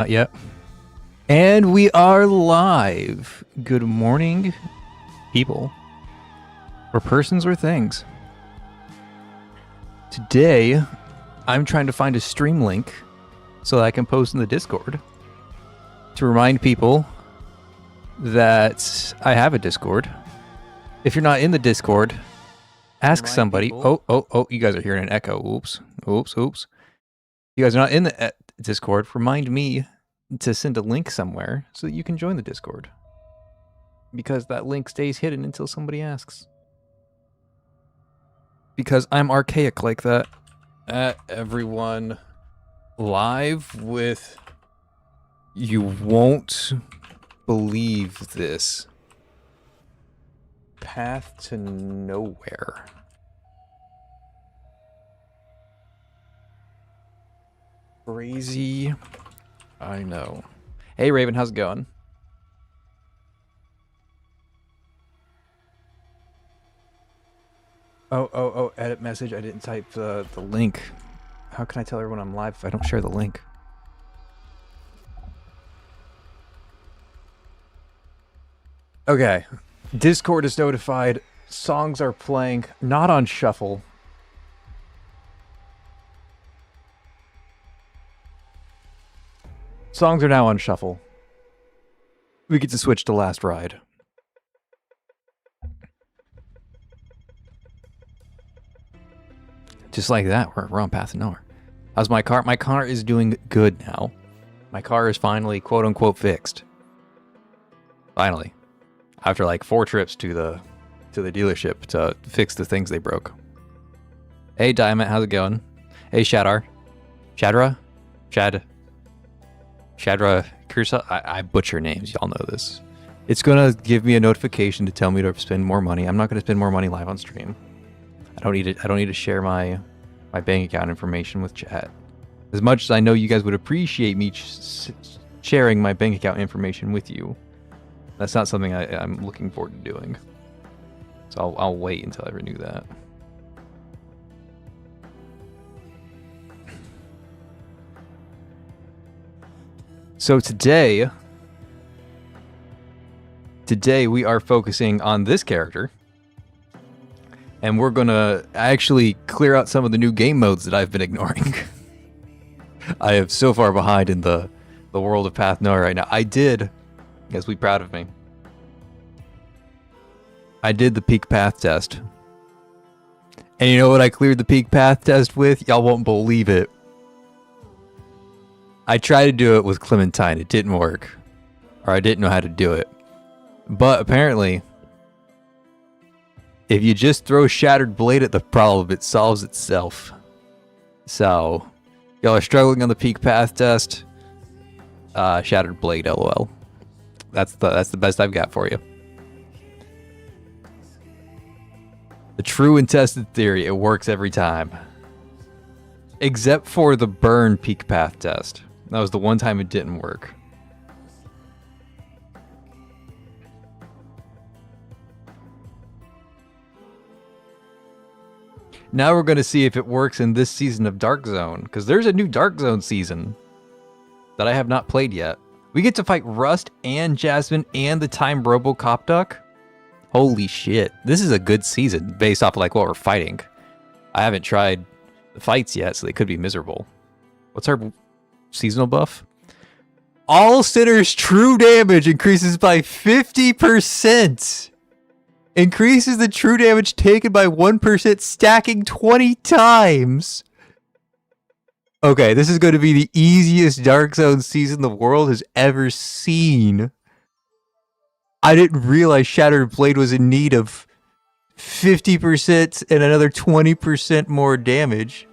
Not yet. And we are live. Good morning, people. Or persons or things. Today, I'm trying to find a stream link so that I can post in the Discord to remind people that I have a Discord. If you're not in the Discord, ask somebody. Oh, you guys are hearing an echo. Oops. You guys are not in the Discord. Remind me to send a link somewhere so that you can join the Discord. Because that link stays hidden until somebody asks. Because I'm archaic like that. Everyone live with... You won't believe this. Path to nowhere. Crazy. I know. Hey Raven, how's it going? Oh, edit message. I didn't type the link. How can I tell everyone I'm live if I don't share the link? Okay. Discord is notified. Songs are playing. Not on shuffle. Songs are now on shuffle. We get to switch to Last Ride. Just like that, we're on Path to Nowhere. How's my car? My car is doing good now. My car is finally, quote unquote, fixed. Finally. After like 4 trips to the dealership to fix the things they broke. Hey Diamond, how's it going? Hey Shadra, Kursa. I butcher names, y'all know this. It's gonna give me a notification to tell me to spend more money. I'm not gonna spend more money live on stream. I don't need to share my bank account information with chat. As much as I know you guys would appreciate me sharing my bank account information with you, that's not something I'm looking forward to doing. So I'll wait until I renew that. So today we are focusing on this character. And we're gonna actually clear out some of the new game modes that I've been ignoring. I am so far behind in the world of Path Nowhere right now. I did, you guys be proud of me. I did the peak path test. And you know what I cleared the peak path test with? Y'all won't believe it. I tried to do it with Clementine. It didn't work. Or I didn't know how to do it. But apparently, if you just throw Shattered Blade at the problem, it solves itself. So, y'all are struggling on the peak path test. Shattered Blade, LOL. That's the best I've got for you. The true and tested theory, it works every time. Except for the burn peak path test. That was the one time it didn't work. Now we're going to see if it works in this season of Dark Zone, because there's a new Dark Zone season that I have not played yet. We get to fight Rust and Jasmine and the Time Robocop Duck. Holy shit. This is a good season based off of like what we're fighting. I haven't tried the fights yet, so they could be miserable. What's our seasonal buff? All sinners' true damage increases by 50%. Increases the true damage taken by 1%, stacking 20 times. Okay, this is going to be the easiest Dark Zone season the world has ever seen. I didn't realize Shattered Blade was in need of 50% and another 20% more damage.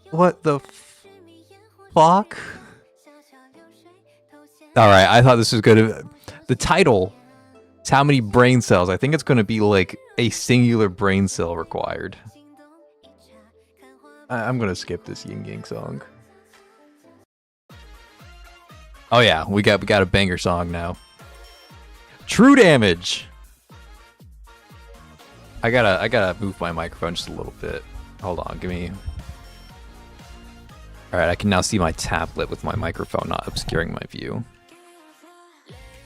What the fuck? Alright, I thought this was going to... The title... It's how many brain cells. I think it's going to be like a singular brain cell required. I'm going to skip this Yin Yang song. Oh yeah, we got a banger song now. True damage. I gotta move my microphone just a little bit. Hold on, give me. All right, I can now see my tablet with my microphone not obscuring my view.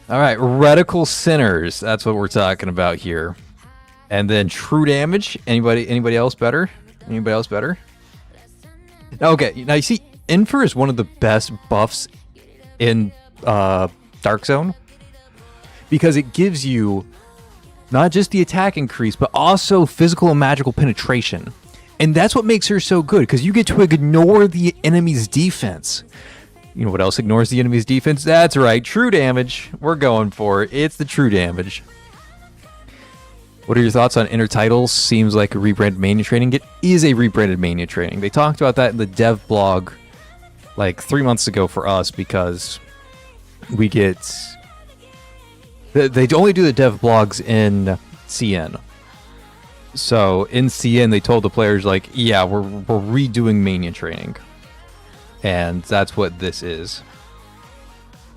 All right, reticle sinners. That's what we're talking about here. And then true damage. Anybody else better? Anybody else better? Okay, now you see, Infer is one of the best buffs in Dark Zone because it gives you not just the attack increase, but also physical and magical penetration. And that's what makes her so good, because you get to ignore the enemy's defense. You know what else ignores the enemy's defense? That's right, true damage. We're going for it. It's the true damage. What are your thoughts on Inner Titles? Seems like a rebranded Mania training. It is a rebranded Mania training. They talked about that in the dev blog like 3 months ago for us, because we get... They only do the dev blogs in CN. So in CN, they told the players, like, yeah, we're redoing Mania training. And that's what this is.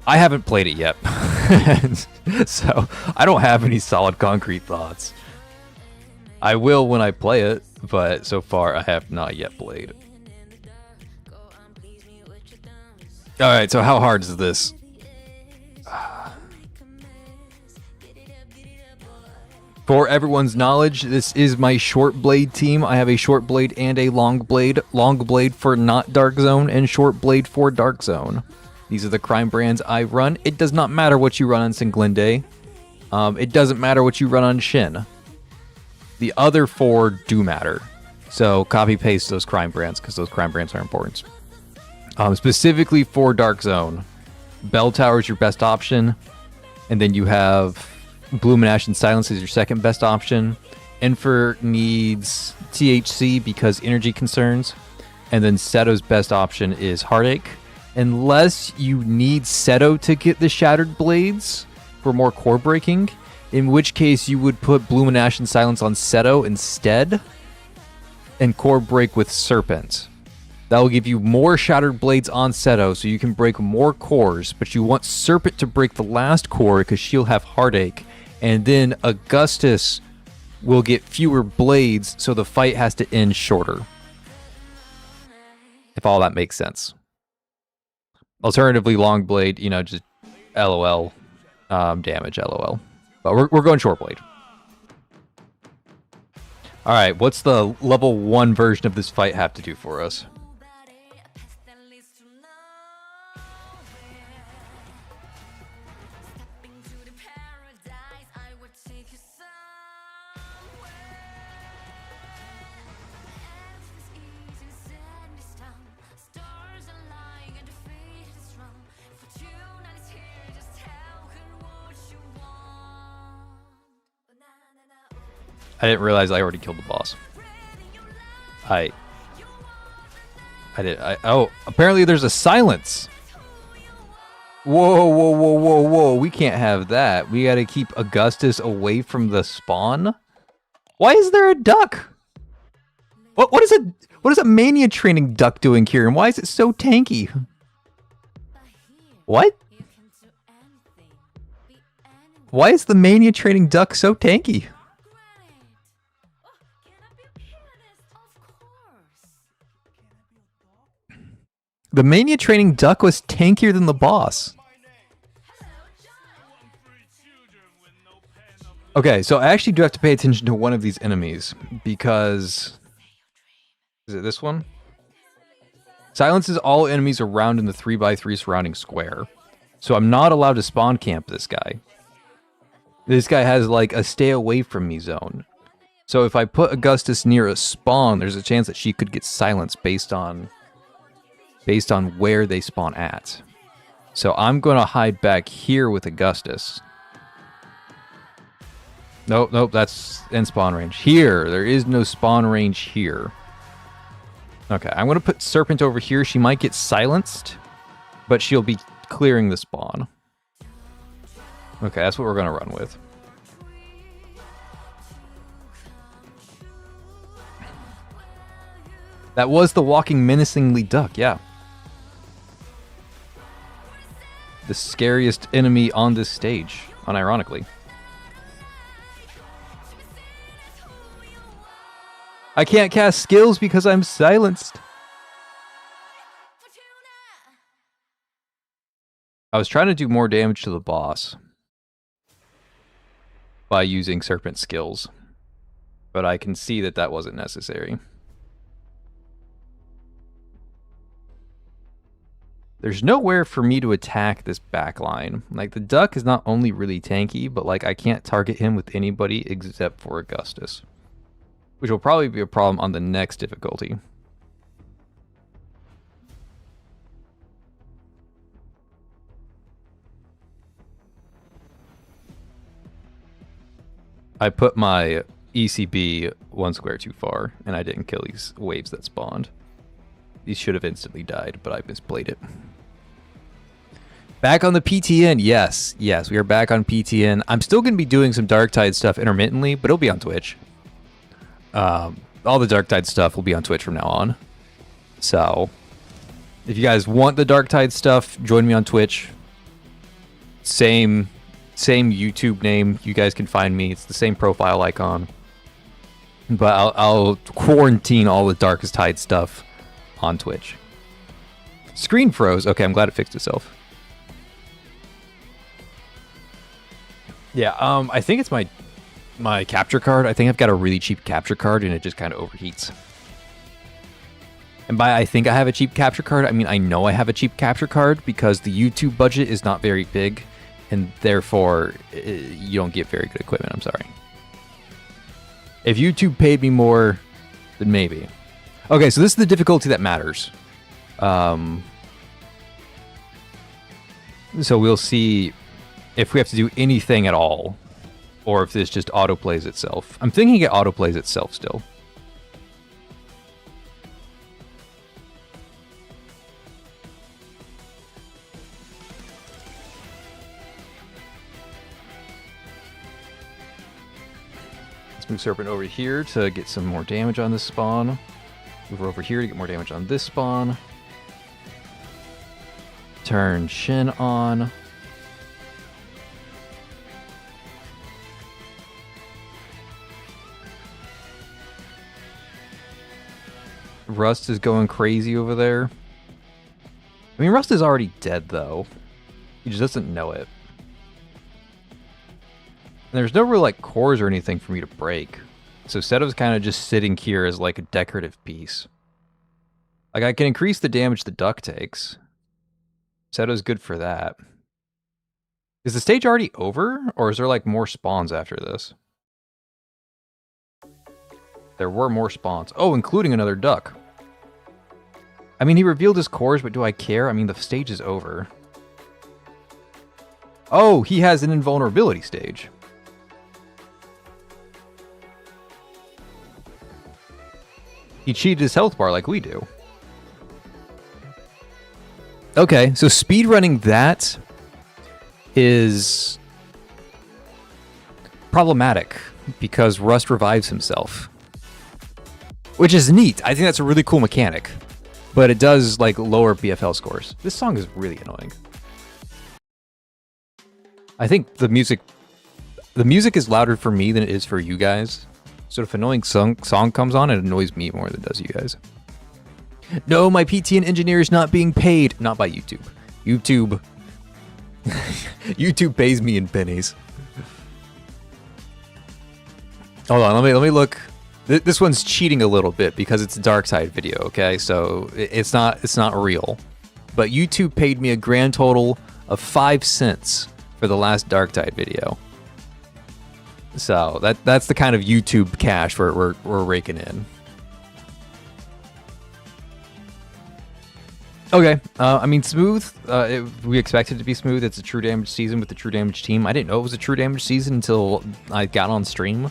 I haven't played it yet. So I don't have any solid concrete thoughts. I will when I play it, but so far I have not yet played. Alright, so how hard is this? For everyone's knowledge, this is my short blade team. I have a short blade and a long blade. Long blade for not Dark Zone and short blade for Dark Zone. These are the crime brands I run. It does not matter what you run on Singlinde. It doesn't matter what you run on Shin. The other four do matter. So copy paste those crime brands, because those crime brands are important. Specifically for Dark Zone, Bell Tower is your best option. And then you have Bloom and Ash and Silence is your second best option. Infer needs THC because energy concerns. And then Seto's best option is Heartache. Unless you need Seto to get the Shattered Blades for more core breaking, in which case you would put Bloom and Ash and Silence on Seto instead, and core break with Serpent. That will give you more Shattered Blades on Seto, so you can break more cores, but you want Serpent to break the last core because she'll have Heartache, and then Augustus will get fewer blades, so the fight has to end shorter. If all that makes sense. Alternatively, long blade, you know, just LOL damage, LOL. But we're going short blade. All right, what's the level 1 version of this fight have to do for us? I didn't realize I already killed the boss. I did. Oh, apparently there's a silence. Whoa, whoa, whoa, whoa, whoa. We can't have that. We gotta keep Augustus away from the spawn. Why is there a duck? What is a Mania training duck doing here, and why is it so tanky? What? Why is the Mania training duck so tanky? The Mania training duck was tankier than the boss. Okay, so I actually do have to pay attention to one of these enemies, because... Is it this one? Silences all enemies around in the 3x3 surrounding square. So I'm not allowed to spawn camp this guy. This guy has like a stay away from me zone. So if I put Augustus near a spawn, there's a chance that she could get silenced based on where they spawn at. So I'm going to hide back here with Augustus. Nope, that's in spawn range. Here, there is no spawn range here. Okay, I'm going to put Serpent over here. She might get silenced, but she'll be clearing the spawn. Okay, that's what we're going to run with. That was the walking menacingly duck, yeah. The scariest enemy on this stage, unironically. I can't cast skills because I'm silenced. I was trying to do more damage to the boss by using Serpent skills, but I can see that that wasn't necessary. There's nowhere for me to attack this back line. Like, the duck is not only really tanky, but like I can't target him with anybody except for Augustus, which will probably be a problem on the next difficulty. I put my ECB 1 square too far, and I didn't kill these waves that spawned. These should have instantly died, but I misplayed it. Back on the PTN, yes. Yes, we are back on PTN. I'm still going to be doing some Darktide stuff intermittently, but it'll be on Twitch. All the Darktide stuff will be on Twitch from now on. So, if you guys want the Darktide stuff, join me on Twitch. Same YouTube name. You guys can find me. It's the same profile icon. But I'll quarantine all the Darkest Tide stuff on Twitch. Screen froze. Okay, I'm glad it fixed itself. Yeah, I think it's my capture card. I think I've got a really cheap capture card, and it just kind of overheats. And by I think I have a cheap capture card, I mean I know I have a cheap capture card because the YouTube budget is not very big, and therefore you don't get very good equipment. I'm sorry. If YouTube paid me more, then maybe. Okay, so this is the difficulty that matters. So we'll see if we have to do anything at all, or if this just autoplays itself. I'm thinking it autoplays itself still. Let's move Serpent over here to get some more damage on this spawn. Move her over here to get more damage on this spawn. Turn Shin on. Rust is going crazy over there. I mean, Rust is already dead, though. He just doesn't know it. And there's no real, like, cores or anything for me to break. So Seto's kind of just sitting here as, like, a decorative piece. Like, I can increase the damage the duck takes. Seto's good for that. Is the stage already over? Or is there, like, more spawns after this? There were more spawns. Oh, including another duck. I mean, he revealed his cores, but do I care? I mean, the stage is over. Oh, he has an invulnerability stage. He cheated his health bar like we do. Okay, so speedrunning that is problematic because Rust revives himself. Which is neat. I think that's a really cool mechanic. But it does, like, lower BFL scores. This song is really annoying. I think the music is louder for me than it is for you guys. So if an annoying song comes on, it annoys me more than it does you guys. No, my PTN engineer is not being paid. Not by YouTube. YouTube pays me in pennies. Hold on, let me look. This one's cheating a little bit because it's a Darktide video, okay? So it's not real. But YouTube paid me a grand total of 5 cents for the last Darktide video. So that's the kind of YouTube cash we're raking in. Okay, I mean, smooth. We expect it to be smooth. It's a true damage season with the true damage team. I didn't know it was a true damage season until I got on stream.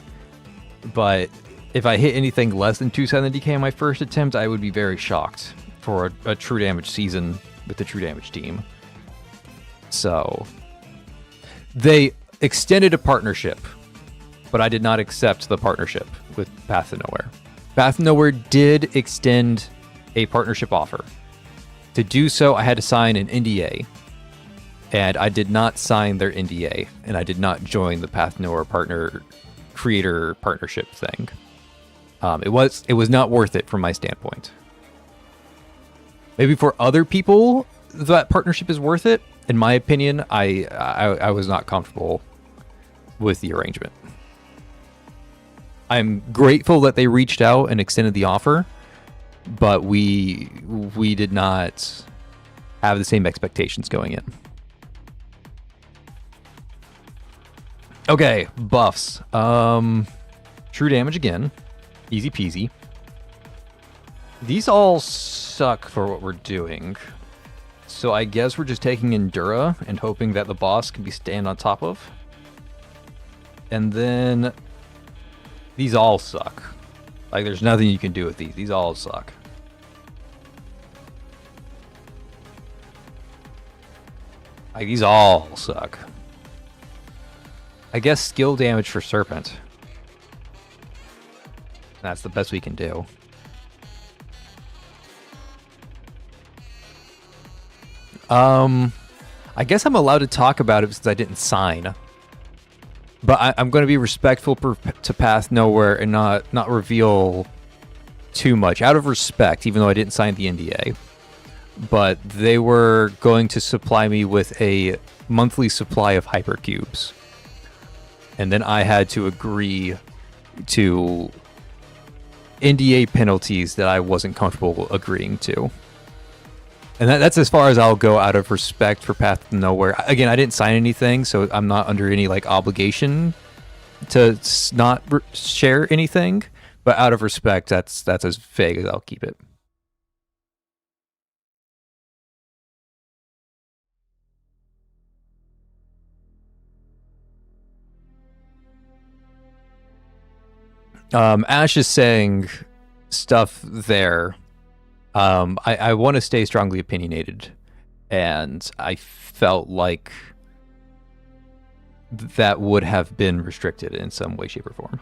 But if I hit anything less than 270k in my first attempt, I would be very shocked for a true damage season with the true damage team. So they extended a partnership, but I did not accept the partnership with Path to Nowhere. Path to Nowhere did extend a partnership offer. To do so, I had to sign an NDA, and I did not sign their NDA, and I did not join the Path to Nowhere creator partnership thing. It was not worth it from my standpoint. Maybe for other people, that partnership is worth it. in my opinion, I was not comfortable with the arrangement. I'm grateful that they reached out and extended the offer, but we did not have the same expectations going in. Okay, buffs. True damage again. Easy peasy. These all suck for what we're doing. So I guess we're just taking Endura and hoping that the boss can be stand on top of. And then these all suck. Like, there's nothing you can do with these. These all suck. Like, these all suck. I guess skill damage for Serpent. That's the best we can do. I guess I'm allowed to talk about it since I didn't sign. But I'm going to be respectful to Path Nowhere and not reveal too much, out of respect, even though I didn't sign the NDA. But they were going to supply me with a monthly supply of hypercubes. And then I had to agree to NDA penalties that I wasn't comfortable agreeing to. And that's as far as I'll go out of respect for Path to Nowhere. Again, I didn't sign anything, so I'm not under any like obligation to not share anything. But out of respect, that's as vague as I'll keep it. Ash is saying stuff there. I want to stay strongly opinionated, and I felt like that would have been restricted in some way, shape, or form.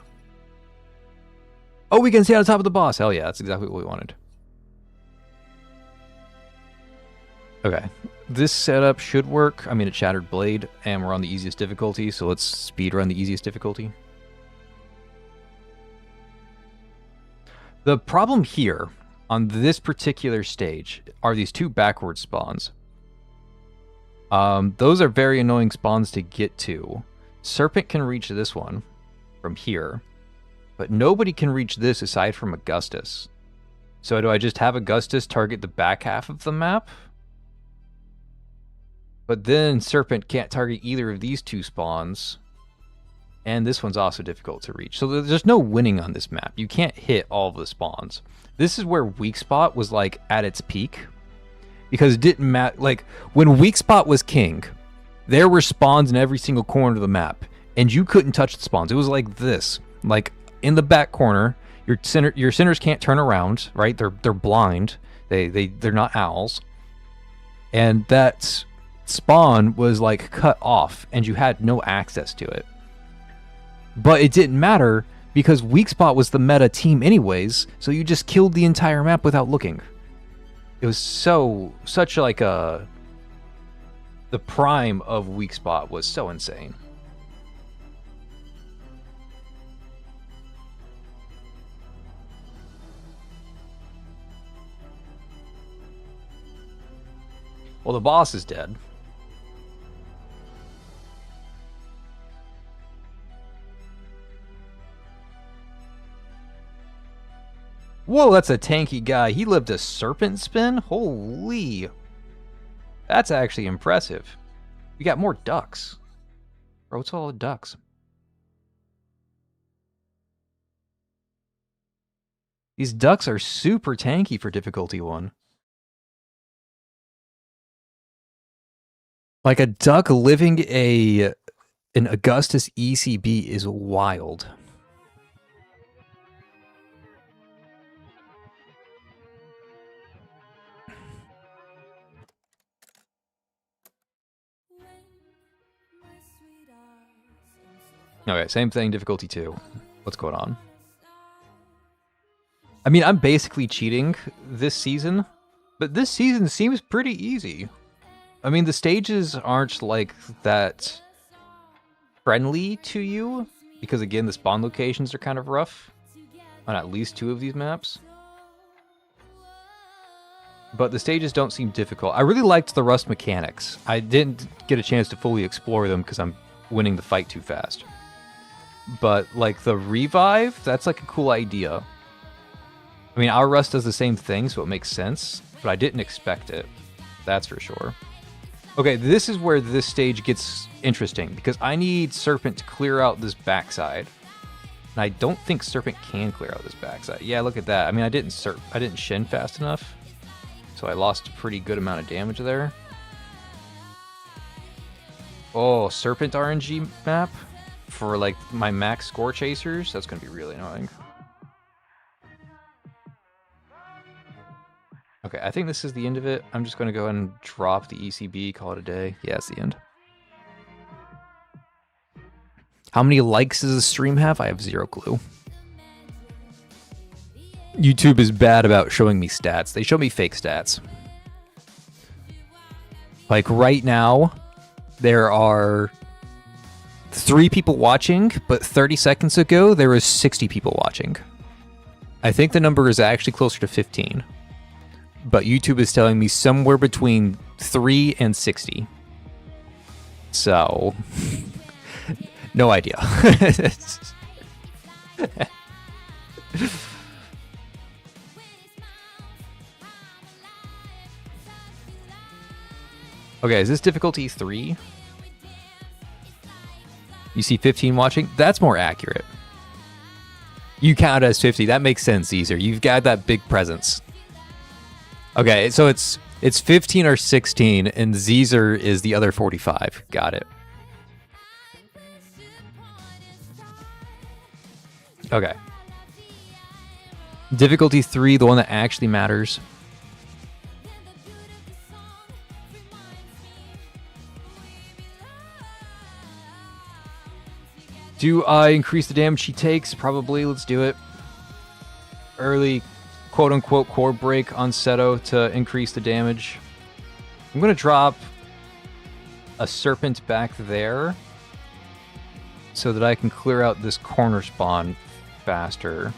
Oh, we can stay on top of the boss. Hell yeah, that's exactly what we wanted. Okay, this setup should work. I mean, it's Shattered Blade, and we're on the easiest difficulty, so let's speed run the easiest difficulty. The problem here on this particular stage are these two backward spawns. Those are very annoying spawns to get to. Serpent can reach this one from here, but nobody can reach this aside from Augustus. So do I just have Augustus target the back half of the map? But then Serpent can't target either of these two spawns. And this one's also difficult to reach. So there's no winning on this map. You can't hit all of the spawns. This is where Weak Spot was like at its peak. Because it didn't matter. Like when Weak Spot was king, there were spawns in every single corner of the map. And you couldn't touch the spawns. It was like this. Like in the back corner, your sinners can't turn around, right? They're blind. They're not owls. And that spawn was like cut off and you had no access to it. But it didn't matter because Weak Spot was the meta team anyways, so you just killed the entire map without looking. It was such like the prime of Weak Spot was so insane. Well, the boss is dead. Whoa, that's a tanky guy. He lived a serpent spin? Holy. That's actually impressive. We got more ducks. Bro, what's all the ducks? These ducks are super tanky for difficulty 1. Like a duck living an Augustus ECB is wild. Okay, same thing, difficulty 2. What's going on? I mean, I'm basically cheating this season, but this season seems pretty easy. I mean, the stages aren't like that friendly to you, because again, the spawn locations are kind of rough on at least 2 of these maps. but the stages don't seem difficult. I really liked the Rust mechanics. I didn't get a chance to fully explore them because I'm winning the fight too fast. But like the revive, that's like a cool idea. I mean, our Rust does the same thing, so it makes sense, but I didn't expect it. That's for sure. Okay, this is where this stage gets interesting, because I need Serpent to clear out this backside. And I don't think Serpent can clear out this backside. Yeah, look at that. I mean, I didn't shin fast enough, so I lost a pretty good amount of damage there. Oh, Serpent RNG map for like my max score chasers. That's going to be really annoying. Okay, I think this is the end of it. I'm just going to go ahead and drop the ECB, call it a day. Yeah, it's the end. How many likes does the stream have? I have zero clue. YouTube is bad about showing me stats. They show me fake stats. Like right now, there are 3 people watching, but 30 seconds ago, there was 60 people watching. I think the number is actually closer to 15. But YouTube is telling me somewhere between 3 and 60. So, no idea. Okay, is this difficulty 3? You see 15 watching? That's more accurate. You count as 50. That makes sense, Caesar. You've got that big presence. Okay, so it's 15 or 16, and Zeezer is the other 45. Got it. Okay. Difficulty 3, the one that actually matters. Do I increase the damage she takes? Probably. Let's do it. Early quote-unquote core break on Seto to increase the damage. I'm going to drop a Serpent back there so that I can clear out this corner spawn faster.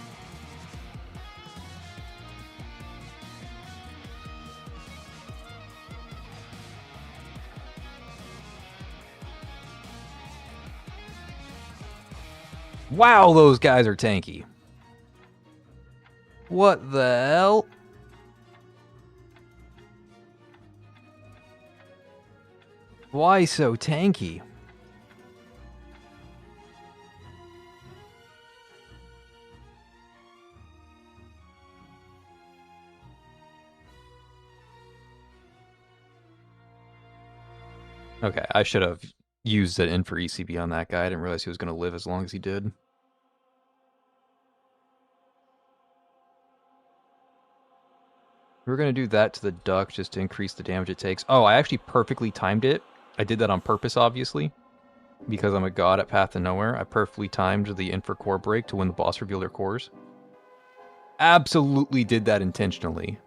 Wow, those guys are tanky. What the hell? Why so tanky? Okay, I should have used an in for ECB on that guy. I didn't realize he was going to live as long as he did. We're going to do that to the duck just to increase the damage it takes. Oh, I actually perfectly timed it. I did that on purpose, obviously, because I'm a god at Path to Nowhere. I perfectly timed the in for core break to when the boss revealed their cores. Absolutely did that intentionally.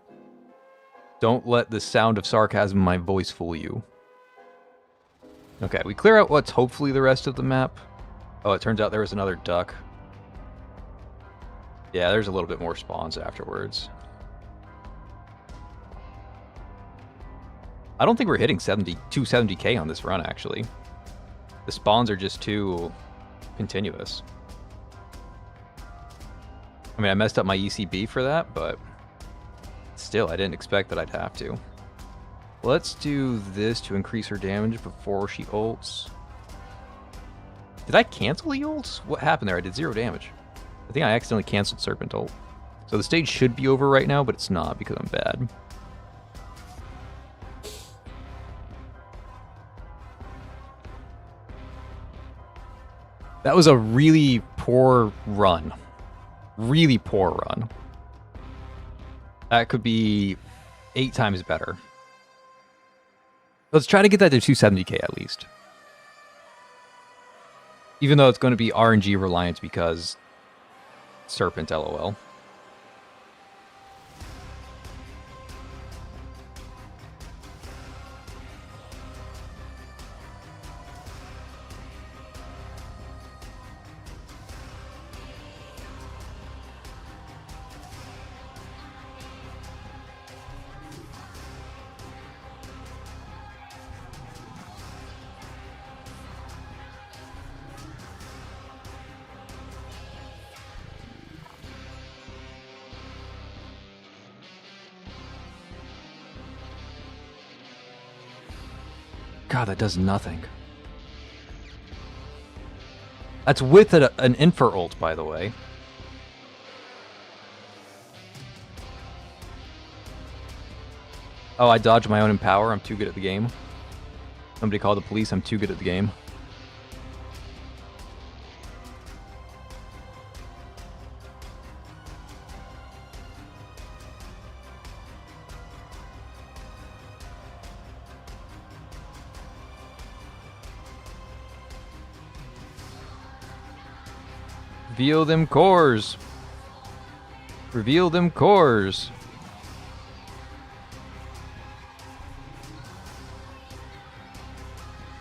Don't let the sound of sarcasm in my voice fool you. Okay, we clear out what's hopefully the rest of the map. Oh, it turns out there was another duck. Yeah, there's a little bit more spawns afterwards. I don't think we're hitting 270k on this run, actually. The spawns are just too continuous. I mean, I messed up my ECB for that, but still, I didn't expect that I'd have to. Let's do this to increase her damage before she ults. Did I cancel the ults? What happened there? I did 0 damage. I think I accidentally canceled Serpent ult. So the stage should be over right now, but it's not because I'm bad. That was a really poor run. Really poor run. That could be 8 times better. Let's try to get that to 270k at least. Even though it's going to be RNG reliant because Serpent, lol. God, that does nothing. That's with an Infer ult, by the way. Oh, I dodged my own Empower. I'm too good at the game. Somebody called the police. I'm too good at the game. Reveal them cores. Reveal them cores.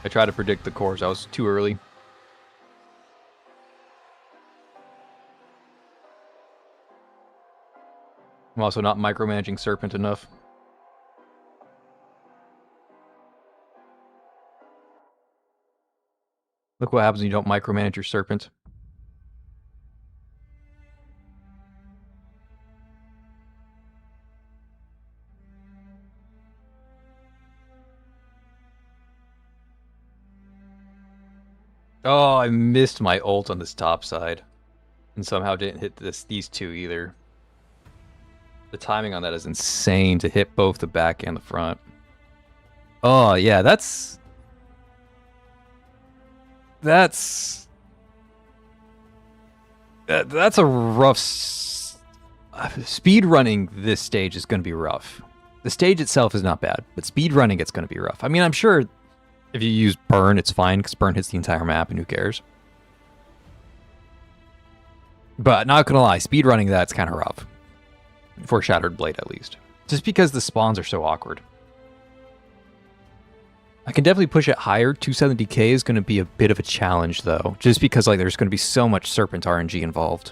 I tried to predict the cores. I was too early. I'm also not micromanaging Serpent enough. Look what happens when you don't micromanage your Serpent. Oh, I missed my ult on this top side. And somehow didn't hit these two either. The timing on that is insane to hit both the back and the front. Oh, yeah, that's a rough... Speed running this stage is going to be rough. The stage itself is not bad, but speed running it's going to be rough. I mean, I'm sure... If you use Burn, it's fine, because Burn hits the entire map, and who cares? But, not gonna lie, speedrunning that's kind of rough. For Shattered Blade, at least. Just because the spawns are so awkward. I can definitely push it higher. 270k is going to be a bit of a challenge, though. Just because like there's going to be so much Serpent RNG involved.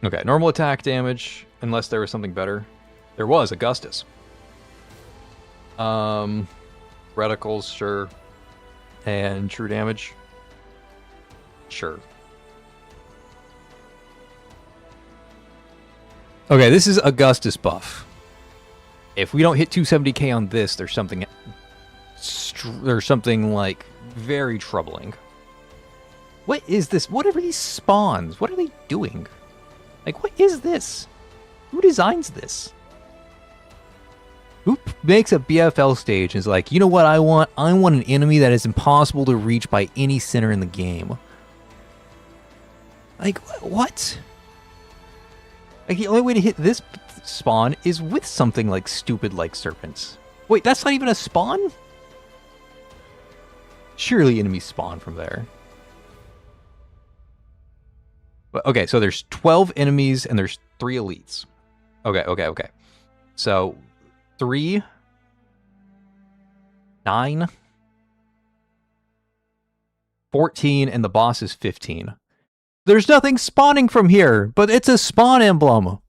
Okay, normal attack damage, unless there was something better. There was, Augustus. Reticles, sure. And true damage. Sure. Okay, this is Augustus buff. If we don't hit 270k on this, there's something like very troubling. What is this? What are these spawns? What are they doing? Like, what is this? Who designs this? Who makes a BFL stage and is like, you know what I want? I want an enemy that is impossible to reach by any center in the game. Like, what? Like, the only way to hit this spawn is with something like stupid like serpents. Wait, that's not even a spawn? Surely enemies spawn from there. But, okay, so there's 12 enemies and there's 3 elites. Okay. So, 3, 9, 14, and the boss is 15. There's nothing spawning from here, but it's a spawn emblem.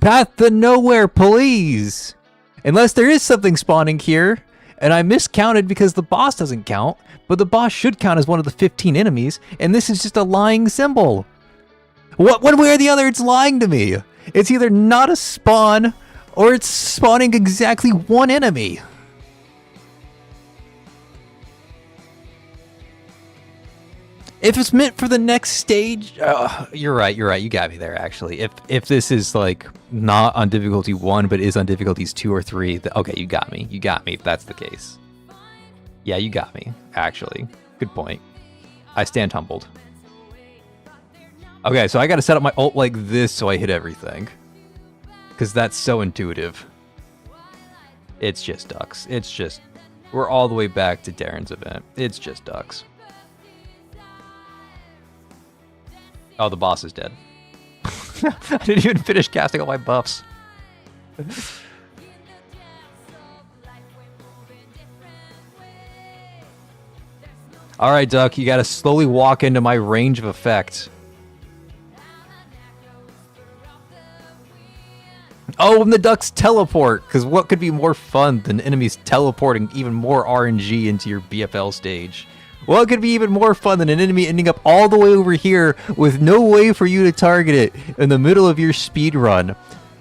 Path to nowhere, please. Unless there is something spawning here, and I miscounted because the boss doesn't count, but the boss should count as one of the 15 enemies, and this is just a lying symbol. What? One way or the other, it's lying to me. It's either not a spawn, or it's spawning exactly one enemy. If it's meant for the next stage, you're right, you got me there, actually. If this is, like, not on difficulty 1, but is on difficulties 2 or 3, okay, you got me if that's the case. Yeah, you got me, actually. Good point. I stand humbled. Okay, so I gotta set up my ult like this so I hit everything. Because that's so intuitive. It's just ducks. It's just... We're all the way back to Darren's event. It's just ducks. Oh, the boss is dead. I didn't even finish casting all my buffs. Alright, Duck, you gotta slowly walk into my range of effect. Oh, and the ducks teleport! Because what could be more fun than enemies teleporting even more RNG into your BFL stage? What could be even more fun than an enemy ending up all the way over here with no way for you to target it in the middle of your speed run?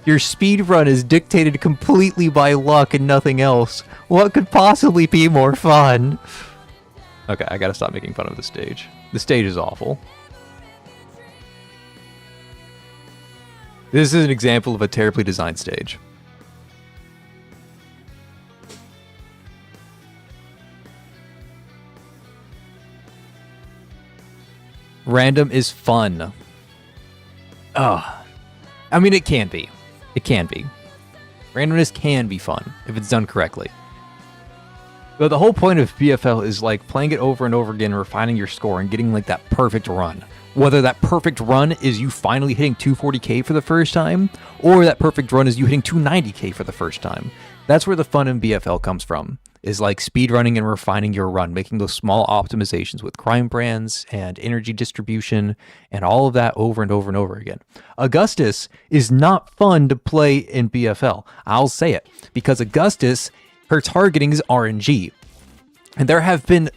Your speed run is dictated completely by luck and nothing else. What could possibly be more fun? Okay, I gotta stop making fun of the stage. The stage is awful. This is an example of a terribly designed stage. Random is fun. Ugh. I mean, it can be. It can be. Randomness can be fun if it's done correctly. But the whole point of BFL is like playing it over and over again, refining your score and getting like that perfect run. Whether that perfect run is you finally hitting 240k for the first time, or that perfect run is you hitting 290k for the first time. That's where the fun in BFL comes from, is like speedrunning and refining your run, making those small optimizations with crime brands and energy distribution and all of that over and over and over again. Augustus is not fun to play in BFL. I'll say it, because Augustus, her targeting is RNG. And there have been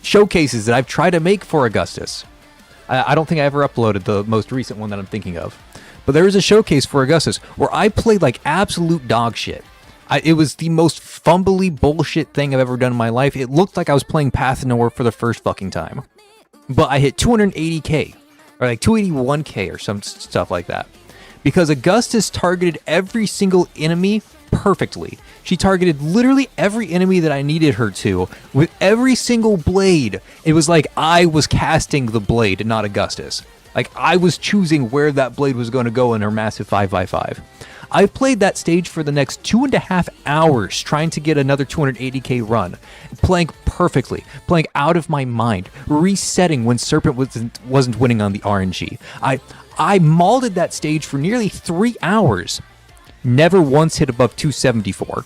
showcases that I've tried to make for Augustus. I don't think I ever uploaded the most recent one that I'm thinking of. But there was a showcase for Augustus where I played like absolute dog shit. It was the most fumbly bullshit thing I've ever done in my life. It looked like I was playing Path of Nowhere for the first fucking time. But I hit 280k, or like 281k or some stuff like that. Because Augustus targeted every single enemy perfectly. She targeted literally every enemy that I needed her to with every single blade. It was like I was casting the blade, not Augustus. Like I was choosing where that blade was going to go in her massive 5x5. I've played that stage for the next 2.5 hours trying to get another 280k run, playing perfectly, playing out of my mind, resetting when Serpent wasn't winning on the RNG. I molded that stage for nearly 3 hours. Never once hit above 274.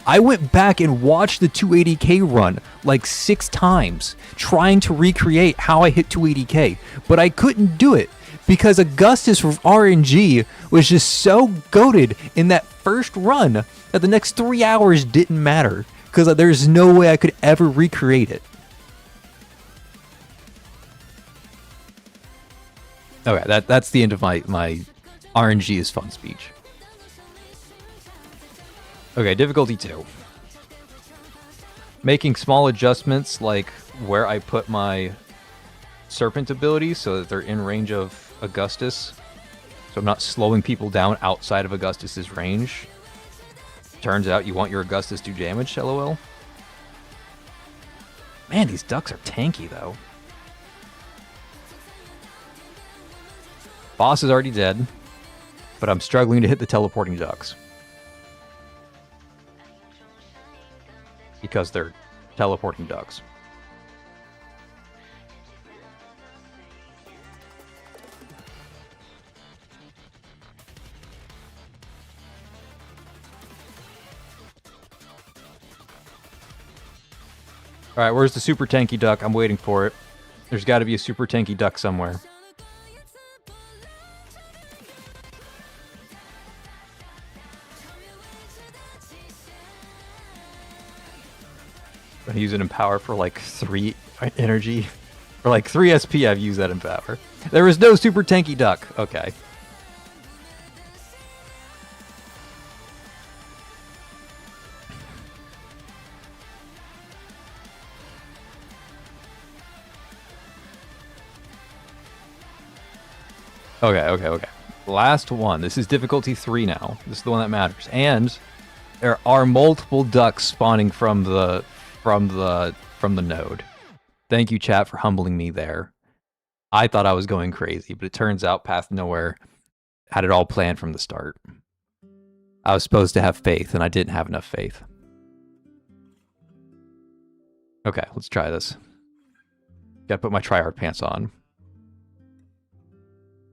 I went back and watched the 280k run like 6 times, trying to recreate how I hit 280k, but I couldn't do it because Augustus from RNG was just so goated in that first run that the next 3 hours didn't matter because there's no way I could ever recreate it. Okay, that's the end of my RNG is fun speech. Okay, difficulty 2. Making small adjustments like where I put my Serpent abilities so that they're in range of Augustus. So I'm not slowing people down outside of Augustus's range. Turns out you want your Augustus to do damage, lol. Man, these ducks are tanky though. Boss is already dead, but I'm struggling to hit the teleporting ducks. Because they're teleporting ducks. Alright, where's the super tanky duck? I'm waiting for it. There's got to be a super tanky duck somewhere. I use it in power for like 3 energy. For like 3 SP I've used that in power. There is no super tanky duck. Okay. Okay. Last one. This is difficulty 3 now. This is the one that matters. And there are multiple ducks spawning from the node. Thank you, chat, for humbling me there. I thought I was going crazy, but it turns out Path of Nowhere had it all planned from the start. I was supposed to have faith, and I didn't have enough faith. Okay, let's try this. Gotta put my tryhard pants on.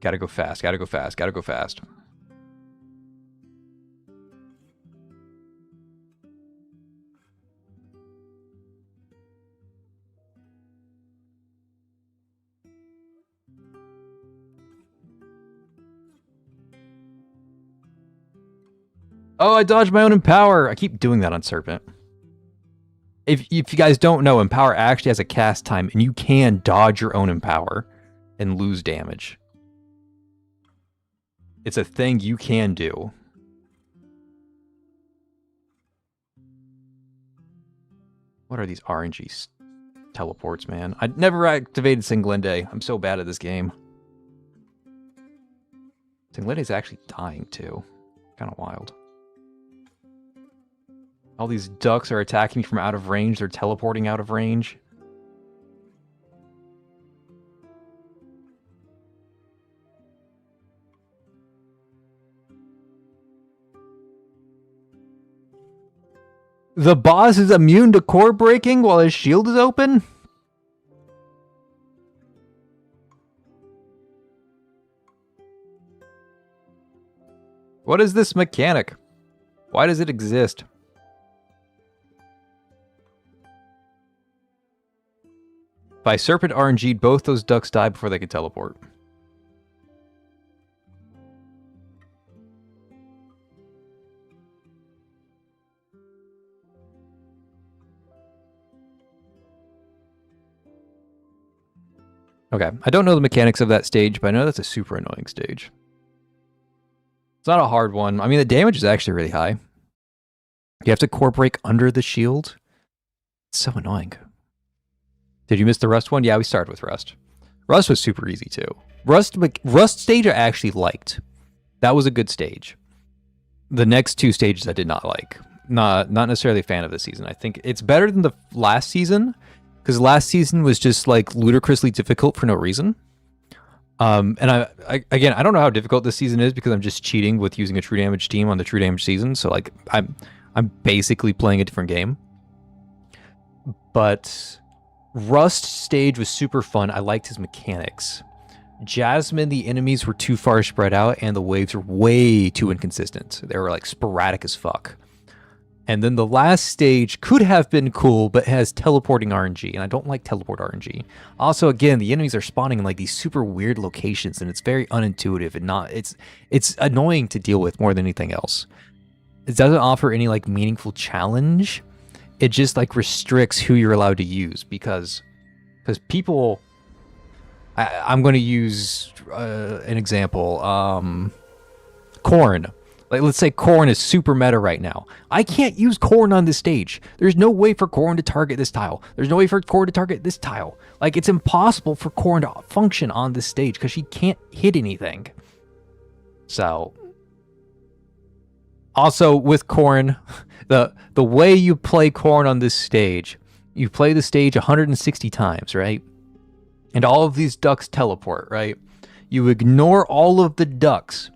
Gotta go fast. Oh, I dodged my own Empower. I keep doing that on Serpent. If you guys don't know, Empower actually has a cast time, and you can dodge your own Empower and lose damage. It's a thing you can do. What are these RNG teleports, man? I never activated Singlende. I'm so bad at this game. Singlende's actually dying too. Kind of wild. All these ducks are attacking me from out of range. They're teleporting out of range. The boss is immune to core breaking while his shield is open? What is this mechanic? Why does it exist? If I Serpent RNG'd, both those ducks die before they could teleport. Okay, I don't know the mechanics of that stage, but I know that's a super annoying stage. It's not a hard one. I mean, the damage is actually really high. You have to core break under the shield. It's so annoying. Did you miss the Rust one? Yeah, we started with Rust. Rust was super easy too. Rust stage I actually liked. That was a good stage. The next two stages I did not like. Not necessarily a fan of this season. I think it's better than the last season, because last season was just like ludicrously difficult for no reason. And I again, I don't know how difficult this season is because I'm just cheating with using a true damage team on the true damage season. So like I'm basically playing a different game. But Rust stage was super fun. I liked his mechanics. Jasmine, the enemies were too far spread out and the waves were way too inconsistent. They were like sporadic as fuck. And then the last stage could have been cool, but has teleporting RNG, and I don't like teleport RNG. Also, again, the enemies are spawning in like these super weird locations, and it's very unintuitive and it's annoying to deal with more than anything else. It doesn't offer any like meaningful challenge. It just like restricts who you're allowed to use because people. I'm going to use an example. Corn. Like, let's say Corn is super meta right now. I can't use Corn on this stage. There's no way for Corn to target this tile. There's no way for Corn to target this tile. Like, it's impossible for Corn to function on this stage because she can't hit anything. So, also with Corn, the way you play Corn on this stage, you play the stage 160 times, right? And all of these ducks teleport, right? You ignore all of the ducks,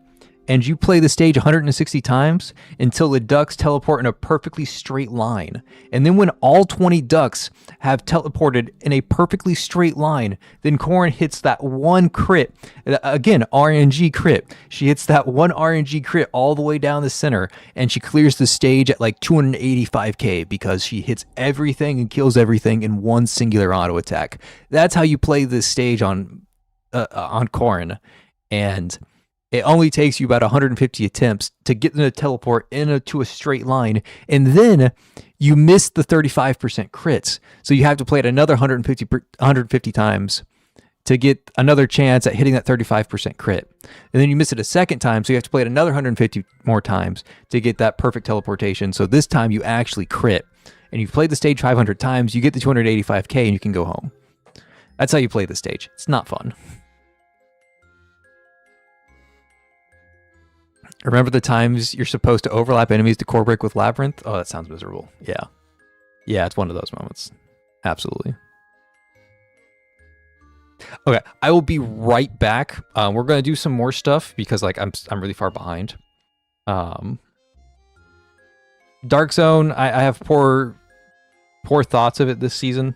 and you play the stage 160 times until the ducks teleport in a perfectly straight line. And then when all 20 ducks have teleported in a perfectly straight line, then Corn hits that one crit. Again, RNG crit. She hits that one RNG crit all the way down the center, and she clears the stage at like 285k because she hits everything and kills everything in one singular auto attack. That's how you play this stage on Corn. And it only takes you about 150 attempts to get them to teleport into a straight line, and then you miss the 35% crits. So you have to play it another 150 times to get another chance at hitting that 35% crit. And then you miss it a second time, so you have to play it another 150 more times to get that perfect teleportation. So this time you actually crit. And you've played the stage 500 times, you get the 285k, and you can go home. That's how you play the stage. It's not fun. Remember the times you're supposed to overlap enemies to core break with Labyrinth? Oh, that sounds miserable. Yeah. Yeah, it's one of those moments. Absolutely. Okay, I will be right back. We're going to do some more stuff because like I'm really far behind. Dark Zone, I have poor thoughts of it this season.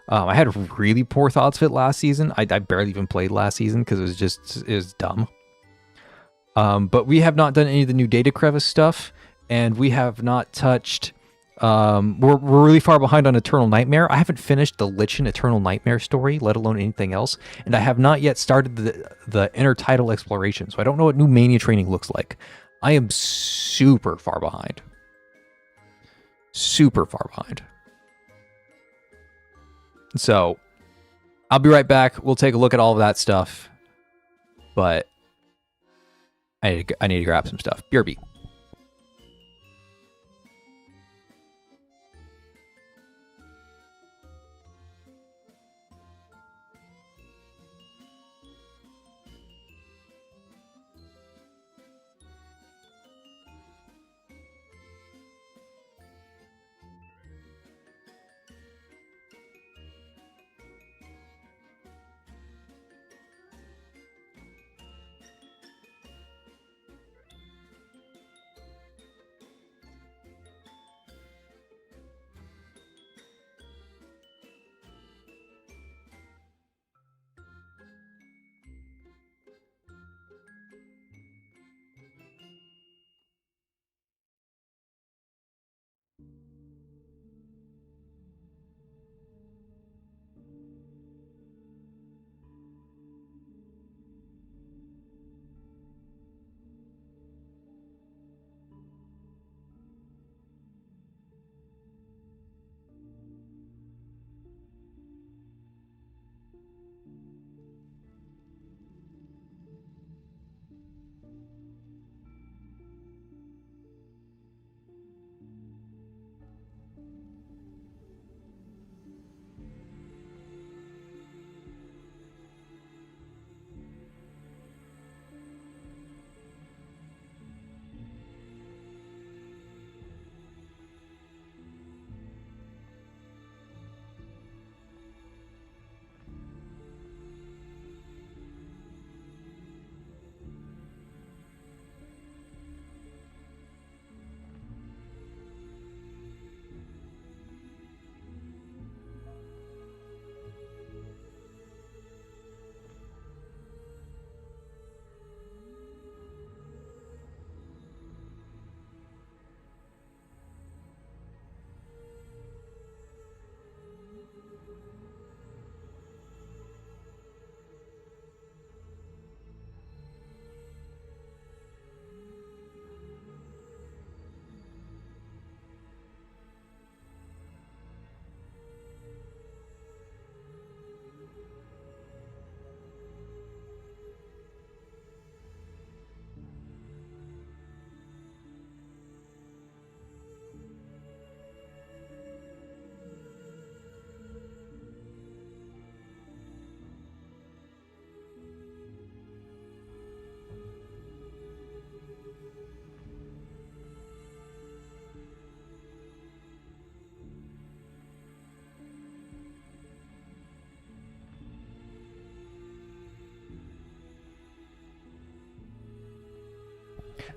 I had really poor thoughts of it last season. I barely even played last season because it was dumb. But we have not done any of the new data crevice stuff, and we have not touched. We're really far behind on Eternal Nightmare. I haven't finished the Lichen Eternal Nightmare story, let alone anything else, and I have not yet started the intertidal exploration. So I don't know what new Mania training looks like. I am super far behind. Super far behind. So I'll be right back. We'll take a look at all of that stuff, but I need to grab some stuff. BRB.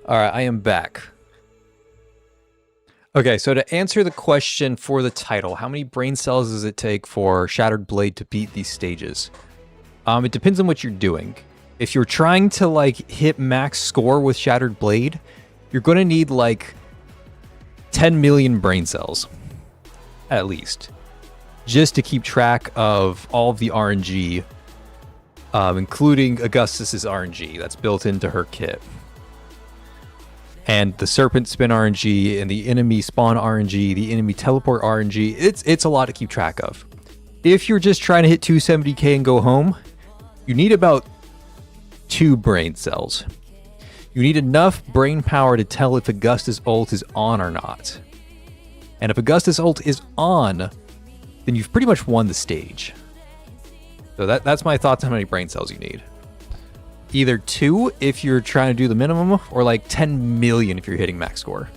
All right, I am back. Okay, so to answer the question for the title, how many brain cells does it take for Shattered Blade to beat these stages? It depends on what you're doing. If you're trying to like hit max score with Shattered Blade, you're going to need like 10 million brain cells, at least, just to keep track of all of the RNG, including Augustus's RNG that's built into her kit. And the Serpent Spin RNG and the enemy spawn RNG, the enemy teleport RNG, it's a lot to keep track of. If you're just trying to hit 270k and go home, you need about 2 brain cells. You need enough brain power to tell if Augustus ult is on or not. And if Augustus ult is on, then you've pretty much won the stage. So that's my thoughts on how many brain cells you need. Either 2 if you're trying to do the minimum, or like 10 million if you're hitting max score.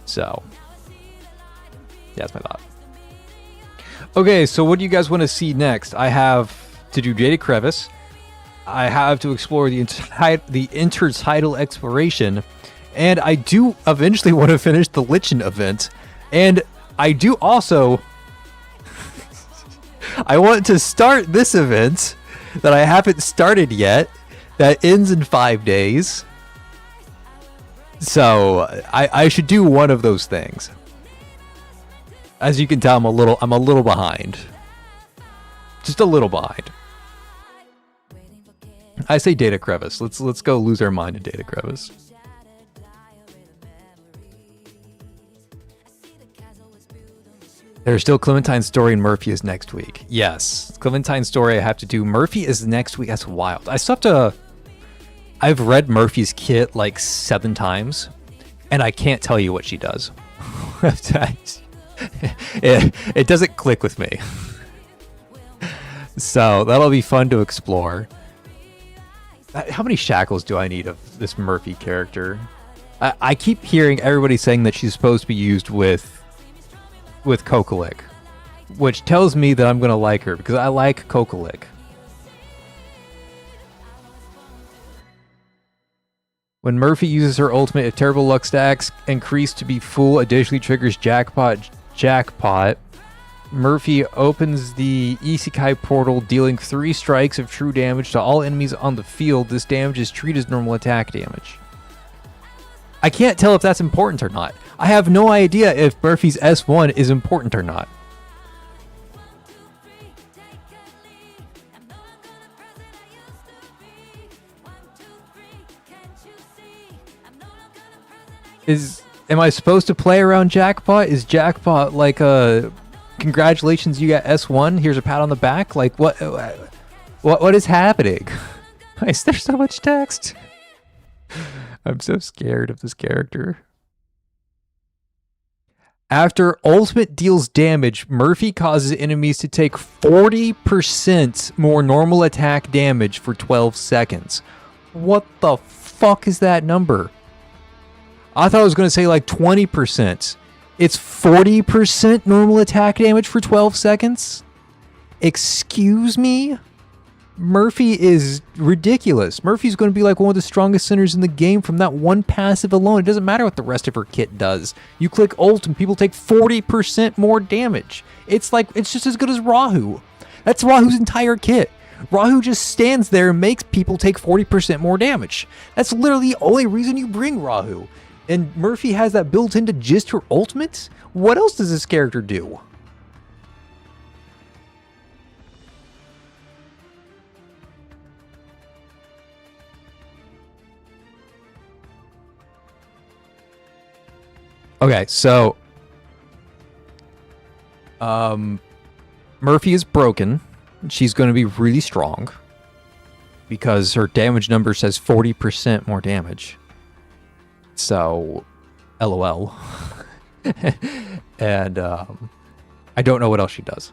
So, yeah, that's my thought. Okay, so what do you guys want to see next? I have to do Jaded Crevice. I have to explore the intertidal exploration. And I do eventually want to finish the Lichen event. And I do also... I want to start this event that I haven't started yet. That ends in 5 days. So I should do one of those things. As you can tell, I'm a little behind. Just a little behind. I say Data Crevice. Let's go lose our mind in Data Crevice. There's still Clementine's story and Murphy is next week. Yes, Clementine's story I have to do. Murphy is next week. That's wild. I still have to... I've read Murphy's kit like 7 times, and I can't tell you what she does. it doesn't click with me. So that'll be fun to explore. How many shackles do I need of this Murphy character? I keep hearing everybody saying that she's supposed to be used with Kokolik, which tells me that I'm going to like her because I like Kokolik. When Murphy uses her ultimate, if terrible luck stacks increase to be full, additionally triggers jackpot. Murphy opens the Isekai portal, dealing 3 strikes of true damage to all enemies on the field. This damage is treated as normal attack damage. I can't tell if that's important or not. I have no idea if Murphy's S1 is important or not. Am I supposed to play around Jackpot? Is Jackpot like a congratulations, you got S1, here's a pat on the back? Like what is happening? Why is there so much text? I'm so scared of this character. After ultimate deals damage, Murphy causes enemies to take 40% more normal attack damage for 12 seconds. What the fuck is that number? I thought I was going to say like 20%. It's 40% normal attack damage for 12 seconds? Excuse me? Murphy is ridiculous. Murphy's going to be like one of the strongest centers in the game from that one passive alone. It doesn't matter what the rest of her kit does. You click ult and people take 40% more damage. It's just as good as Rahu. That's Rahu's entire kit. Rahu just stands there and makes people take 40% more damage. That's literally the only reason you bring Rahu. And Murphy has that built into just her ultimate? What else does this character do? Okay, so Murphy is broken. She's going to be really strong because her damage number says 40% more damage. So, LOL. And I don't know what else she does.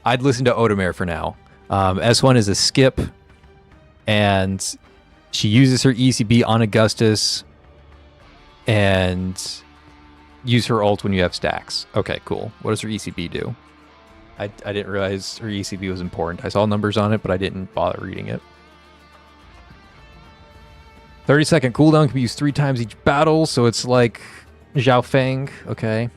I'd listen to Odomare for now. S1 is a skip, and she uses her ECB on Augustus and use her ult when you have stacks. Okay, cool. What does her ECB do? I didn't realize her ECB was important. I saw numbers on it, but I didn't bother reading it. 30-second cooldown can be used 3 times each battle, so it's like Zhao Feng. Okay.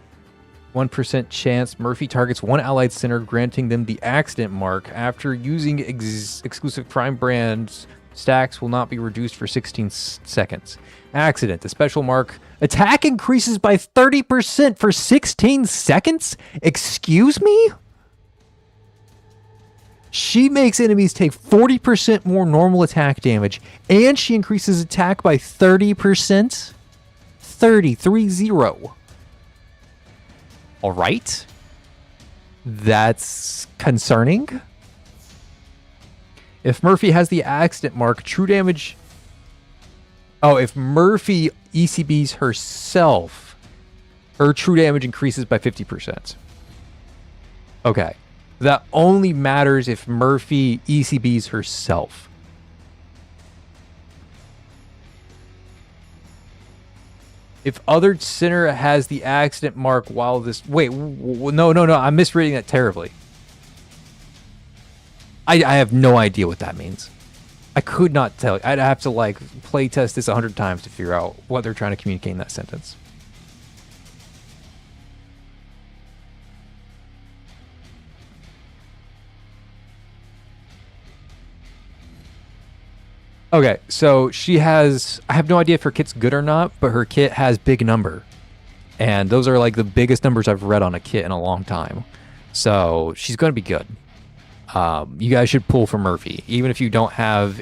1% chance. Murphy targets one allied center, granting them the accident mark. After using exclusive Prime brand, stacks will not be reduced for 16 seconds. Accident. The special mark. Attack increases by 30% for 16 seconds? Excuse me? She makes enemies take 40% more normal attack damage, and she increases attack by 30%? 30. All right. That's concerning. If Murphy has the accident mark, true damage... Oh, if Murphy ECBs herself, her true damage increases by 50%. Okay. That only matters if Murphy ECBs herself. If other center has the accident mark while this... Wait, no. I'm misreading that terribly. I have no idea what that means. I could not tell. I'd have to play test this 100 times to figure out what they're trying to communicate in that sentence. Okay, so she has... I have no idea if her kit's good or not, but her kit has big number. And those are like the biggest numbers I've read on a kit in a long time. So she's going to be good. You guys should pull for Murphy. Even if you don't have...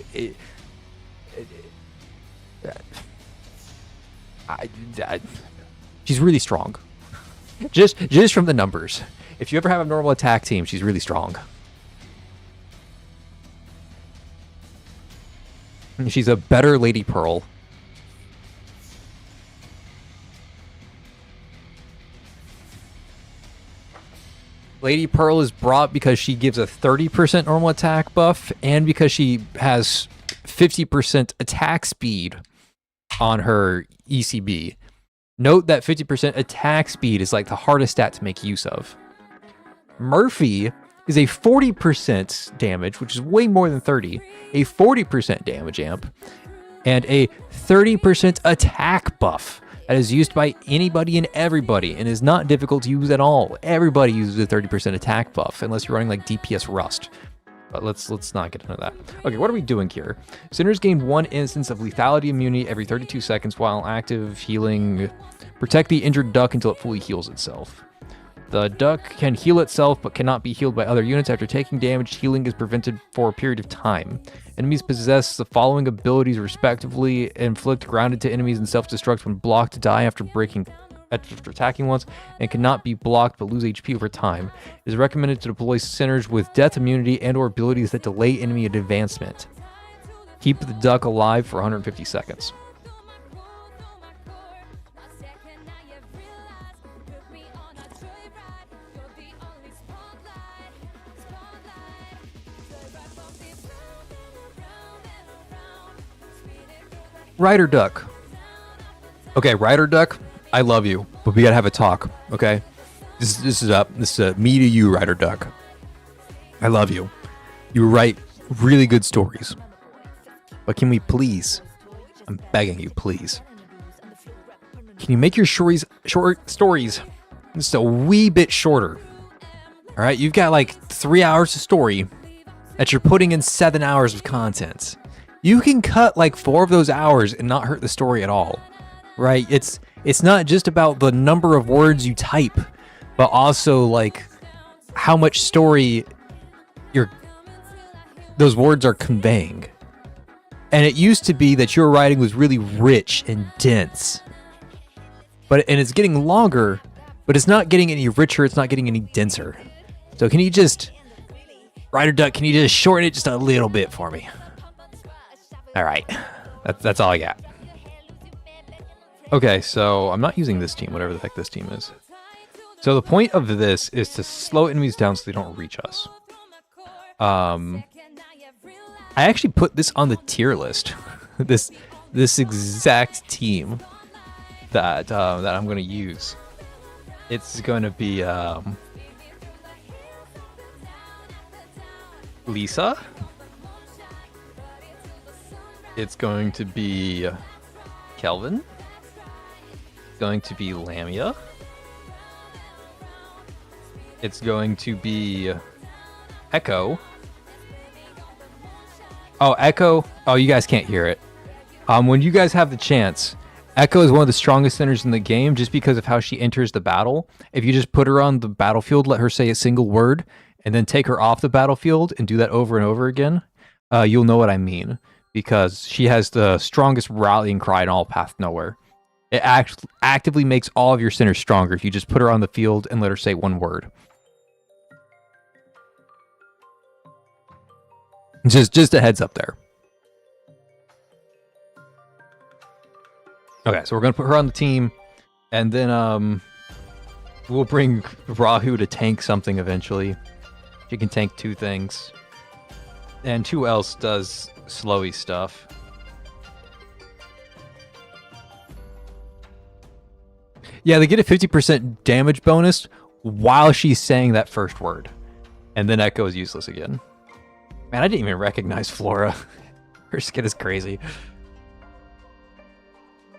she's really strong. Just from the numbers. If you ever have a normal attack team, she's really strong. She's a better Lady Pearl. Lady Pearl is brought because she gives a 30% normal attack buff and because she has 50% attack speed on her ECB. Note that 50% attack speed is like the hardest stat to make use of. Murphy is a 40% damage, which is way more than 30, a 40% damage amp, and a 30% attack buff that is used by anybody and everybody and is not difficult to use at all. Everybody uses a 30% attack buff unless you're running like DPS Rust. But let's not get into that. Okay, what are we doing here? Sinners gain 1 instance of lethality immunity every 32 seconds while active, healing. Protect the injured duck until it fully heals itself. The duck can heal itself but cannot be healed by other units. After taking damage, healing is prevented for a period of time. Enemies possess the following abilities respectively: inflict grounded to enemies and self-destruct when blocked, die after attacking once, and cannot be blocked but lose HP over time. It is recommended to deploy sinners with death immunity and or abilities that delay enemy advancement. Keep the duck alive for 150 seconds. Rider Duck. Okay, Rider Duck, I love you, but we gotta have a talk, okay? This is me to you, Rider Duck. I love you. You write really good stories. But can we please, I'm begging you, please, can you make your short stories just a wee bit shorter? All right, you've got like 3 hours of story that you're putting in 7 hours of content. You can cut like 4 of those hours and not hurt the story at all, right? It's not just about the number of words you type, but also like how much story those words are conveying. And it used to be that your writing was really rich and dense, and it's getting longer, but it's not getting any richer. It's not getting any denser. So can you just, Rider Duck, can you just shorten it just a little bit for me? All right, that's all I got. Okay, so I'm not using this team, whatever the heck this team is. So the point of this is to slow enemies down so they don't reach us. I actually put this on the tier list. this exact team that I'm going to use. It's going to be Lisa. It's going to be Kelvin. It's going to be Lamia. It's going to be Echo. Oh, Echo. Oh, you guys can't hear it. When you guys have the chance, Echo is one of the strongest centers in the game just because of how she enters the battle. If you just put her on the battlefield, let her say a single word, and then take her off the battlefield and do that over and over again, you'll know what I mean. Because she has the strongest rallying cry in all Path Nowhere. It actively makes all of your centers stronger if you just put her on the field and let her say one word. Just a heads up there. Okay, so we're going to put her on the team, and then we'll bring Rahu to tank something eventually. She can tank 2 things. And who else does slowy stuff? Yeah, they get a 50% damage bonus while she's saying that first word. And then Echo is useless again. Man, I didn't even recognize Flora. Her skin is crazy.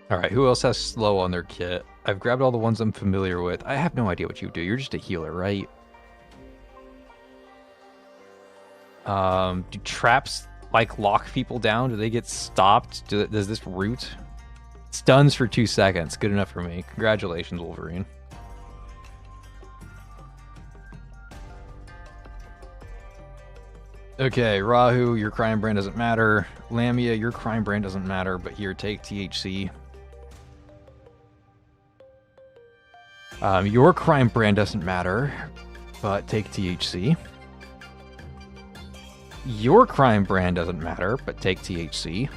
Alright, who else has slow on their kit? I've grabbed all the ones I'm familiar with. I have no idea what you do. You're just a healer, right? Do traps like lock people down? Do they get stopped? Does this root? Stuns for 2 seconds. Good enough for me. Congratulations, Wolverine. Okay, Rahu, your crime brand doesn't matter. Lamia, your crime brand doesn't matter, but here, take THC. Your crime brand doesn't matter, but take THC. Your crime brand doesn't matter, but take THC.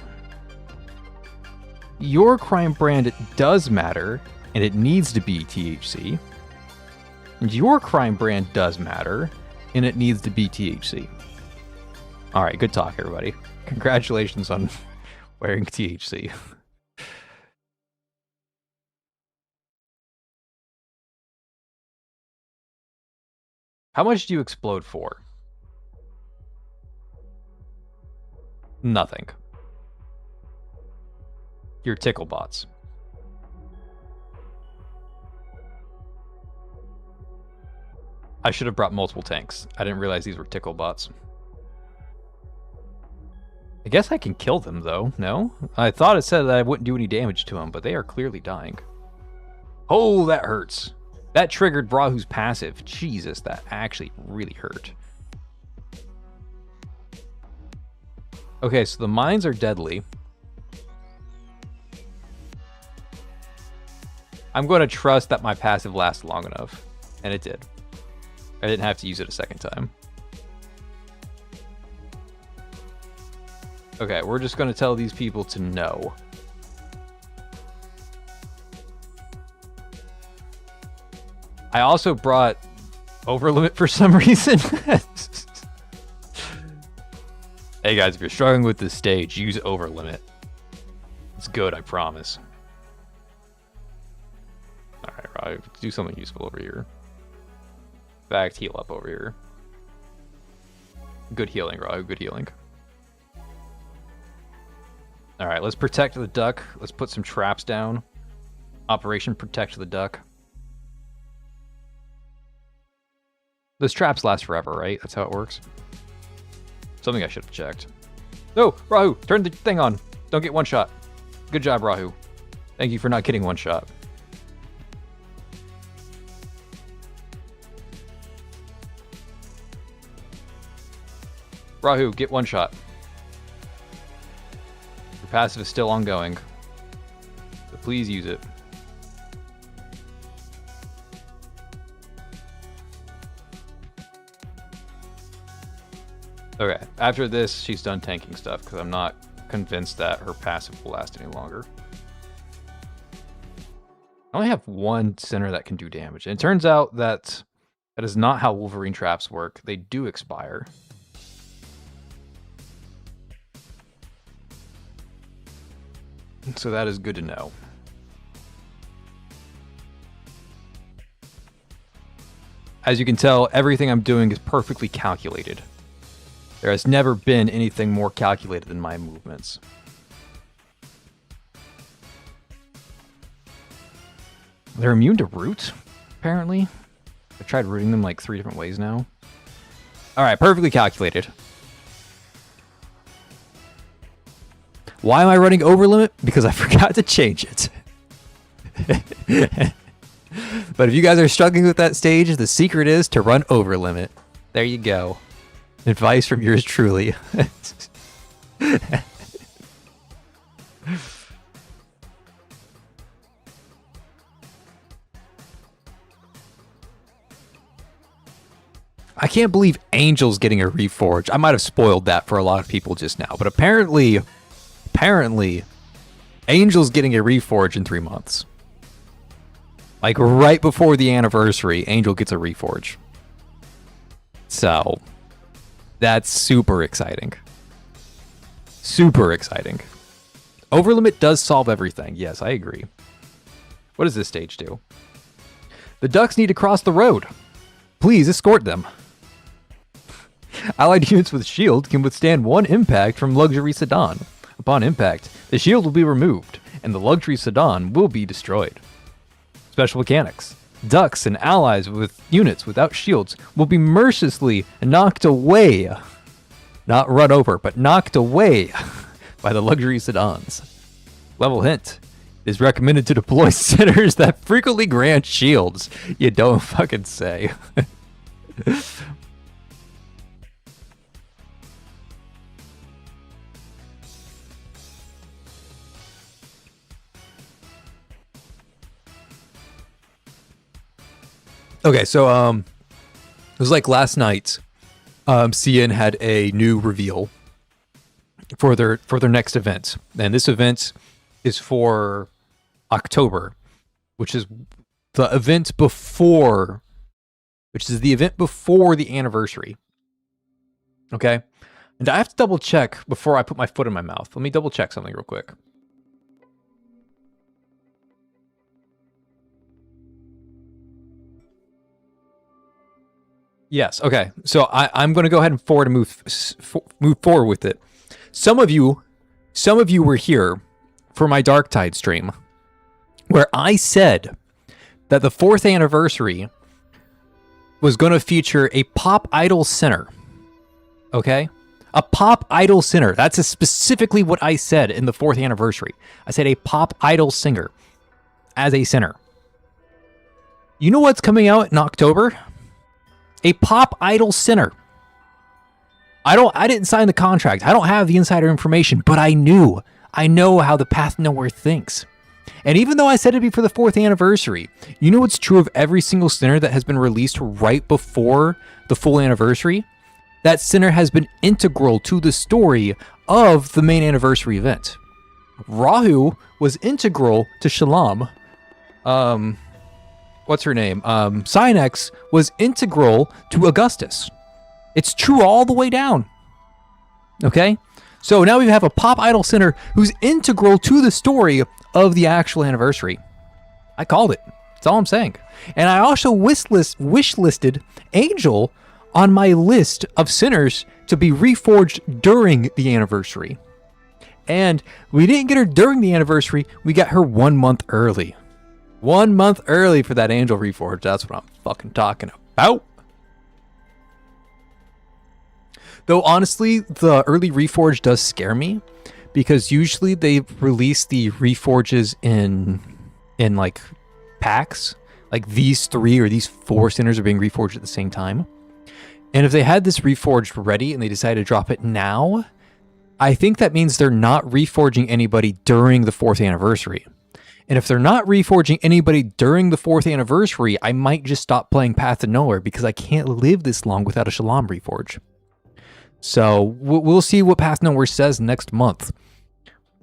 Your crime brand does matter, and it needs to be THC. And your crime brand does matter, and it needs to be THC. All right, good talk, everybody. Congratulations on wearing THC. How much do you explode for? Nothing. Your tickle bots. I should have brought multiple tanks. I didn't realize these were tickle bots. I guess I can kill them, though. No? I thought it said that I wouldn't do any damage to them, but they are clearly dying. Oh, that hurts. That triggered Rahu's passive. Jesus, that actually really hurt. Okay, so the mines are deadly. I'm going to trust that my passive lasts long enough. And it did. I didn't have to use it a second time. Okay, we're just going to tell these people to no. I also brought Overlimit for some reason. Hey guys, if you're struggling with this stage, use Overlimit. It's good, I promise. Alright, Rob, do something useful over here. In fact, heal up over here. Good healing, Rob, good healing. Alright, let's protect the duck. Let's put some traps down. Operation Protect the Duck. Those traps last forever, right? That's how it works. Something I should have checked. No, Rahu, turn the thing on. Don't get one shot. Good job, Rahu. Thank you for not getting one shot. Rahu, get one shot. Your passive is still ongoing. So please use it. Okay, after this, she's done tanking stuff, because I'm not convinced that her passive will last any longer. I only have one center that can do damage. And it turns out that that is not how Wolverine traps work. They do expire. So that is good to know. As you can tell, everything I'm doing is perfectly calculated. There has never been anything more calculated than my movements. They're immune to root, apparently. I've tried rooting them like 3 different ways now. Alright, perfectly calculated. Why am I running Overlimit? Because I forgot to change it. But if you guys are struggling with that stage, the secret is to run Overlimit. There you go. Advice from yours truly. I can't believe Angel's getting a reforge. I might have spoiled that for a lot of people just now, but apparently, Angel's getting a reforge in 3 months. Like right before the anniversary, Angel gets a reforge. So that's super exciting. Super exciting. Overlimit does solve everything. Yes, I agree. What does this stage do? The ducks need to cross the road. Please escort them. Allied units with shield can withstand 1 impact from luxury sedan. Upon impact, the shield will be removed, and the luxury sedan will be destroyed. Special mechanics. Ducks and allies with units without shields will be mercilessly knocked away. Not run over, but knocked away by the luxury sedans. Level hint. It is recommended to deploy centers that frequently grant shields. You don't fucking say. Okay, so it was like last night. CN had a new reveal for their next event, and this event is for October, which is the event before, the anniversary. Okay. And I have to double check before I put my foot in my mouth. Let me double check something real quick. Yes. Okay. So I'm going to go ahead and move forward with it. Some of you were here for my Dark Tide stream, where I said that the 4th anniversary was going to feature a pop idol center. Okay? A pop idol singer. That's specifically what I said in the 4th anniversary. I said a pop idol singer as a center. You know what's coming out in October? A pop idol center. I didn't sign the contract. I don't have the insider information, but I know how the Path Nowhere thinks. And even though I said it'd be for the 4th anniversary, you know what's true of every single center that has been released right before the full anniversary? That center has been integral to the story of the main anniversary event. Rahu was integral to Shalom. What's her name? Cynex was integral to Augustus. It's true all the way down. Okay? So now we have a pop idol center who's integral to the story of the actual anniversary. I called it. That's all I'm saying. And I also wish listed Angel on my list of sinners to be reforged during the anniversary. And we didn't get her during the anniversary. We got her 1 month early. 1 month early for that Angel reforge. That's what I'm fucking talking about. Though honestly, the early reforge does scare me, because usually they release the reforges in like packs. Like these 3 or these 4 sinners are being reforged at the same time. And if they had this reforged ready and they decided to drop it now, I think that means they're not reforging anybody during the 4th anniversary. And if they're not reforging anybody during the 4th anniversary, I might just stop playing Path to Nowhere, because I can't live this long without a Shalom reforge. So we'll see what Path Nowhere says next month.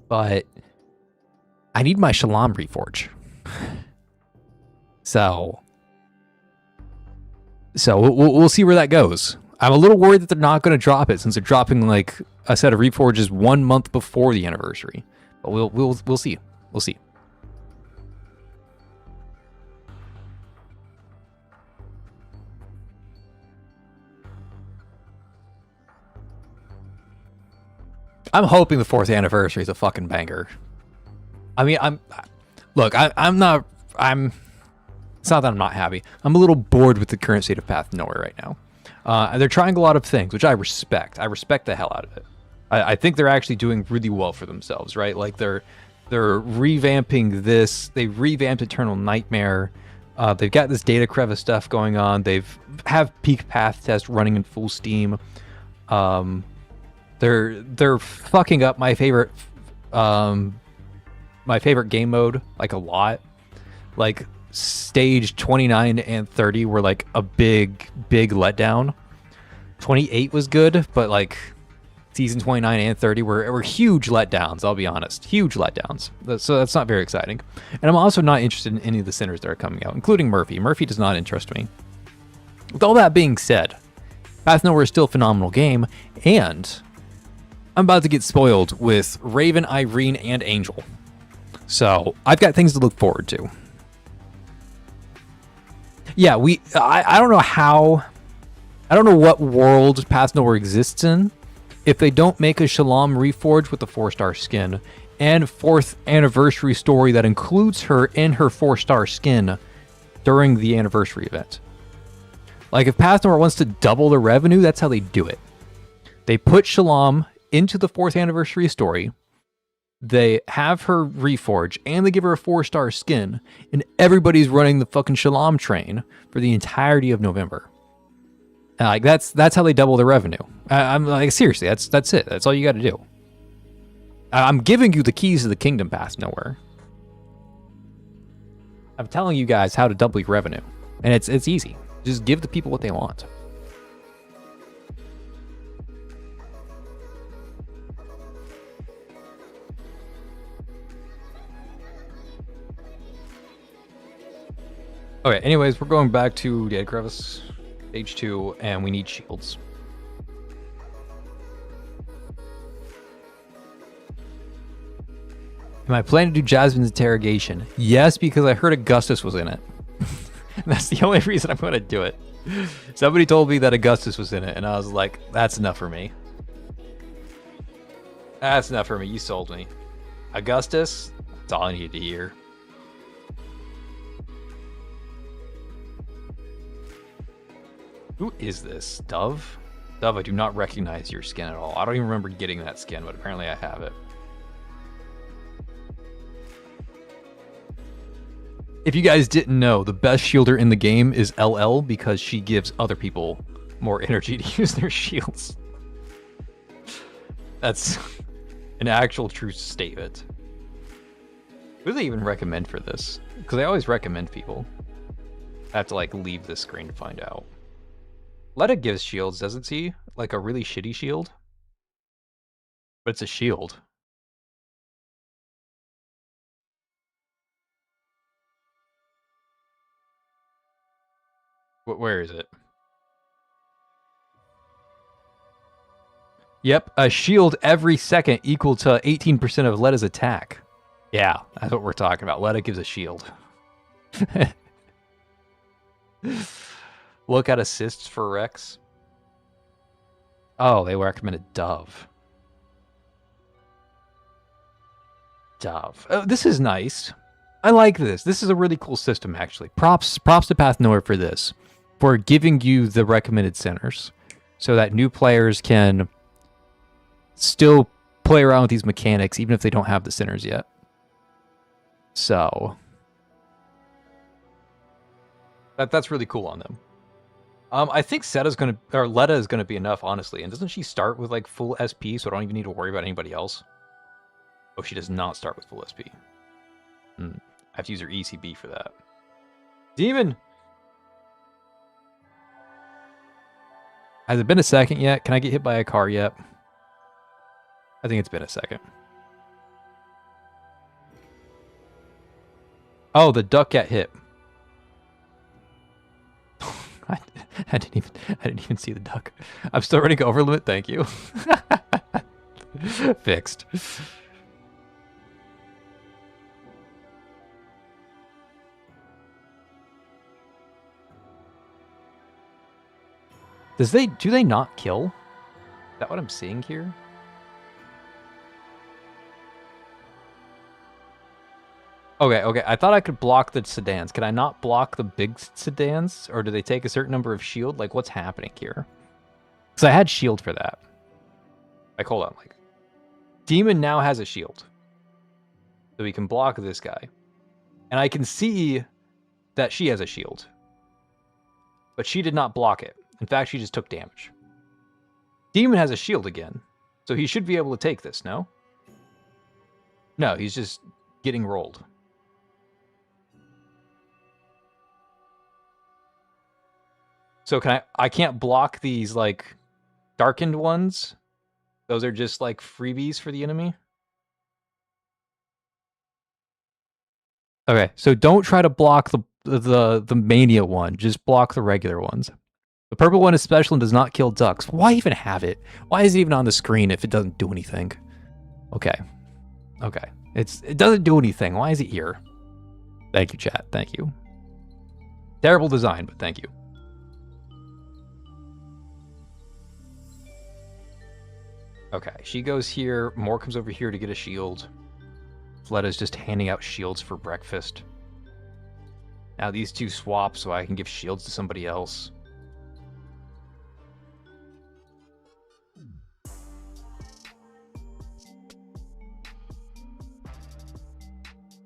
But I need my Shalom reforge. So we'll see where that goes. I'm a little worried that they're not going to drop it, since they're dropping like a set of reforges 1 month before the anniversary. But we'll see. We'll see. I'm hoping the 4th anniversary is a fucking banger. I mean, it's not that I'm not happy. I'm a little bored with the current state of Path Nowhere right now. They're trying a lot of things, which I respect. I respect the hell out of it. I think they're actually doing really well for themselves, right? Like they're revamping this. They revamped Eternal Nightmare. They've got this data crevice stuff going on. Have peak path test running in full steam. They're fucking up my favorite game mode like a lot. Like stage 29 and 30 were like a big letdown. 28 was good, but like season 29 and 30 were huge letdowns, I'll be honest. Huge letdowns. So that's not very exciting. And I'm also not interested in any of the sinners that are coming out, including Murphy. Murphy does not interest me. With all that being said, Path Nowhere is still a phenomenal game, and I'm about to get spoiled with Raven, Irene, and Angel. So I've got things to look forward to. Yeah, I don't know how, I don't know what world Path Nowhere exists in if they don't make a Shalom reforge with the 4-star skin and 4th anniversary story that includes her in her 4-star skin during the anniversary event. Like if Path Nowhere wants to double the revenue, that's how they do it. They put Shalom into the 4th anniversary story, they have her reforge, and they give her a 4-star skin, and everybody's running the fucking Shalom train for the entirety of November. Like that's how they double their revenue. I'm like, seriously, that's it. That's all you got to do. I'm giving you the keys to the kingdom, Path Nowhere. I'm telling you guys how to double your revenue, and it's easy. Just give the people what they want. Okay, anyways, we're going back to Dead Crevice, stage 2, and we need shields. Am I planning to do Jasmine's interrogation? Yes, because I heard Augustus was in it. That's the only reason I'm going to do it. Somebody told me that Augustus was in it, and I was like, that's enough for me. That's enough for me. You sold me. Augustus, that's all I needed to hear. Who is this? Dove? Dove, I do not recognize your skin at all. I don't even remember getting that skin, but apparently I have it. If you guys didn't know, the best shielder in the game is LL because she gives other people more energy to use their shields. That's an actual true statement. Who do they even recommend for this? Because they always recommend people. I have to like leave this screen to find out. Letta gives shields, doesn't she? Like a really shitty shield? But it's a shield. Where is it? Yep, a shield every second equal to 18% of Letta's attack. Yeah, that's what we're talking about. Letta gives a shield. Look at assists for Rex. Oh, they recommended Dove. Dove. Oh, this is nice. I like this. This is a really cool system, actually. Props to Path Nowhere for this. For giving you the recommended centers. So that new players can still play around with these mechanics, even if they don't have the centers yet. So that's really cool on them. I think Letta is gonna be enough, honestly. And doesn't she start with like full SP, so I don't even need to worry about anybody else? Oh, she does not start with full SP. I have to use her ECB for that. Demon! Has it been a second yet? Can I get hit by a car yet? I think it's been a second. Oh, the duck got hit. I didn't even see the duck. I'm still running over limit. Thank you. Fixed. Do they not kill? Is that what I'm seeing here? Okay. I thought I could block the sedans. Can I not block the big sedans? Or do they take a certain number of shield? Like, what's happening here? Because I had shield for that. Like, hold on. Like, Demon now has a shield. So we can block this guy. And I can see that she has a shield. But she did not block it. In fact, she just took damage. Demon has a shield again. So he should be able to take this, no? No, he's just getting rolled. So I can't block these, like, darkened ones? Those are just, like, freebies for the enemy? Okay, so don't try to block the Mania one. Just block the regular ones. The purple one is special and does not kill ducks. Why even have it? Why is it even on the screen if it doesn't do anything? Okay. It doesn't do anything. Why is it here? Thank you, chat. Thank you. Terrible design, but thank you. Okay, she goes here. Moore comes over here to get a shield. Letta's just handing out shields for breakfast. Now these two swap so I can give shields to somebody else.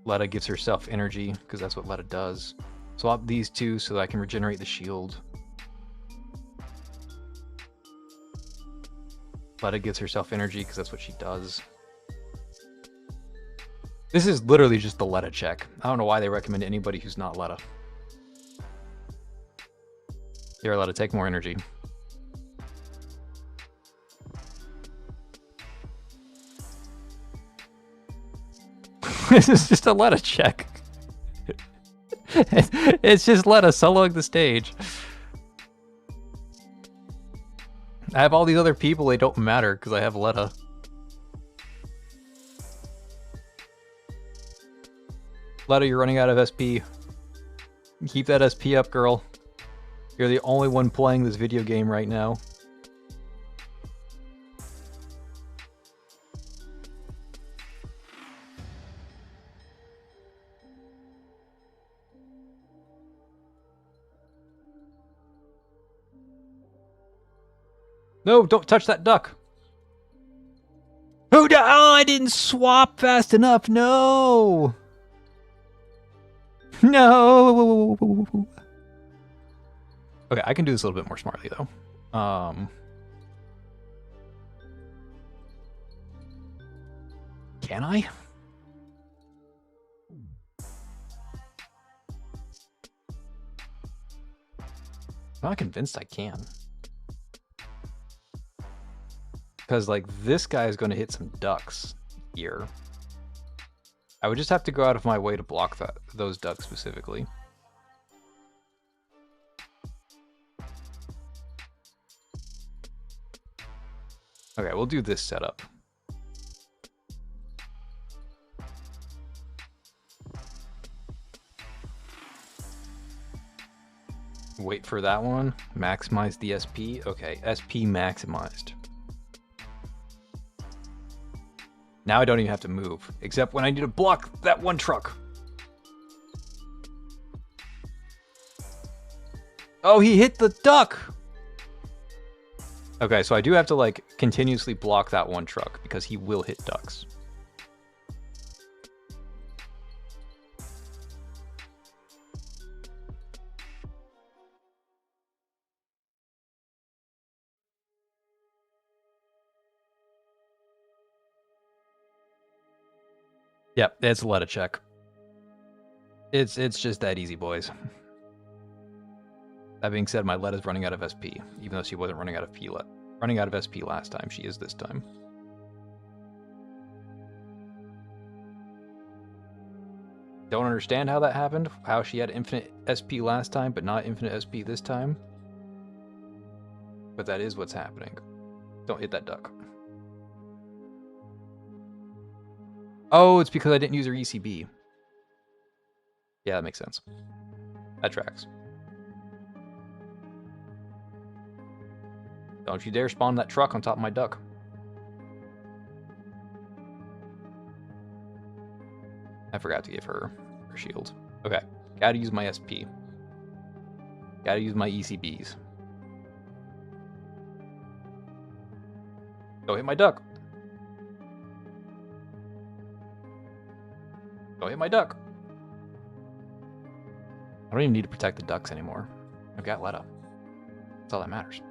Letta gives herself energy, because that's what Letta does. Swap these two so that I can regenerate the shield. Letta gives herself energy, because that's what she does. This is literally just the Letta check. I don't know why they recommend anybody who's not Letta. Here, Letta, take more energy. This is just a Letta check. It's just Letta soloing the stage. I have all these other people, they don't matter because I have Letta. Letta, you're running out of SP. Keep that SP up, girl. You're the only one playing this video game right now. No, don't touch that duck. Oh, I didn't swap fast enough. No. No. Okay, I can do this a little bit more smartly though. Can I? I'm not convinced I can. Because, like, this guy is going to hit some ducks here. I would just have to go out of my way to block those ducks specifically. Okay, we'll do this setup. Wait for that one. Maximize the SP. Okay, SP maximized. Now I don't even have to move, except when I need to block that one truck. Oh, he hit the duck! Okay, so I do have to, like, continuously block that one truck, because he will hit ducks. Yep, it's a Letta check. It's just that easy, boys. That being said, my Letta's running out of SP, even though she wasn't running out of SP last time. She is this time. Don't understand how that happened. How she had infinite SP last time, but not infinite SP this time. But that is what's happening. Don't hit that duck. Oh, it's because I didn't use her ECB. Yeah, that makes sense. That tracks. Don't you dare spawn that truck on top of my duck. I forgot to give her shield. Okay, gotta use my SP. Gotta use my ECBs. Don't hit my duck. Don't hit my duck. I don't even need to protect the ducks anymore. I've got Letta. That's all that matters.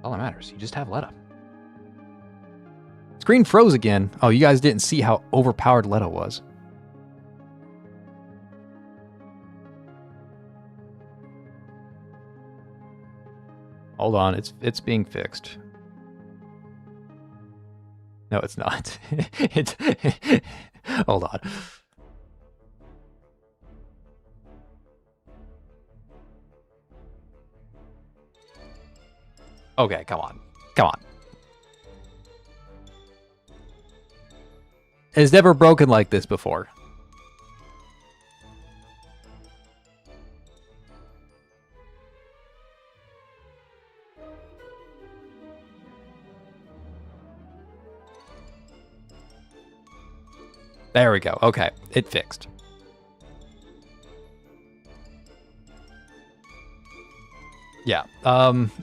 All that matters. You just have Letta. Screen froze again. Oh, you guys didn't see how overpowered Letta was. Hold on, it's being fixed. No, it's not. It's hold on. Okay, come on. Come on. It's never broken like this before. There we go. Okay, it fixed. Yeah,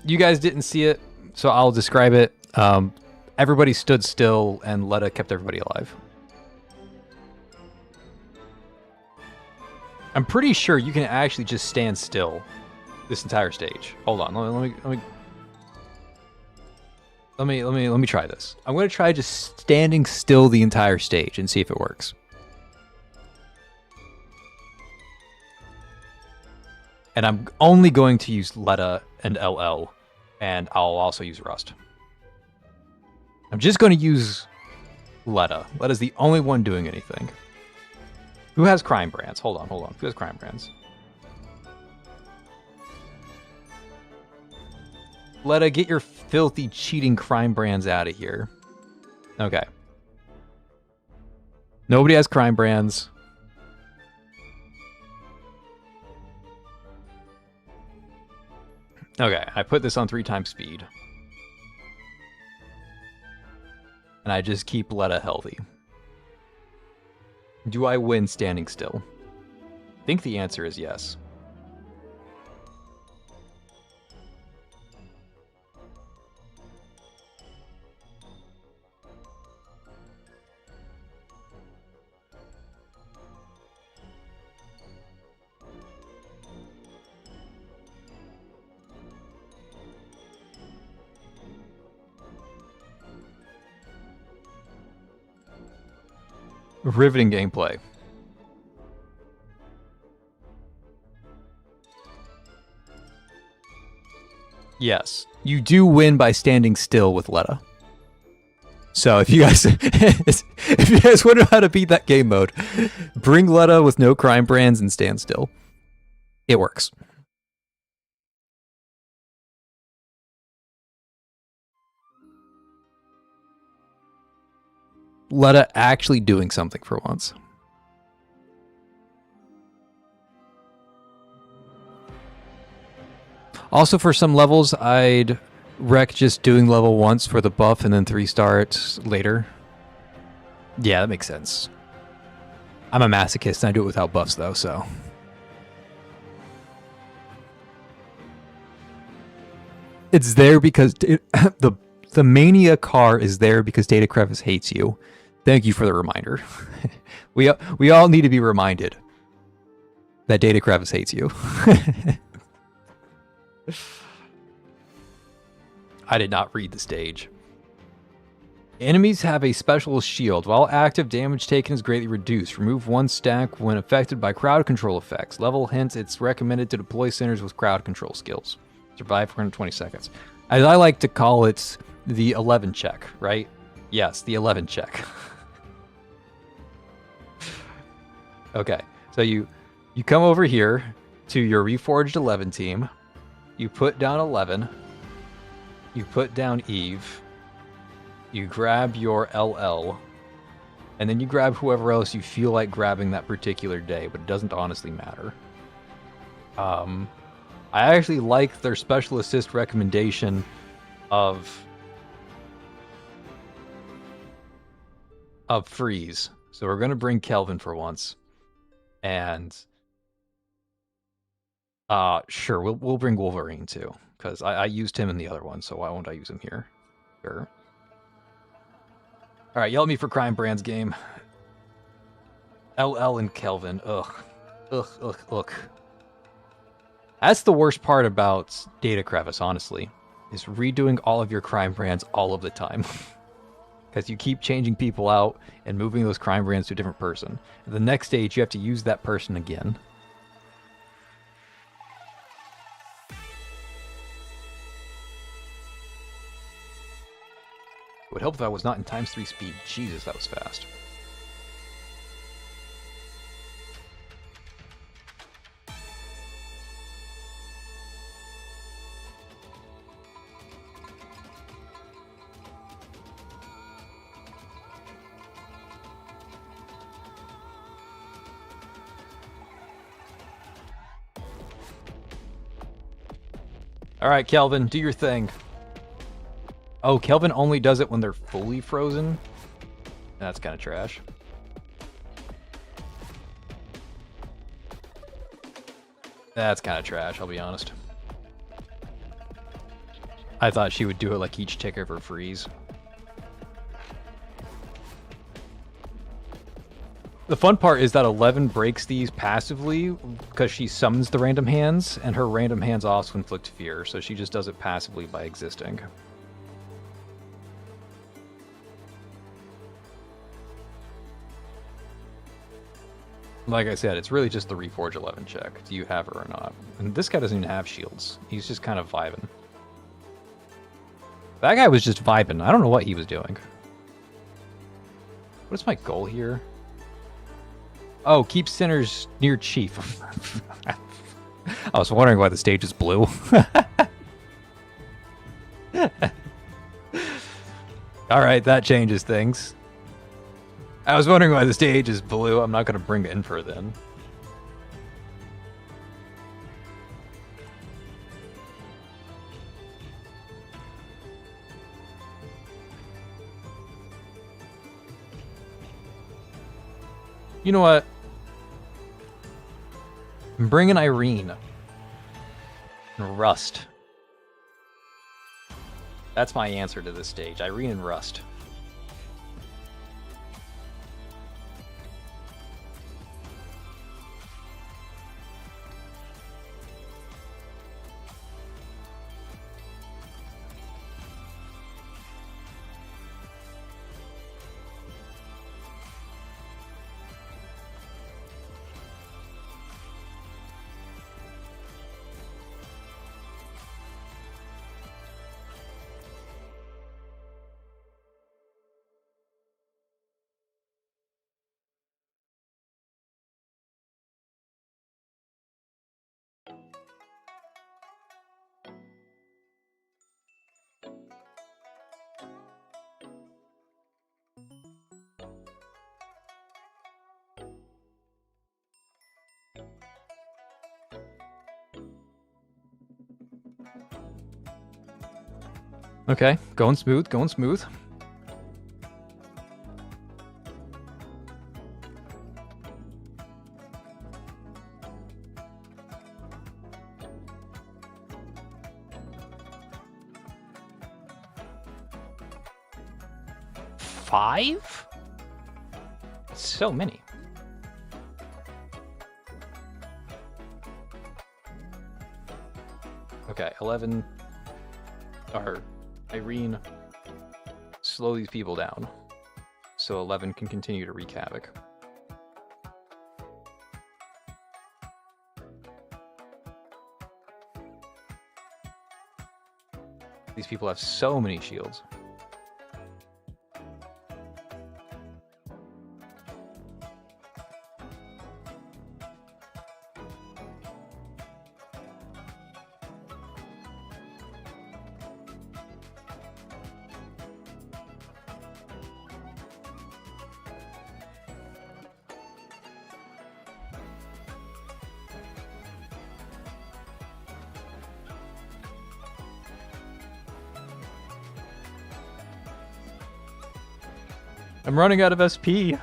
you guys didn't see it, so I'll describe it. Everybody stood still, and Letta kept everybody alive. I'm pretty sure you can actually just stand still this entire stage. Hold on, let me try this. I'm gonna try just standing still the entire stage and see if it works. And I'm only going to use Letta and LL, and I'll also use Rust. I'm just going to use Letta. Letta's the only one doing anything. Who has crime brands? Hold on. Who has crime brands? Letta, get your filthy, cheating crime brands out of here. Okay. Nobody has crime brands. Okay, I put this on 3 times speed. And I just keep Letta healthy. Do I win standing still? I think the answer is yes. Riveting gameplay. Yes, you do win by standing still with Letta. So if you guys want to know how to beat that game mode, bring Letta with no crime brands and stand still. It works. Letta actually doing something for once. Also, for some levels, I'd rec just doing level once for the buff and then 3-star it later. Yeah, that makes sense. I'm a masochist and I do it without buffs though, so. It's there because the Mania car is there because Data Crevice hates you. Thank you for the reminder. We all need to be reminded that Data Crevice hates you. I did not read the stage. Enemies have a special shield. While active, damage taken is greatly reduced. Remove 1 stack when affected by crowd control effects. Level hints it's recommended to deploy centers with crowd control skills. Survive for 120 seconds. As I like to call it, the 11 check, right? Yes, the 11 check. Okay, so you come over here to your Reforged 11 team. You put down 11. You put down Eve. You grab your LL. And then you grab whoever else you feel like grabbing that particular day, but it doesn't honestly matter. I actually like their special assist recommendation of freeze. So we're going to bring Kelvin for once. And sure, we'll bring Wolverine too, because I used him in the other one, so why won't I use him here? Sure. All right, yell at me for Crime Brands game. LL and Kelvin. Ugh. That's the worst part about Data Crevice, honestly, is redoing all of your crime brands all of the time. Because you keep changing people out and moving those crime brands to a different person. And the next stage, you have to use that person again. It would help if I was not in ×3 speed. Jesus, that was fast. All right, Kelvin, do your thing. Oh, Kelvin only does it when they're fully frozen? That's kind of trash. That's kind of trash, I'll be honest. I thought she would do it like each tick of her freeze. The fun part is that 11 breaks these passively because she summons the random hands, and her random hands also inflict fear, so she just does it passively by existing. Like I said, it's really just the Reforge 11 check. Do you have her or not? And this guy doesn't even have shields. He's just kind of vibing. That guy was just vibing. I don't know what he was doing. What is my goal here? Oh, keep sinners near chief. I was wondering why the stage is blue. All right, that changes things. I was wondering why the stage is blue. I'm not going to bring it in for then. You know what? I'm bringing Irene. And Rust. That's my answer to this stage. Irene and Rust. Okay, going smooth, going smooth. Five? So many. Okay, 11 are Irene, slow these people down so 11 can continue to wreak havoc. These people have so many shields. I'm running out of SP.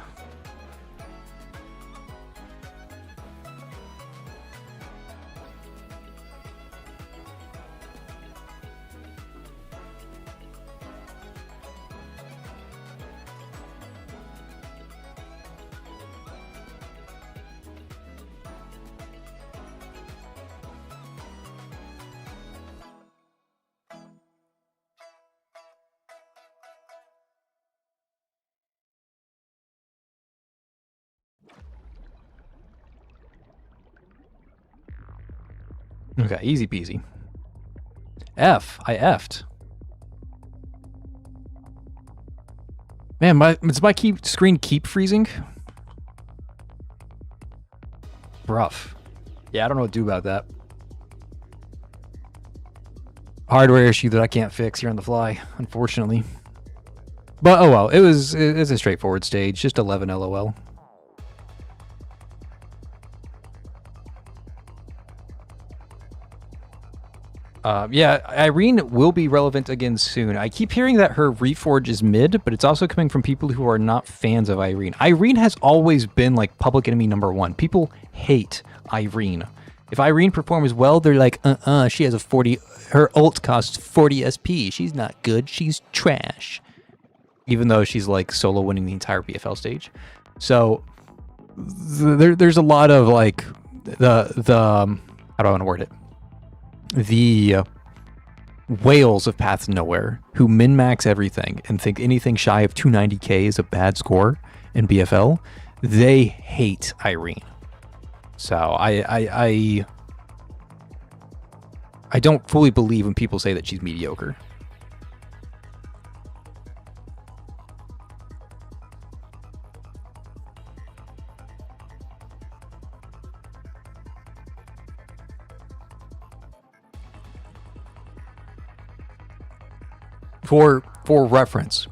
Okay, easy peasy. F. I F'd. Man, does my screen keep freezing? Rough. Yeah, I don't know what to do about that. Hardware issue that I can't fix here on the fly, unfortunately. But oh well, it's a straightforward stage, just 11 LOL. Yeah, Irene will be relevant again soon. I keep hearing that her reforge is mid, but it's also coming from people who are not fans of Irene. Irene has always been like public enemy #1. People hate Irene. If Irene performs well, they're like, she has a 40, her ult costs 40 SP. She's not good, she's trash. Even though she's like solo winning the entire BFL stage. So there's a lot of like the how do I want to word it? The whales of Paths Nowhere who min-max everything and think anything shy of 290k is a bad score in BFL, they hate Irene. So I don't fully believe when people say that she's mediocre. For reference,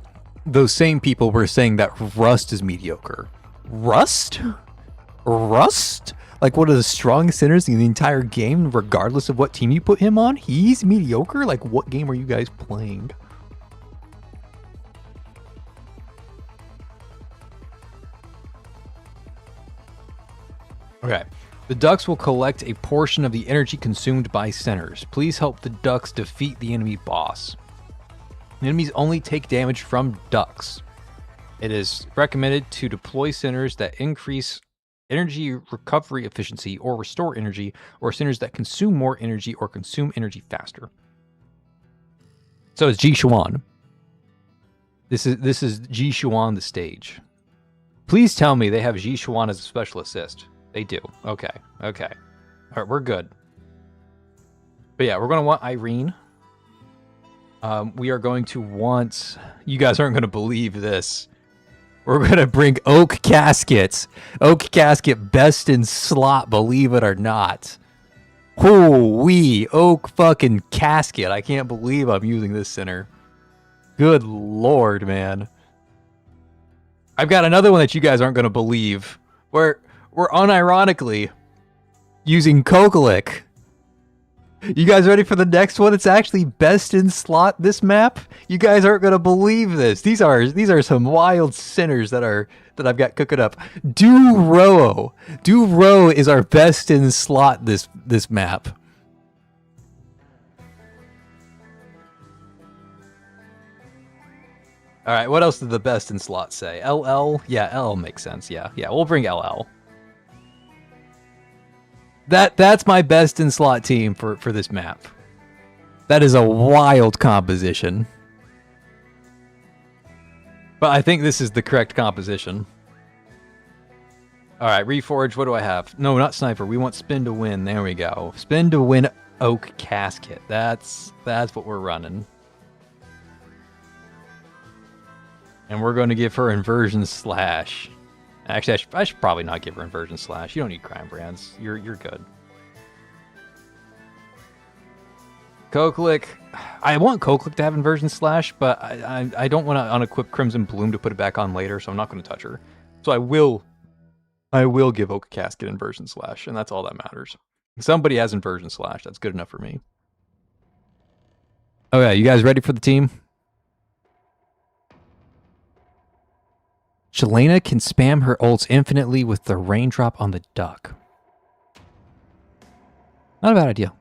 those same people were saying that Rust is mediocre. Rust? Rust? Like one of the strongest centers in the entire game, regardless of what team you put him on? He's mediocre? Like, what game are you guys playing? Okay. The ducks will collect a portion of the energy consumed by centers. Please help the ducks defeat the enemy boss. Enemies only take damage from ducks. It is recommended to deploy centers that increase energy recovery efficiency or restore energy, or centers that consume more energy or consume energy faster. So it's Ji Xuan. This is Ji Xuan the stage. Please tell me they have Ji Xuan as a special assist. They do. Okay. Okay. All right, we're good. But yeah, we're going to want Irene. We are going to want... You guys aren't going to believe this. We're going to bring Oak Caskets. Oak Casket best in slot, believe it or not. Hoo-wee. Oak fucking Casket. I can't believe I'm using this center. Good lord, man. I've got another one that you guys aren't going to believe. We're unironically using Kokolik. You guys ready for the next one? It's actually best in slot, this map. You guys aren't gonna believe this. These are some wild sinners that I've got cooking up. Duro is our best in slot this map. All right, what else did the best in slot say? LL? Yeah, LL makes sense. Yeah, we'll bring LL. That's my best in slot team for this map. That is a wild composition. But I think this is the correct composition. Alright, Reforge, what do I have? No, not Sniper. We want Spin to Win. There we go. Spin to Win Oak Casket. That's what we're running. And we're going to give her Inversion Slash. Actually, I should probably not give her Inversion Slash. You don't need Crime Brands. You're good. Kokolik. I want Kokolik to have Inversion Slash, but I don't want to unequip Crimson Bloom to put it back on later, so I'm not going to touch her. So I will give Oak Casket Inversion Slash, and that's all that matters. If somebody has Inversion Slash, that's good enough for me. Okay, you guys ready for the team? Jelena can spam her ults infinitely with the raindrop on the duck. Not a bad idea.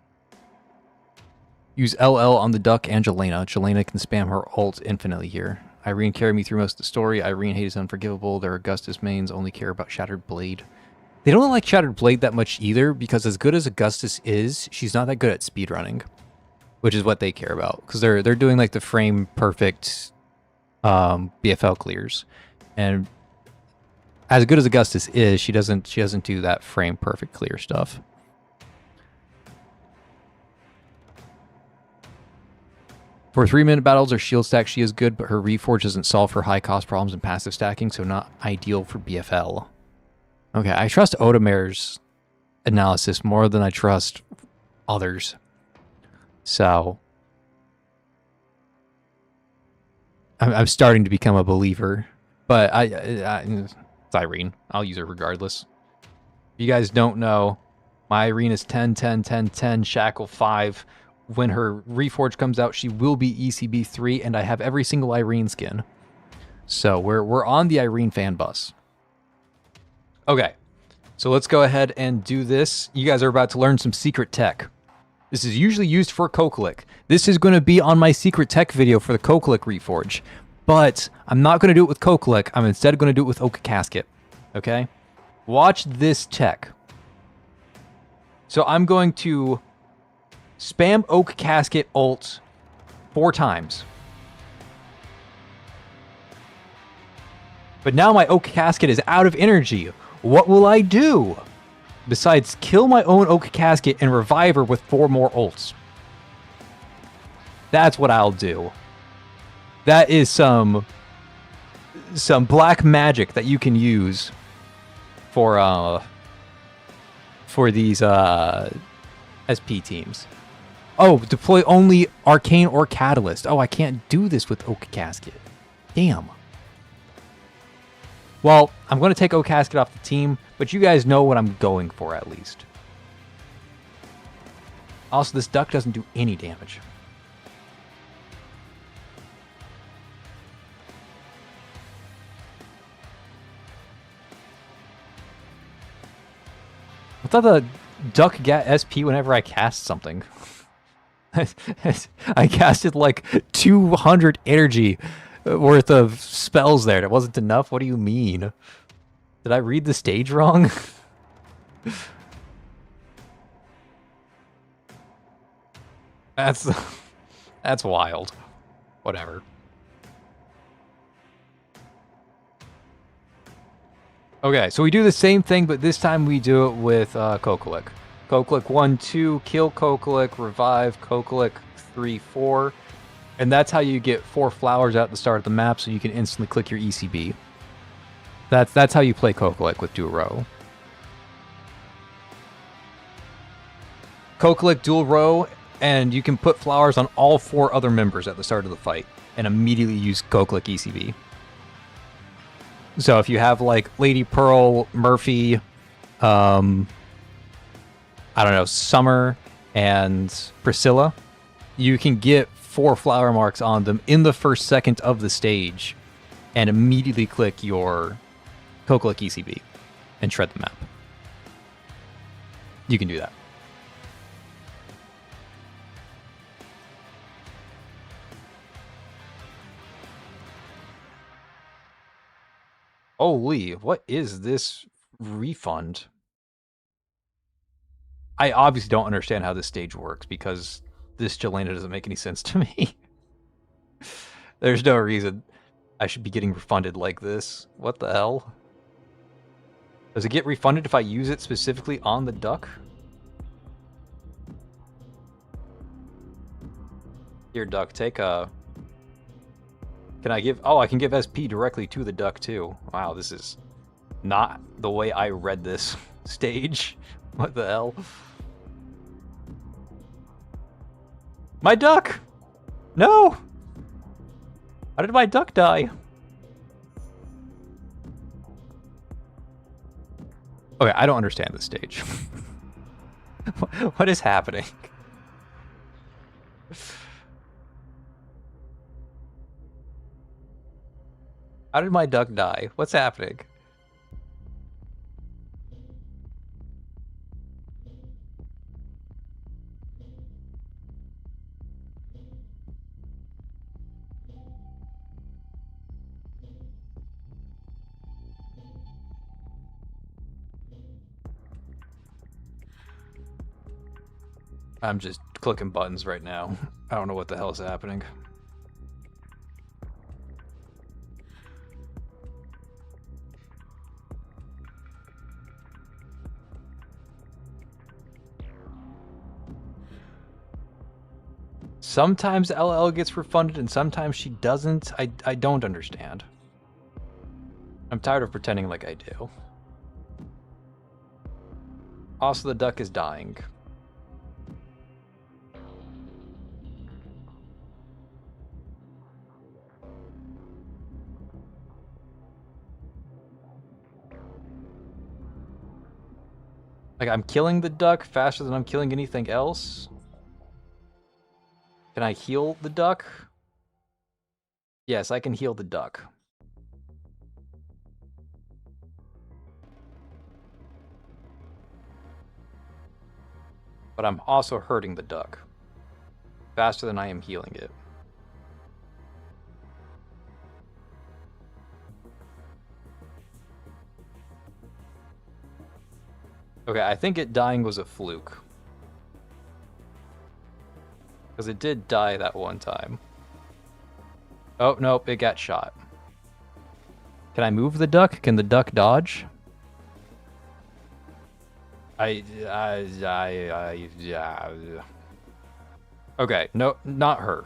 Use LL on the duck and Jelena. Jelena can spam her ult infinitely here. Irene carried me through most of the story. Irene hate is unforgivable. Their Augustus mains only care about Shattered Blade. They don't like Shattered Blade that much either, because as good as Augustus is, she's not that good at speedrunning, which is what they care about, because they're doing like the frame perfect BFL clears. And as good as Augustus is, she doesn't do that frame perfect clear stuff. For 3-minute battles or shield stack, she is good, but her Reforge doesn't solve her high cost problems in passive stacking, so not ideal for BFL. Okay, I trust Odomer's analysis more than I trust others. So I'm starting to become a believer. But it's Irene. I'll use her regardless. If you guys don't know, my Irene is 10, 10, 10, 10, Shackle 5. When her Reforge comes out, she will be ECB 3, and I have every single Irene skin. So we're on the Irene fan bus. Okay, so let's go ahead and do this. You guys are about to learn some secret tech. This is usually used for Kokolik. This is going to be on my secret tech video for the Kokolik Reforge. But I'm not going to do it with Kokolik. I'm instead going to do it with Oak Casket. Okay? Watch this tech. So I'm going to spam Oak Casket ult 4 times. But now my Oak Casket is out of energy. What will I do? Besides kill my own Oak Casket and revive her with 4 more ults. That's what I'll do. That is some black magic that you can use for these SP teams. Oh, deploy only Arcane or Catalyst. Oh, I can't do this with Oak Casket. Damn. Well, I'm going to take Oak Casket off the team, but you guys know what I'm going for at least. Also, this duck doesn't do any damage. I thought the duck got SP whenever I cast something. I casted like 200 energy worth of spells there. That wasn't enough? What do you mean? Did I read the stage wrong? That's wild. Whatever. Okay, so we do the same thing, but this time we do it with Kokolik. Kokolik 1, 2, kill Kokolik, revive Kokolik 3, 4. And that's how you get 4 flowers out at the start of the map, so you can instantly click your ECB. That's how you play Kokolik with dual row. Kokolik dual row, and you can put flowers on all 4 other members at the start of the fight, and immediately use Kokolik ECB. So if you have like Lady Pearl, Murphy, I don't know, Summer, and Priscilla, you can get 4 flower marks on them in the first second of the stage and immediately click your Kokolik ECB and shred the map. You can do that. Holy, what is this refund? I obviously don't understand how this stage works because this Jelena doesn't make any sense to me. There's no reason I should be getting refunded like this. What the hell? Does it get refunded if I use it specifically on the duck? Here, duck, take a... Can I give... Oh, I can give SP directly to the duck, too. Wow, this is not the way I read this stage. What the hell? My duck! No! How did my duck die? Okay, I don't understand this stage. What is happening? How did my duck die? What's happening? I'm just clicking buttons right now. I don't know what the hell is happening. Sometimes LL gets refunded and sometimes she doesn't. I don't understand. I'm tired of pretending like I do. Also, the duck is dying. Like, I'm killing the duck faster than I'm killing anything else. Can I heal the duck? Yes, I can heal the duck. But I'm also hurting the duck faster than I am healing it. Okay, I think it dying was a fluke. Because it did die that one time. Oh, nope, it got shot. Can I move the duck? Can the duck dodge? Yeah. Okay, no, not her.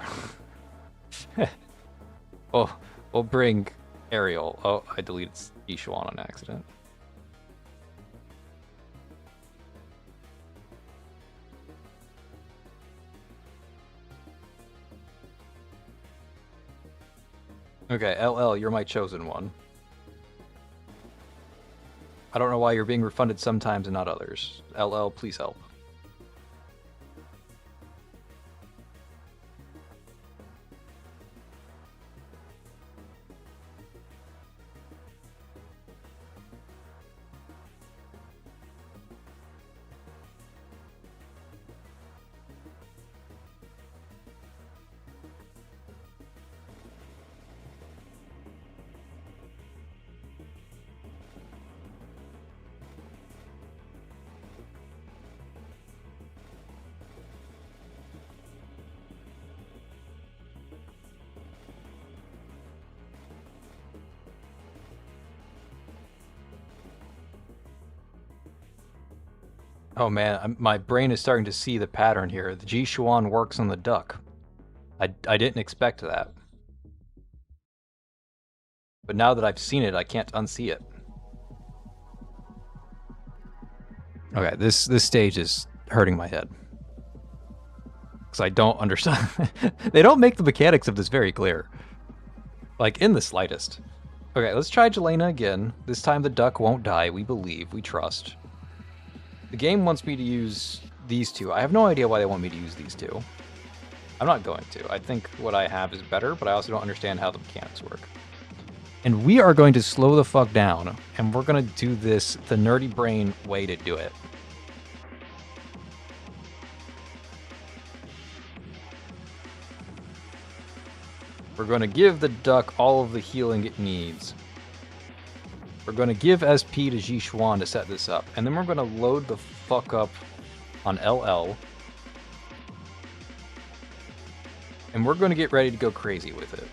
We'll bring Ariel. Oh, I deleted Ishuan on accident. Okay, LL, you're my chosen one. I don't know why you're being refunded sometimes and not others. LL, please help. Oh man, my brain is starting to see the pattern here. The Ji Xuan works on the duck. I didn't expect that. But now that I've seen it, I can't unsee it. Okay, this stage is hurting my head. Because I don't understand. They don't make the mechanics of this very clear. Like, in the slightest. Okay, let's try Jelena again. This time the duck won't die, we believe, we trust. The game wants me to use these two. I have no idea why they want me to use these two. I'm not going to. I think what I have is better, but I also don't understand how the mechanics work. And we are going to slow the fuck down, and we're going to do this the nerdy brain way to do it. We're going to give the duck all of the healing it needs. We're going to give SP to Ji Xuan to set this up. And then we're going to load the fuck up on LL. And we're going to get ready to go crazy with it.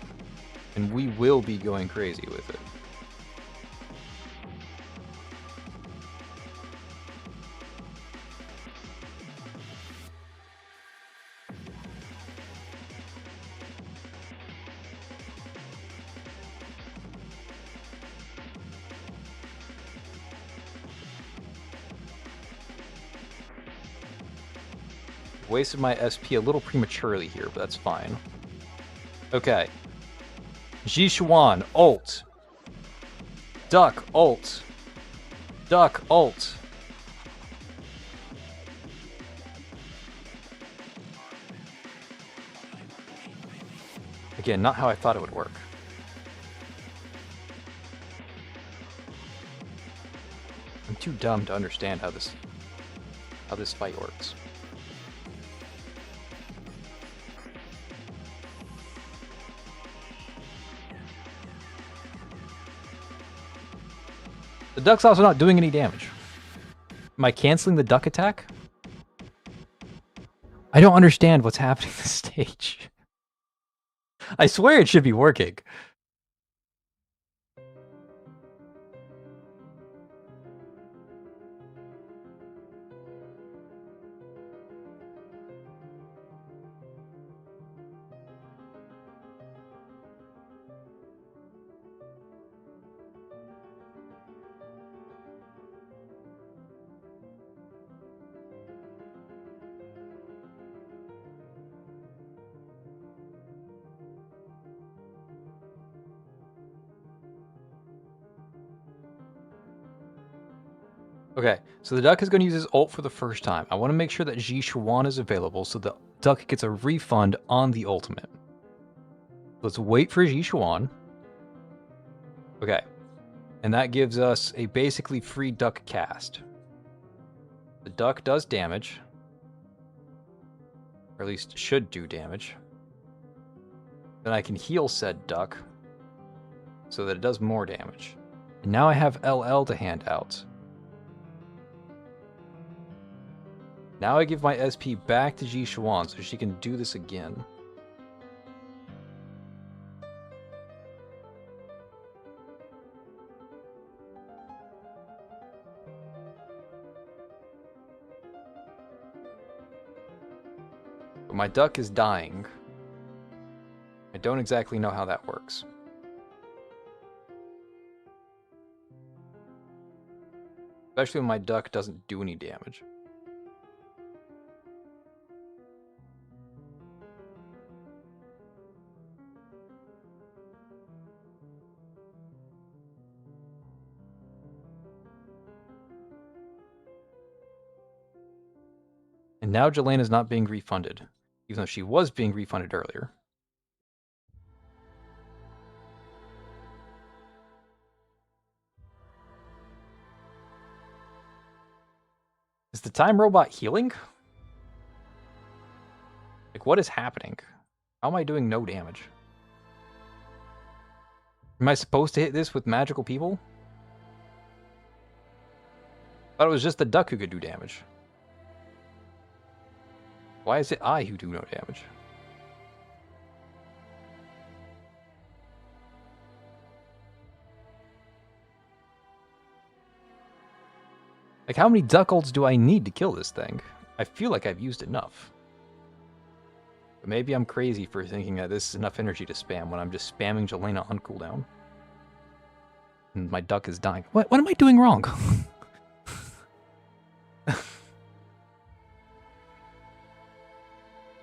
And we will be going crazy with it. Wasted my SP a little prematurely here, but that's fine. Okay. Ji Xuan, ult. Duck, ult. Duck, ult. Again, not how I thought it would work. I'm too dumb to understand how this fight works. The duck's also not doing any damage. Am I canceling the duck attack? I don't understand what's happening this stage. I swear it should be working. Okay, so the duck is going to use his ult for the first time. I want to make sure that Ji Xuan is available so the duck gets a refund on the ultimate. Let's wait for Ji Xuan. Okay, and that gives us a basically free duck cast. The duck does damage, or at least should do damage. Then I can heal said duck so that it does more damage. And now I have LL to hand out. Now I give my SP back to Ji Xuan so she can do this again. But my duck is dying. I don't exactly know how that works. Especially when my duck doesn't do any damage. now Jelena's not being refunded, even though she was being refunded earlier. Is the time robot healing? Like, what is happening? How am I doing no damage? Am I supposed to hit this with magical people? I thought it was just the duck who could do damage. Why is it I who do no damage? Like, how many duck ults do I need to kill this thing? I feel like I've used enough. But maybe I'm crazy for thinking that this is enough energy to spam when I'm just spamming Jelena on cooldown. And my duck is dying. What am I doing wrong?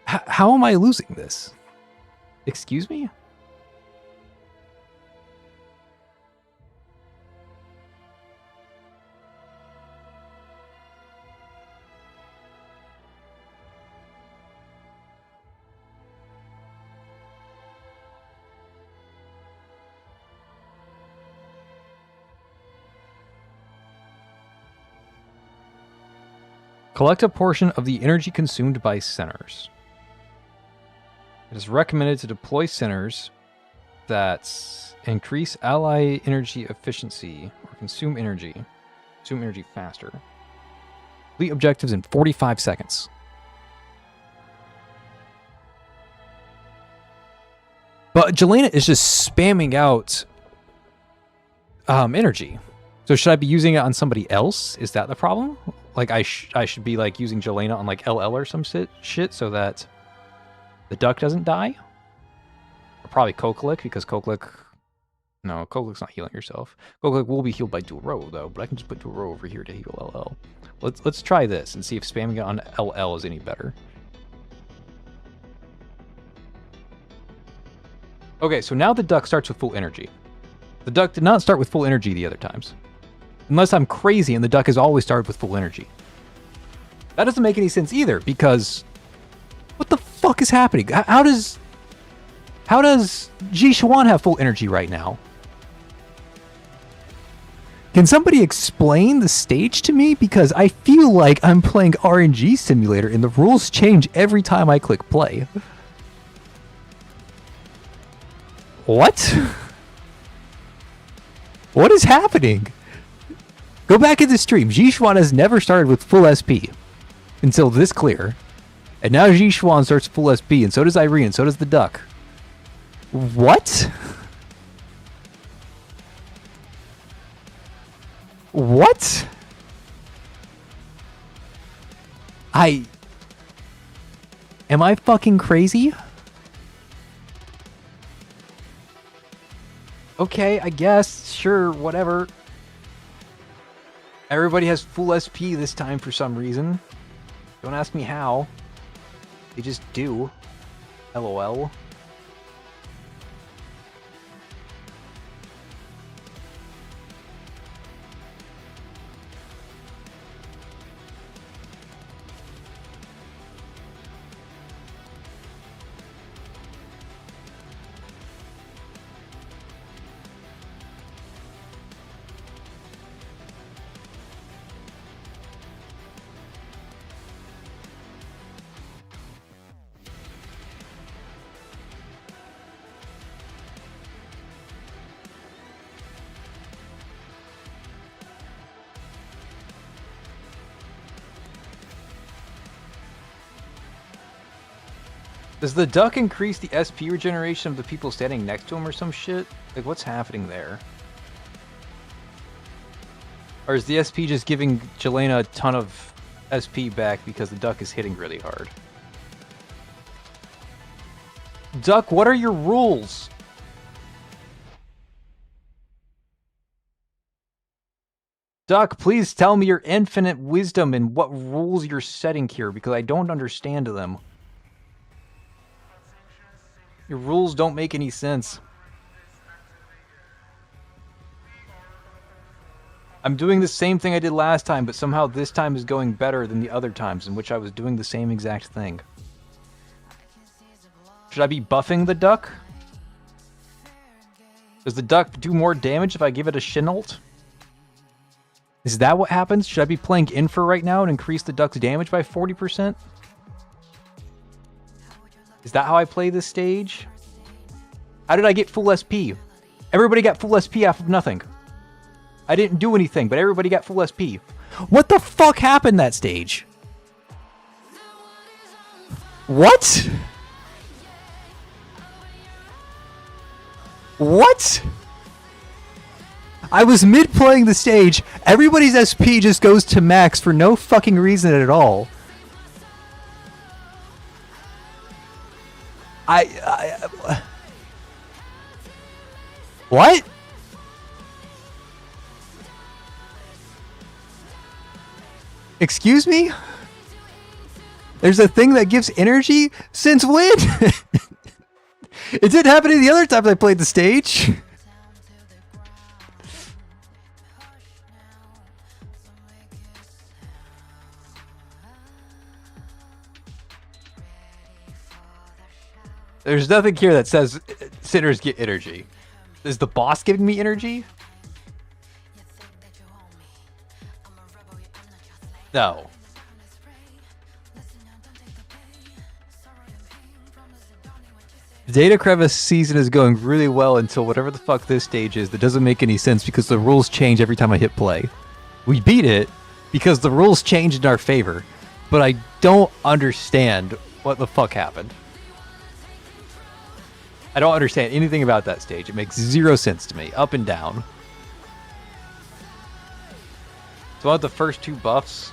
How am I losing this? Excuse me? Collect a portion of the energy consumed by centers. It is recommended to deploy centers that increase ally energy efficiency or consume energy faster. Complete objectives in 45 seconds. But Jelena is just spamming out energy. So should I be using it on somebody else? Is that the problem? Like I should be like using Jelena on like LL or some shit so that the duck doesn't die? Or probably Kokalik, because Kokalik... No, Kokalik's not healing herself. Kokalik will be healed by Duoro though, but I can just put Duoro over here to heal LL. Let's try this and see if spamming it on LL is any better. Okay, so now the duck starts with full energy. The duck did not start with full energy the other times. Unless I'm crazy and the duck has always started with full energy. That doesn't make any sense either, because... What the fuck is happening? How does Ji Xuan have full energy right now? Can somebody explain the stage to me? Because I feel like I'm playing RNG Simulator and the rules change every time I click play. What? What is happening? Go back in the stream. Ji Xuan has never started with full SP until this clear. And now Ji Xuan starts full SP, and so does Irene, and so does the duck. What? What? Am I fucking crazy? Okay, I guess. Sure, whatever. Everybody has full SP this time for some reason. Don't ask me how. They just do. LOL. Does the duck increase the SP regeneration of the people standing next to him or some shit? Like, what's happening there? Or is the SP just giving Jelena a ton of SP back because the duck is hitting really hard? Duck, what are your rules? Duck, please tell me your infinite wisdom and what rules you're setting here, because I don't understand them. Your rules don't make any sense. I'm doing the same thing I did last time, but somehow this time is going better than the other times in which I was doing the same exact thing. Should I be buffing the duck? Does the duck do more damage if I give it a Shin ult? Is that what happens? Should I be playing Infer right now and increase the duck's damage by 40%? Is that how I play this stage? How did I get full SP? Everybody got full SP off of nothing. I didn't do anything, but everybody got full SP. What the fuck happened that stage? What? What? I was mid-playing the stage. Everybody's SP just goes to max for no fucking reason at all. What? Excuse me? There's a thing that gives energy? Since when? It didn't happen any other times I played the stage. There's nothing here that says sinners get energy. Is the boss giving me energy? No. Data Crevice season is going really well until whatever the fuck this stage is that doesn't make any sense because the rules change every time I hit play. We beat it because the rules changed in our favor, but I don't understand what the fuck happened. I don't understand anything about that stage. It makes zero sense to me, up and down. So I want the first two buffs.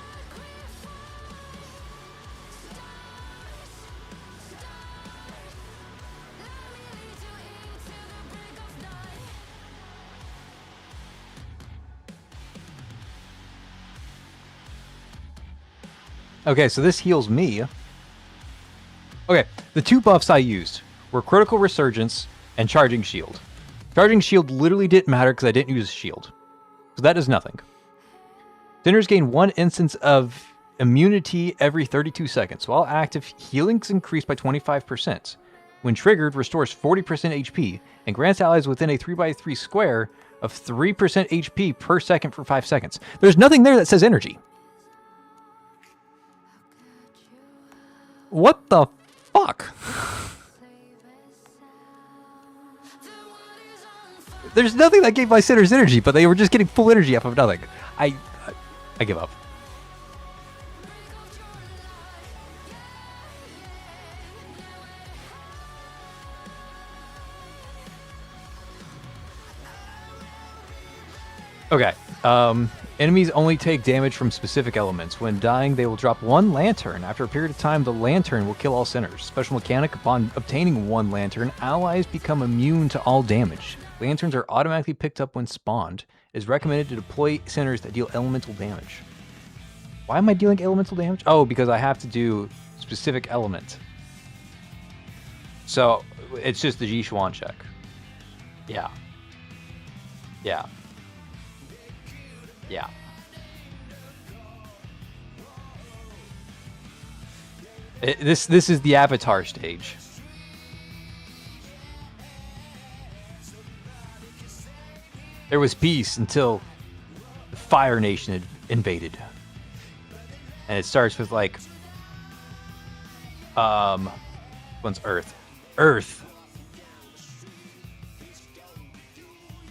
Okay, so this heals me. Okay, the two buffs I used were Critical Resurgence and Charging Shield. Charging Shield literally didn't matter because I didn't use Shield. So that does nothing. Sinners gain 1 instance of immunity every 32 seconds. While active, healing's increased by 25%. When triggered, restores 40% HP and grants allies within a 3x3 square of 3% HP per second for 5 seconds. There's nothing there that says energy. What the fuck? There's nothing that gave my sinners energy, but they were just getting full energy off of nothing. I give up. Okay. Enemies only take damage from specific elements. When dying, they will drop 1 lantern. After a period of time, the lantern will kill all sinners. Special mechanic: upon obtaining 1 lantern, allies become immune to all damage. Lanterns are automatically picked up when spawned. It is recommended to deploy sinners that deal elemental damage. Why am I dealing elemental damage? Oh, because I have to do specific element. So it's just the Jishuan check. Yeah. Yeah. Yeah. This is the Avatar stage. There was peace until the Fire Nation had invaded. And it starts with like one's Earth. Earth.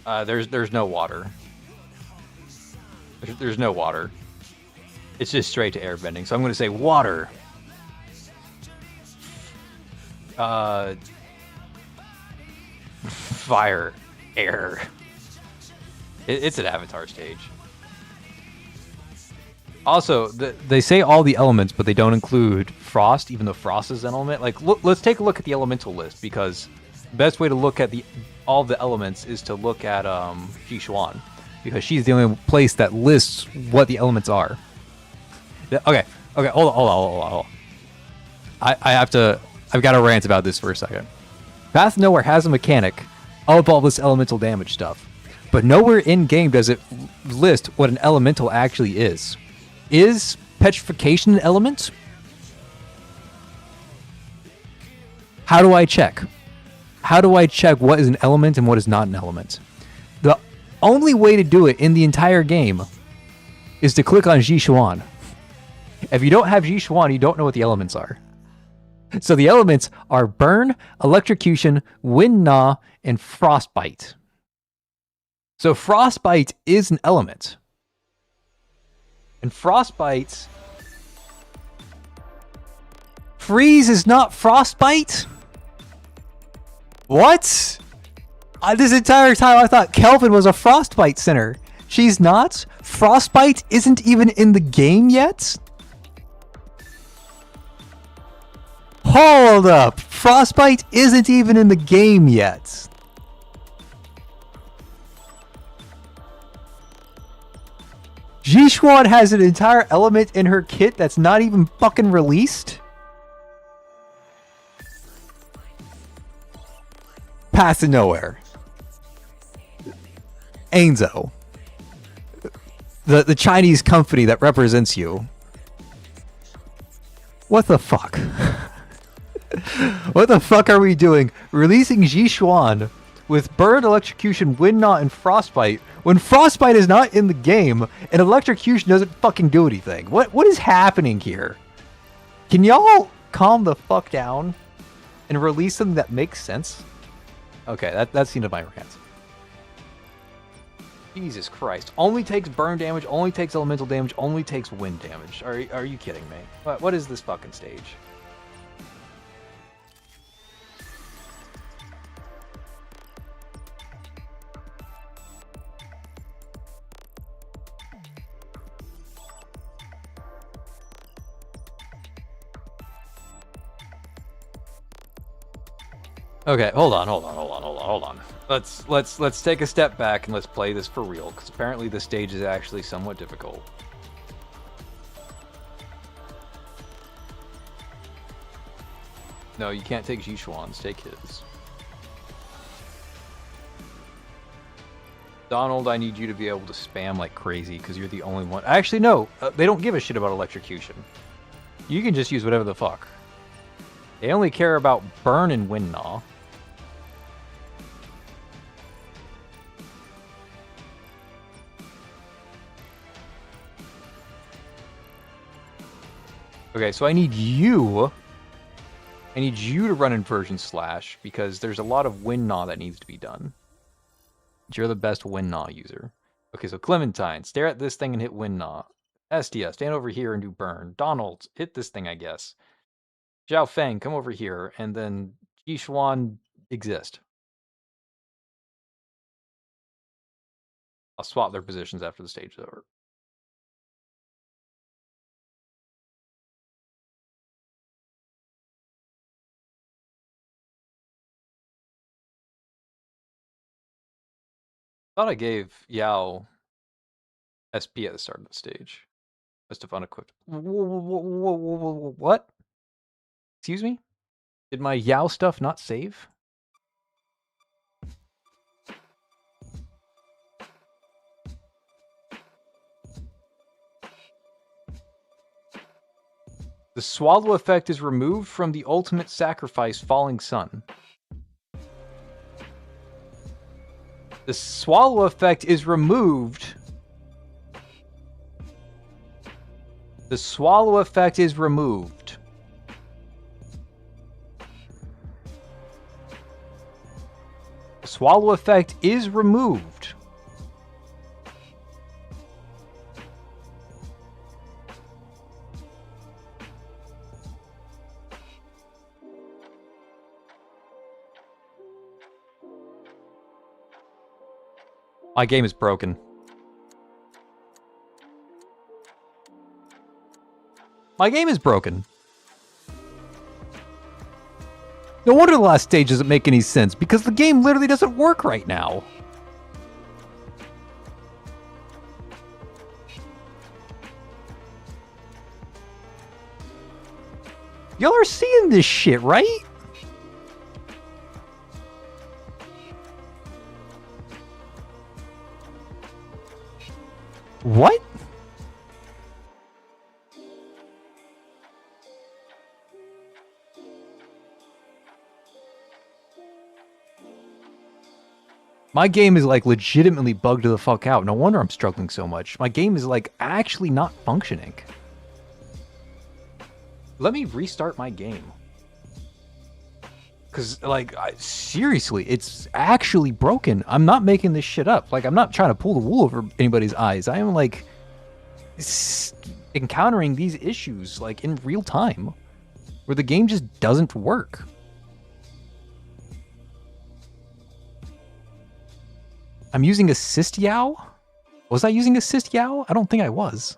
There's no water. There's no water. It's just straight to airbending. So I'm going to say water. Fire. Air. It's an Avatar stage. Also, they say all the elements, but they don't include frost, even though frost is an element. Like, let's take a look at the elemental list, because the best way to look at all the elements is to look at Jishuan, because she's the only place that lists what the elements are. Okay, hold on. I've got to rant about this for a second. Path Nowhere has a mechanic of all this elemental damage stuff. But nowhere in game does it list what an elemental actually is. Is petrification an element? How do I check? How do I check what is an element and what is not an element? The only way to do it in the entire game is to click on Jishuan. If you don't have Jishuan, you don't know what the elements are. So the elements are burn, electrocution, wind gnaw, and frostbite. So frostbite is an element. And frostbite... Freeze is not frostbite? What? This entire time I thought Kelvin was a frostbite center. She's not? Frostbite isn't even in the game yet? Hold up. Frostbite isn't even in the game yet. Jishuan has an entire element in her kit that's not even fucking released? Pass to nowhere. Ainzo. The Chinese company that represents you. What the fuck? What the fuck are we doing? Releasing Jishuan with burn, electrocution, wind gnaw, and frostbite when frostbite is not in the game and electrocution doesn't fucking do anything. What is happening here? Can y'all calm the fuck down and release something that makes sense? Okay, that's the end of my rant. Jesus Christ. Only takes burn damage, only takes elemental damage, only takes wind damage. Are you kidding me? What is this fucking stage? Okay, hold on. Let's take a step back and let's play this for real, because apparently this stage is actually somewhat difficult. No, you can't take Jishuan's, take his. Donald, I need you to be able to spam like crazy, because you're the only one. Actually, no, they don't give a shit about electrocution. You can just use whatever the fuck. They only care about burn and wind gnaw. Okay, so I need you to run inversion slash, because there's a lot of wind gnaw that needs to be done. You're the best wind gnaw user. Okay, so Clementine, stare at this thing and hit wind gnaw. Estia, stand over here and do burn. Donald, hit this thing, I guess. Zhao Feng, come over here, and then Jishuan, exist. I'll swap their positions after the stage is over. Thought I gave Yao SP at the start of the stage. Must have unequipped. What? Excuse me? Did my Yao stuff not save? The swallow effect is removed from the ultimate sacrifice Falling Sun. The swallow effect is removed. The swallow effect is removed. The swallow effect is removed. My game is broken. My game is broken. No wonder the last stage doesn't make any sense, because the game literally doesn't work right now. Y'all are seeing this shit, right? My game is like legitimately bugged the fuck out. No wonder I'm struggling so much. My game is like actually not functioning. Let me restart my game. Because, like, seriously, it's actually broken. I'm not making this shit up. Like, I'm not trying to pull the wool over anybody's eyes. I am, like, encountering these issues, like, in real time. Where the game just doesn't work. I'm using Assist Yow? Was I using Assist Yow? I don't think I was.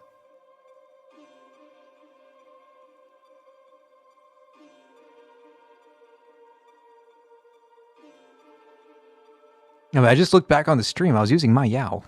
I mean, I just looked back on the stream. I was using my Yow.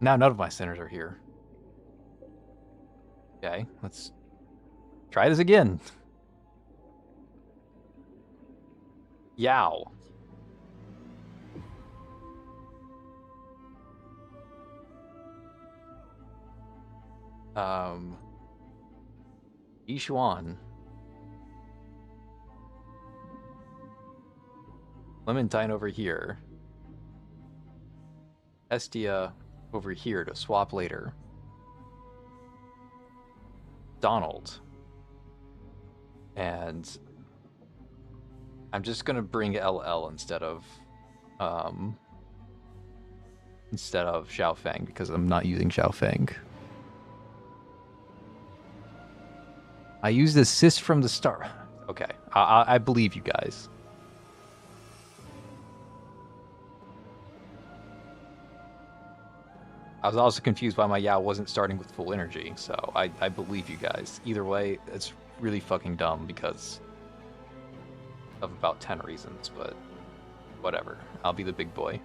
Now none of my centers are here. Okay, let's try this again. Yow. Yishuan. Clementine over here. Estia over here to swap later. Donald. And I'm just gonna bring LL instead of Xiaofeng because I'm not using Xiaofeng. I used assist from the start. Okay, I believe you guys. I was also confused why my Yao wasn't starting with full energy, so I believe you guys. Either way, it's really fucking dumb because of about 10 reasons, but whatever. I'll be the big boy.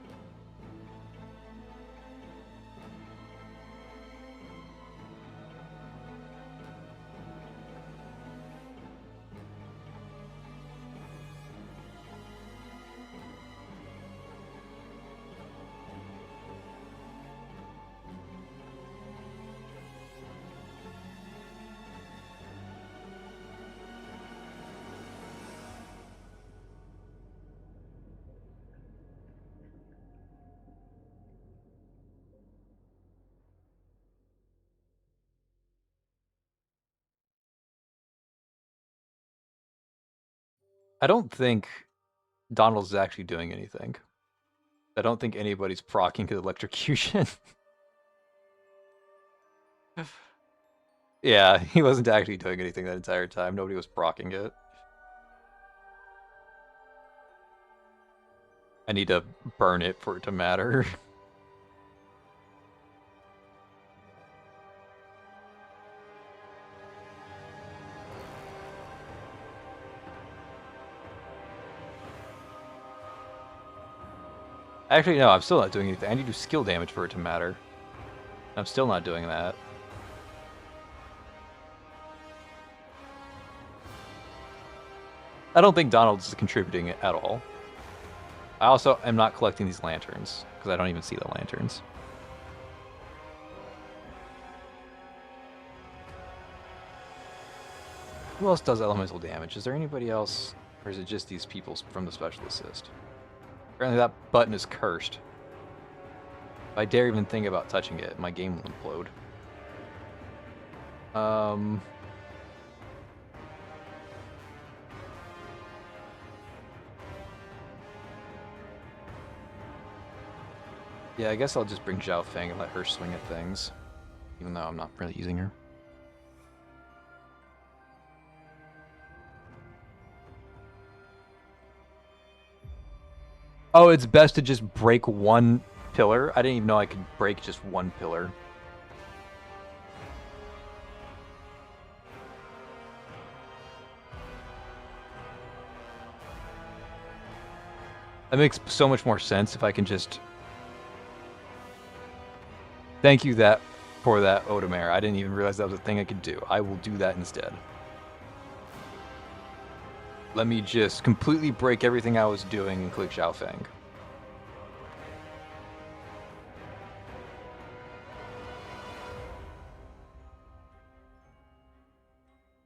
I don't think Donald's actually doing anything. I don't think anybody's proccing his electrocution. Yeah, he wasn't actually doing anything that entire time. Nobody was proccing it. I need to burn it for it to matter. Actually, no, I'm still not doing anything. I need to do skill damage for it to matter. I'm still not doing that. I don't think Donald's contributing at all. I also am not collecting these lanterns, because I don't even see the lanterns. Who else does elemental damage? Is there anybody else, or is it just these people from the special assist? Apparently that button is cursed. If I dare even think about touching it, my game will implode. Yeah, I guess I'll just bring Zhao Feng and let her swing at things, even though I'm not really using her. Oh, it's best to just break one pillar? I didn't even know I could break just one pillar. That makes so much more sense if I can just Thank you for that, Odomare. I didn't even realize that was a thing I could do. I will do that instead. Let me just completely break everything I was doing and click Xiaofeng.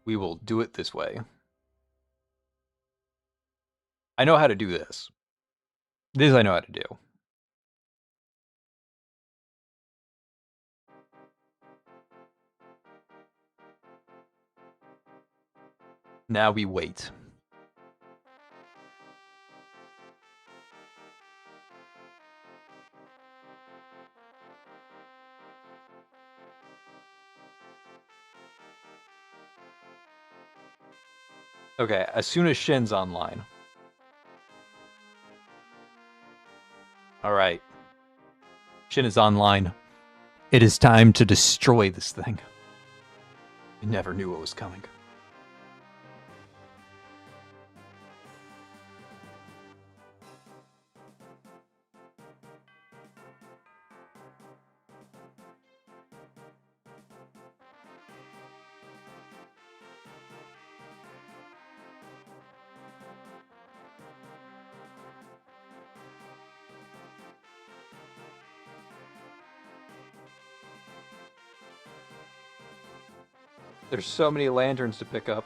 We will do it this way. I know how to do this. This I know how to do. Now we wait. Okay, as soon as Shin's online. Alright. Shin is online. It is time to destroy this thing. I never knew what was coming. There's so many lanterns to pick up.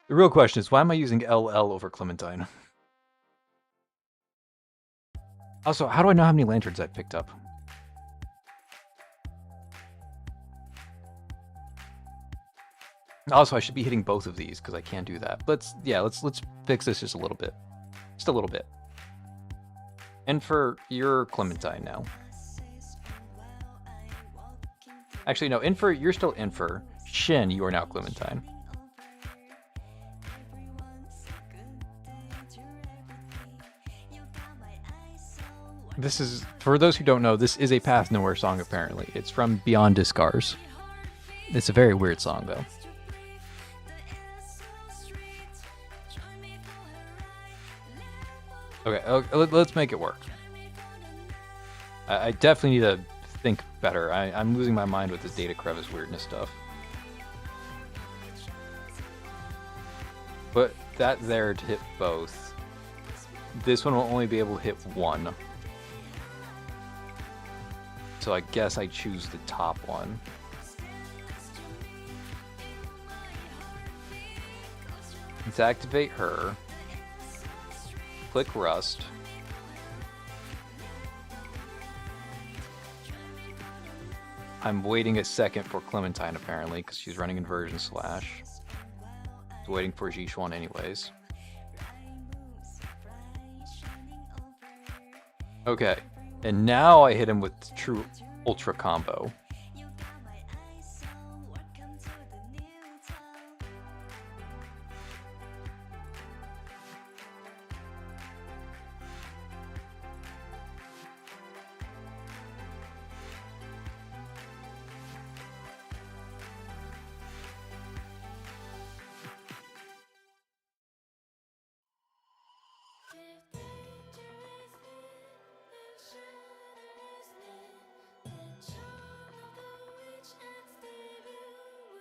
The real question is, why am I using LL over Clementine? Also, how do I know how many lanterns I picked up? Also, I should be hitting both of these because I can't do that. Let's fix this just a little bit. Just a little bit. And for your Clementine now. Actually, no, you're still Infer. Shin, you are now Clementine. This is, for those who don't know, this is a Path Nowhere song, apparently. It's from Beyond Discars. It's a very weird song, though. Okay, let's make it work. I definitely need to think better. I'm losing my mind with this data crevice weirdness stuff. But that there to hit both. This one will only be able to hit one. So I guess I choose the top one. Let's activate her. Click Rust. I'm waiting a second for Clementine, apparently, because she's running inversion slash. Waiting for Jishuan anyways. Okay. And now I hit him with true ultra combo.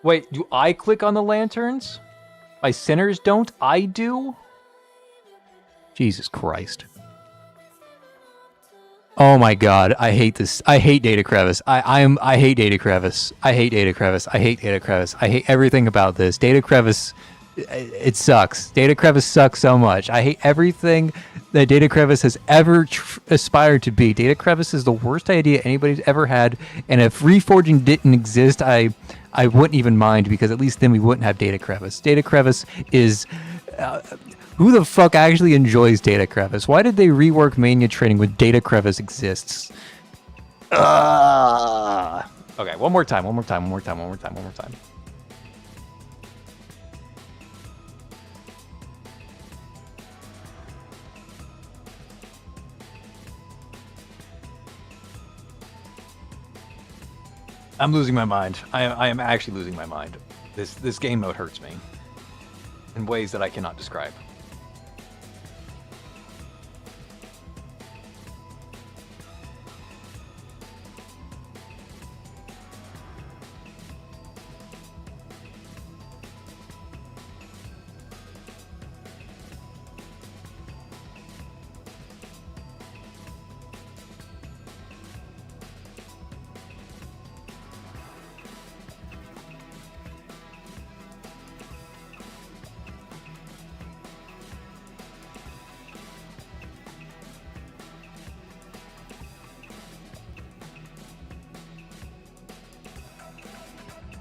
Wait, do I click on the lanterns? My sinners don't? I do? Jesus Christ. Oh my god, I hate this. I hate data crevice. I hate data crevice. I hate data crevice. I hate data crevice. I hate everything about this. Data crevice, it sucks. Data crevice sucks so much. I hate everything that data crevice has ever aspired to be. Data crevice is the worst idea anybody's ever had, and if reforging didn't exist, I wouldn't even mind, because at least then we wouldn't have data crevice. Data crevice is... who the fuck actually enjoys data crevice? Why did they rework Mania Training when data crevice exists? Okay, one more time. I'm losing my mind. I am actually losing my mind. This game mode hurts me in ways that I cannot describe.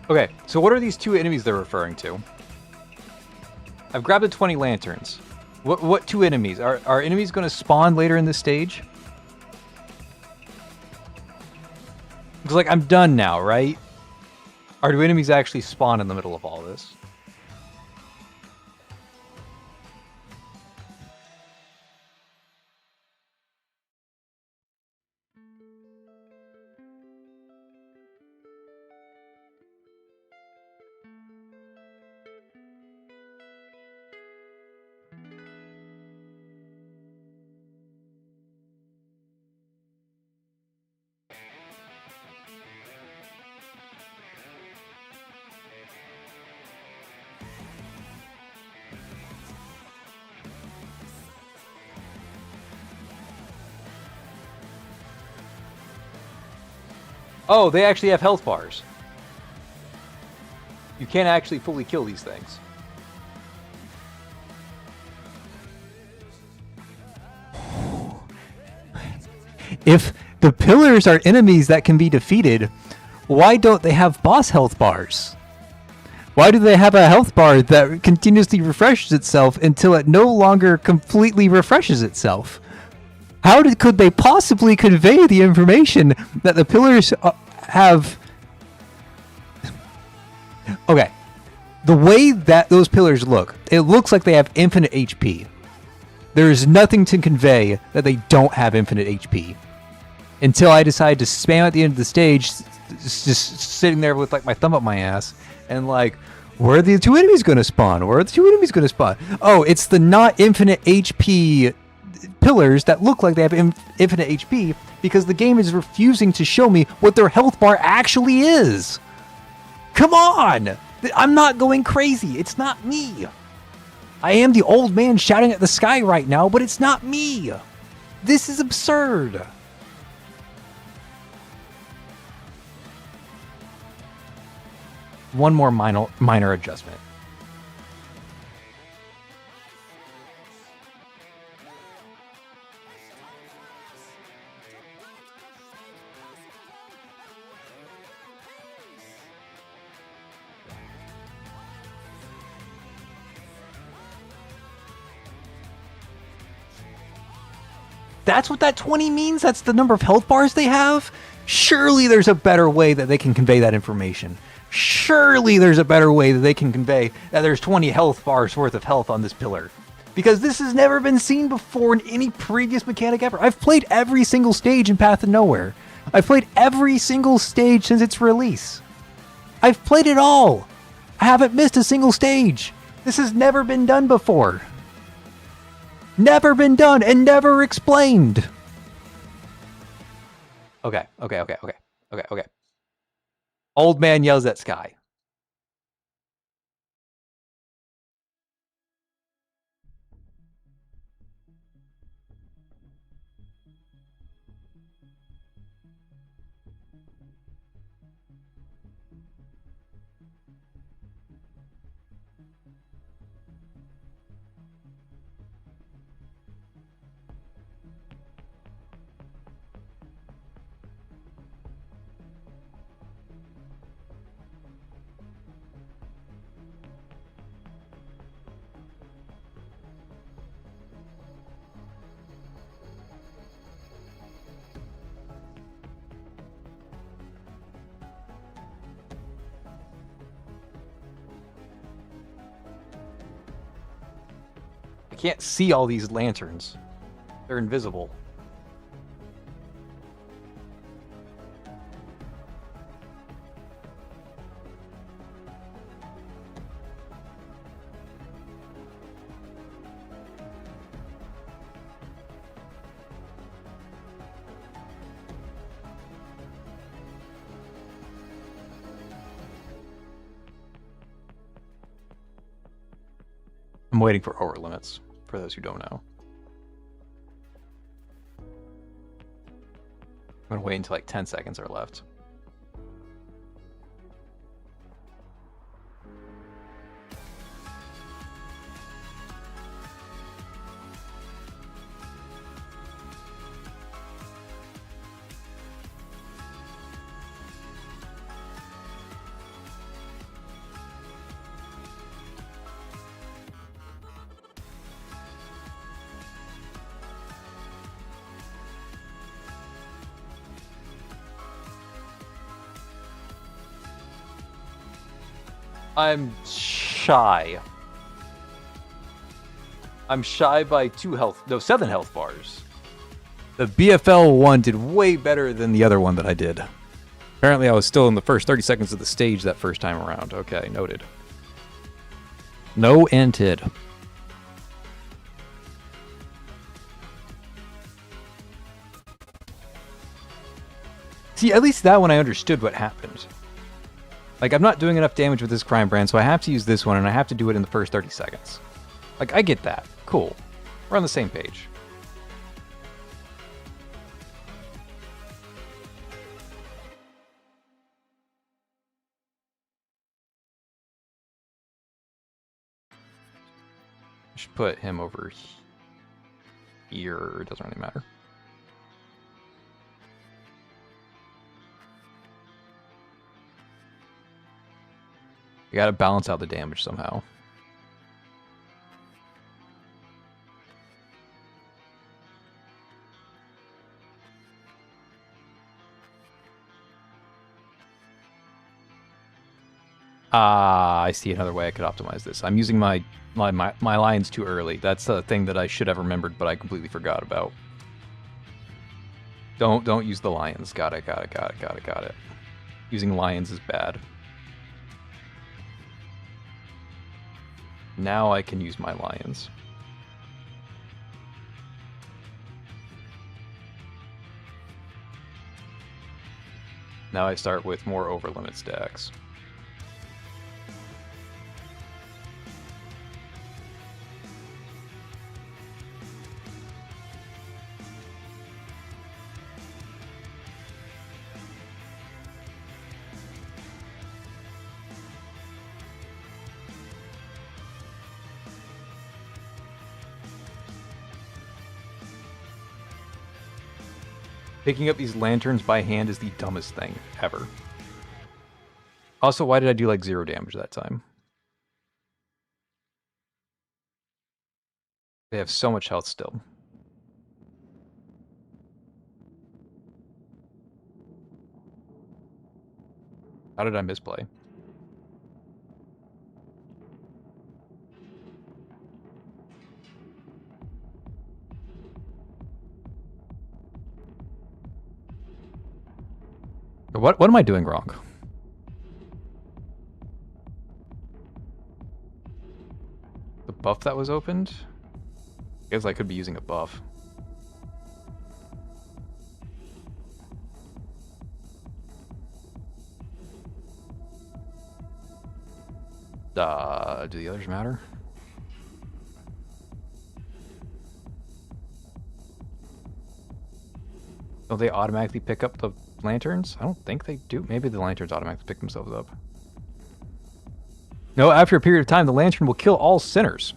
Okay, so what are these two enemies they're referring to? I've grabbed the 20 lanterns. What two enemies? Are enemies going to spawn later in this stage? Because, like, I'm done now, right? Or do enemies actually spawn in the middle of all this? Oh, they actually have health bars. You can't actually fully kill these things. If the pillars are enemies that can be defeated, why don't they have boss health bars? Why do they have a health bar that continuously refreshes itself until it no longer completely refreshes itself? How could they possibly convey the information that the pillars have? Okay. The way that those pillars look, it looks like they have infinite HP. There is nothing to convey that they don't have infinite HP. Until I decide to spam at the end of the stage, just sitting there with like my thumb up my ass, and like, where are the two enemies going to spawn? Where are the two enemies going to spawn? Oh, it's the not infinite HP pillars that look like they have infinite HP because the game is refusing to show me what their health bar actually is. Come on! I'm not going crazy. It's not me. I am the old man shouting at the sky right now, but it's not me. This is absurd. One more minor adjustment. That's what that 20 means? That's the number of health bars they have? Surely there's a better way that they can convey that information. Surely there's a better way that they can convey that there's 20 health bars worth of health on this pillar. Because this has never been seen before in any previous mechanic ever. I've played every single stage in Path of Nowhere. I've played every single stage since its release. I've played it all. I haven't missed a single stage. This has never been done before. Never been done and never explained. Okay. Old man yells at sky. I can't see all these lanterns. They're invisible. I'm waiting for over limits, for those who don't know. I'm gonna wait until like 10 seconds are left. I'm shy. I'm shy by 7 health bars. The BFL one did way better than the other one that I did. Apparently I was still in the first 30 seconds of the stage that first time around. Okay, noted. No antid. See, at least that one I understood what happened. Like, I'm not doing enough damage with this crime brand, so I have to use this one, and I have to do it in the first 30 seconds. Like, I get that. Cool. We're on the same page. I should put him over here. It doesn't really matter. You gotta balance out the damage somehow. I see another way I could optimize this. I'm using my lions too early. That's a thing that I should have remembered, but I completely forgot about. Don't use the lions. Got it. Using lions is bad. Now I can use my lions. Now I start with more over limit stacks. Picking up these lanterns by hand is the dumbest thing ever. Also, why did I do like 0 damage that time? They have so much health still. How did I misplay? What am I doing wrong? The buff that was opened? I guess I could be using a buff. Do the others matter? Don't they automatically pick up the lanterns? I don't think they do. Maybe the lanterns automatically pick themselves up. No, after a period of time, the lantern will kill all sinners.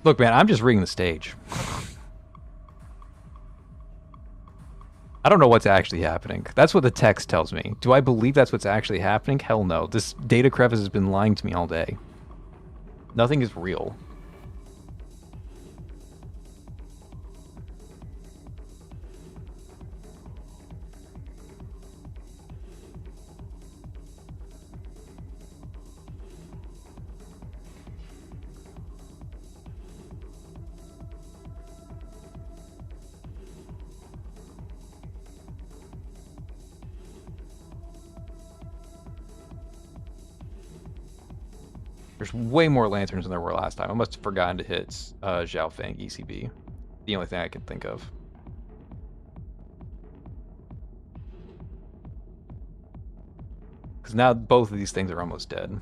Look, man, I'm just reading the stage. I don't know what's actually happening. That's what the text tells me. Do I believe that's what's actually happening? Hell no. This data crevice has been lying to me all day. Nothing is real. There's way more lanterns than there were last time. I must have forgotten to hit Zhao Fang ECB. The only thing I can think of. Because now both of these things are almost dead.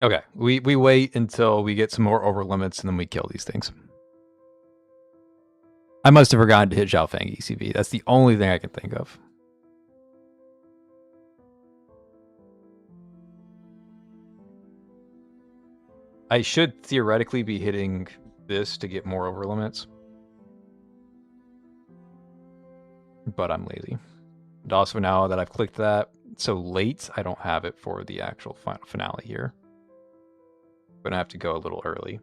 Okay, we wait until we get some more over limits and then we kill these things. I must have forgotten to hit Zhao Fang ECB. That's the only thing I can think of. I should theoretically be hitting this to get more over limits. But I'm lazy. And also now that I've clicked that so late, I don't have it for the actual final finale here. I'm gonna have to go a little early.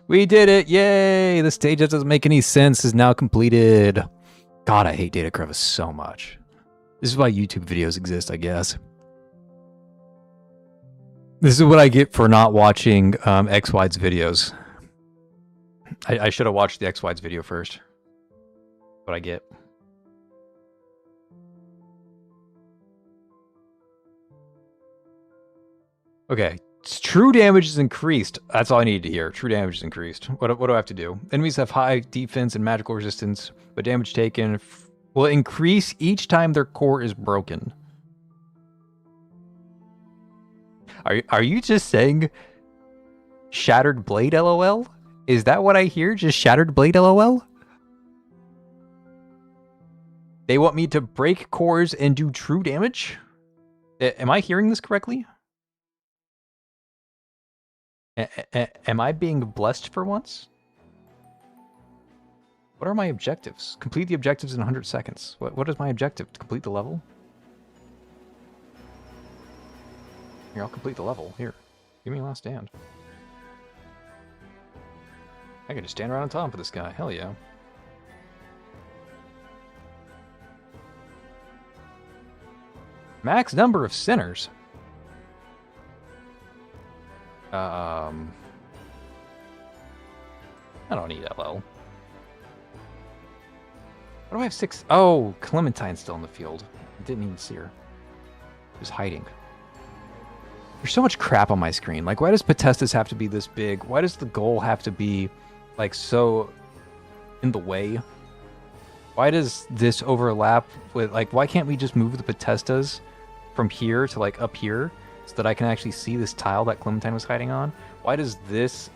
We did it! Yay! The stage that doesn't make any sense is now completed. God, I hate data crevice so much. This is why YouTube videos exist, I guess. This is what I get for not watching XWide's videos. I should have watched the XWide's video first. What I get. Okay. True damage is increased. That's all I needed to hear. True damage is increased. What do I have to do? Enemies have high defense and magical resistance, but damage taken will increase each time their core is broken. Are you just saying Shattered Blade LOL? Is that what I hear? Just Shattered Blade LOL? They want me to break cores and do true damage? Am I hearing this correctly? Am I being blessed for once? What are my objectives? Complete the objectives in 100 seconds. What is my objective? To complete the level? Here, I'll complete the level. Here, give me a last stand. I can just stand right on top of this guy. Hell yeah. Max number of sinners. I don't need LL. Why do I have 6? Oh, Clementine's still in the field. I didn't even see her. Just hiding. There's so much crap on my screen. Like, why does Potestas have to be this big? Why does the goal have to be, like, so in the way? Why does this overlap with, like, why can't we just move the Potestas from here to, like, up here so that I can actually see this tile that Clementine was hiding on? Why does this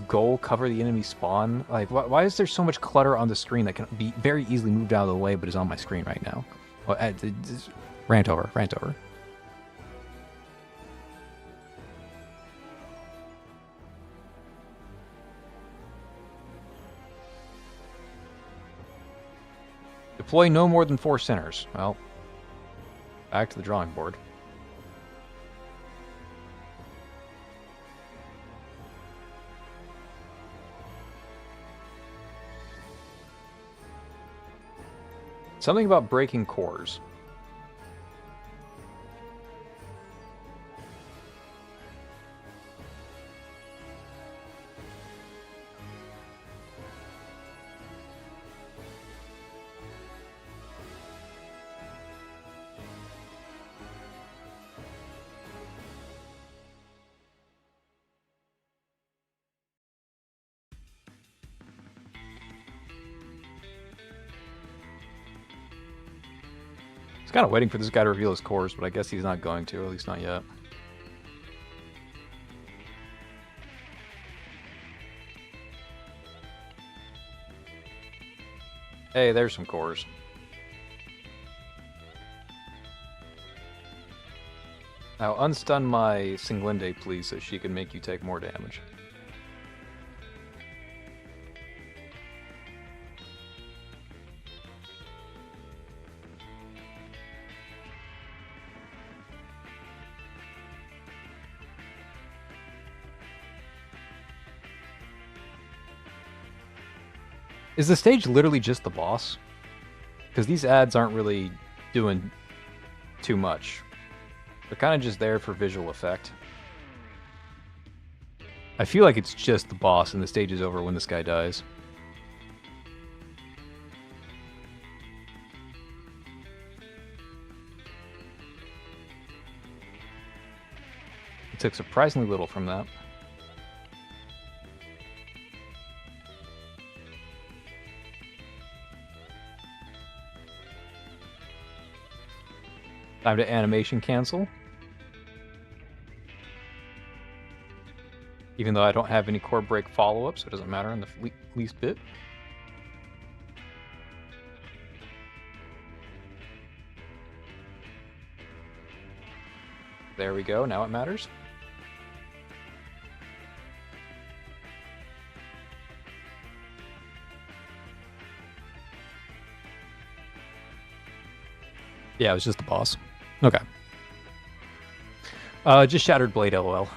goal cover the enemy spawn? Like, why is there so much clutter on the screen that can be very easily moved out of the way but is on my screen right now? Well, rant over. Deploy no more than 4 centers. Well, back to the drawing board. Something about breaking cores. I was kind of waiting for this guy to reveal his cores, but I guess he's not going to, at least not yet. Hey, there's some cores. Now unstun my Singlinde, please, so she can make you take more damage. Is the stage literally just the boss? Because these ads aren't really doing too much. They're kind of just there for visual effect. I feel like it's just the boss and the stage is over when this guy dies. It took surprisingly little from that. Time to animation cancel. Even though I don't have any core break follow-up, so it doesn't matter in the least bit. There we go, now it matters. Yeah, it was just the boss. Okay. Just Shattered Blade, LOL.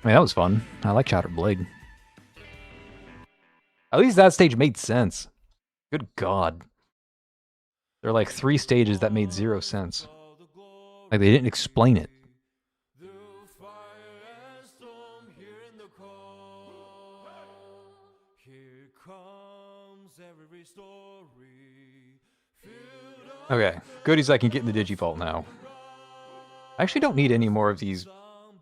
I mean, that was fun. I like Shattered Blade. At least that stage made sense. Good God. There are like 3 stages that made 0 sense. Like, they didn't explain it. Okay, goodies I can get in the Digivault now. I actually don't need any more of these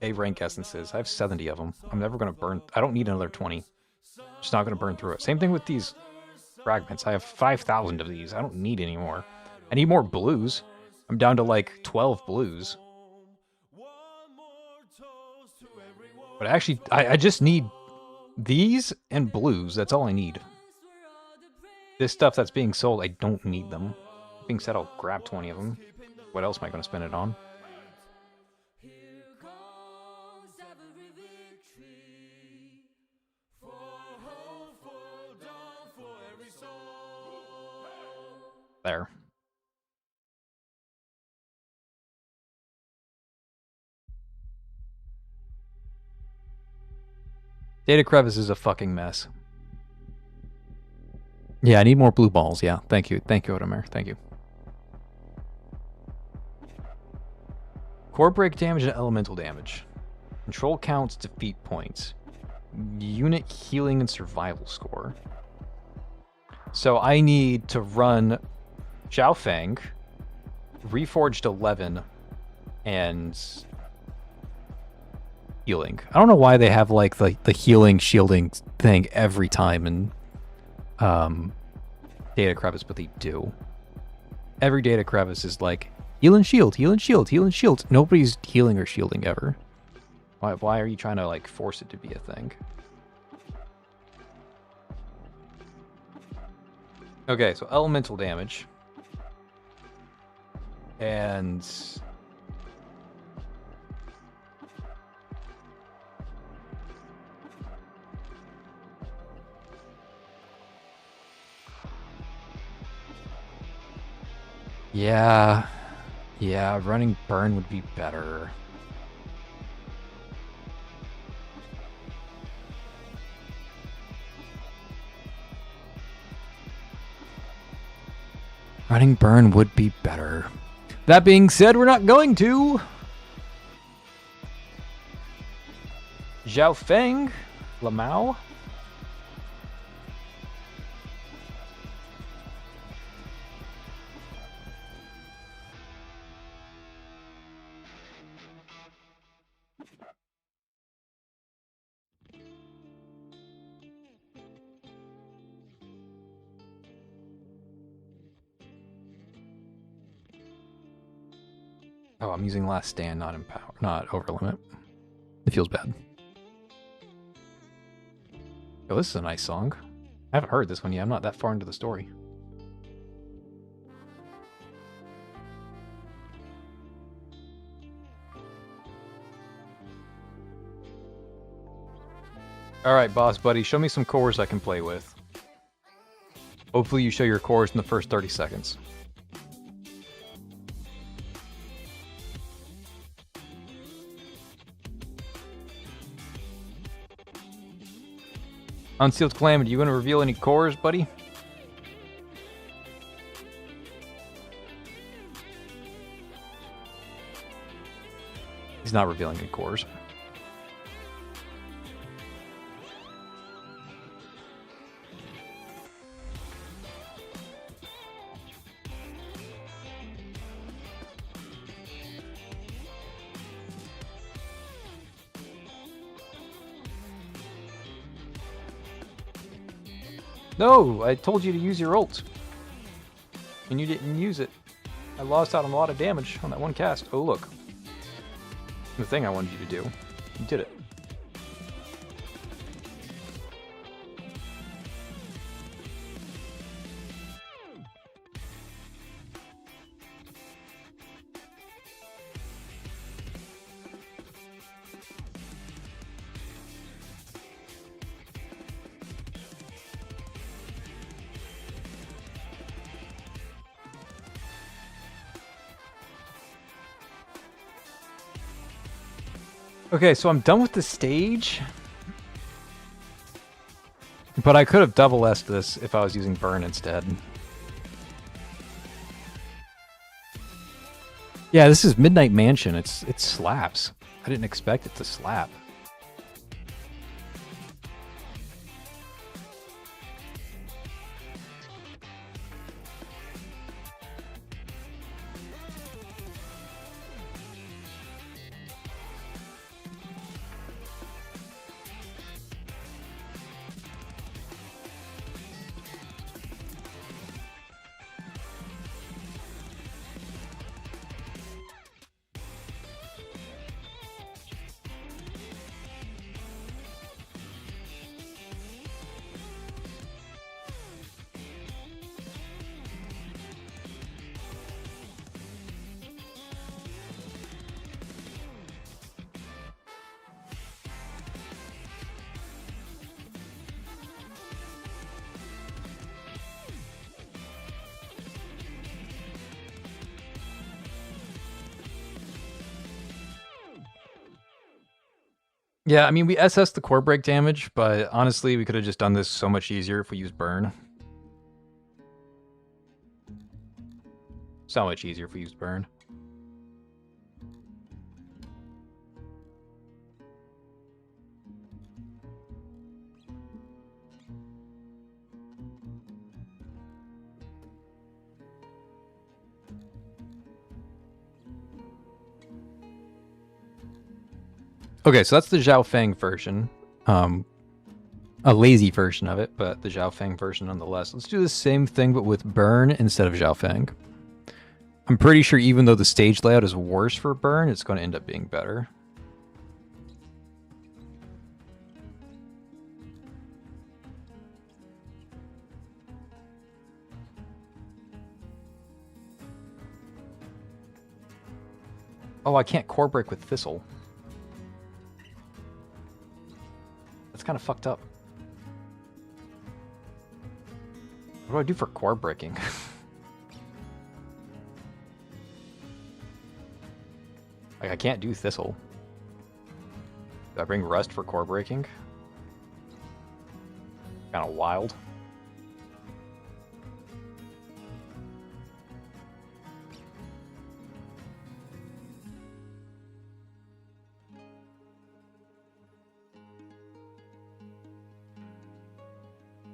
A rank essences. I have 70 of them. I'm never going to burn... I don't need another 20. I'm just not going to burn through it. Same thing with these fragments. I have 5,000 of these. I don't need any more. I need more blues. I'm down to like 12 blues. But actually, I just need these and blues. That's all I need. This stuff that's being sold, I don't need them. Being said, I'll grab 20 of them. What else am I going to spend it on? There. Data crevice is a fucking mess. Yeah, I need more blue balls. Yeah, thank you. Thank you, Odomir. Thank you. Core break damage and elemental damage. Control counts, defeat points. Unit healing and survival score. So I need to run Xiaofeng, Reforged 11, and healing. I don't know why they have like the healing shielding thing every time in data crevice, but they do. Every data crevice is like heal and shield, heal and shield, heal and shield. Nobody's healing or shielding ever. Why are you trying to like force it to be a thing? Okay, so elemental damage. And yeah, running burn would be better. Running burn would be better. That being said, we're not going to. Xiaofeng, Lamau. Oh, I'm using Last Stand, not Empower, not Overlimit. It feels bad. Oh, this is a nice song. I haven't heard this one yet. I'm not that far into the story. Alright, boss buddy, show me some cores I can play with. Hopefully you show your cores in the first 30 seconds. Unsealed Calamity, you want to reveal any cores, buddy? He's not revealing any cores. No, I told you to use your ult. And you didn't use it. I lost out on a lot of damage on that one cast. Oh, look. The thing I wanted you to do. You did it. Okay, so I'm done with the stage. But I could have double S'd this if I was using burn instead. Yeah, this is Midnight Mansion. It slaps. I didn't expect it to slap. Yeah, I mean, we SS the core break damage, but honestly, we could have just done this so much easier if we used burn. So much easier if we used burn. Okay, so that's the Zhao Feng version. A lazy version of it, but the Zhao Feng version nonetheless. Let's do the same thing, but with burn instead of Zhao Feng. I'm pretty sure even though the stage layout is worse for burn, it's going to end up being better. Oh, I can't core break with Thistle. That's kind of fucked up. What do I do for core breaking? Like, I can't do Thistle. Do I bring Rust for core breaking? Kind of wild.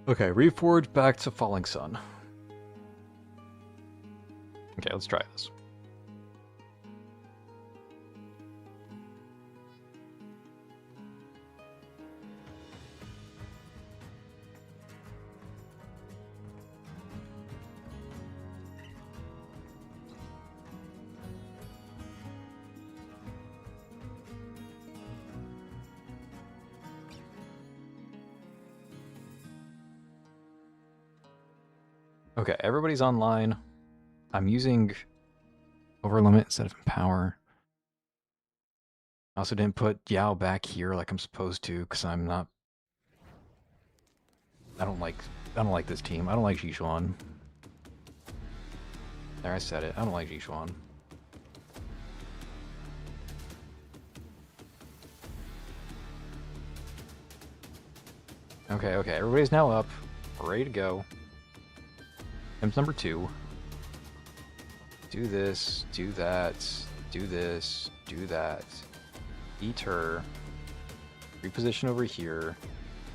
Okay, reforge back to Falling Sun. Okay, let's try this. Okay, everybody's online. I'm using Overlimit instead of Empower. I also didn't put Yao back here like I'm supposed to, because I'm not... I don't like this team. I don't like Zhishuan. There, I said it. I don't like Zhishuan. Okay, everybody's now up. Ready to go. Attempt number 2. Do this, do that, do this, do that, Eat her. Reposition over here.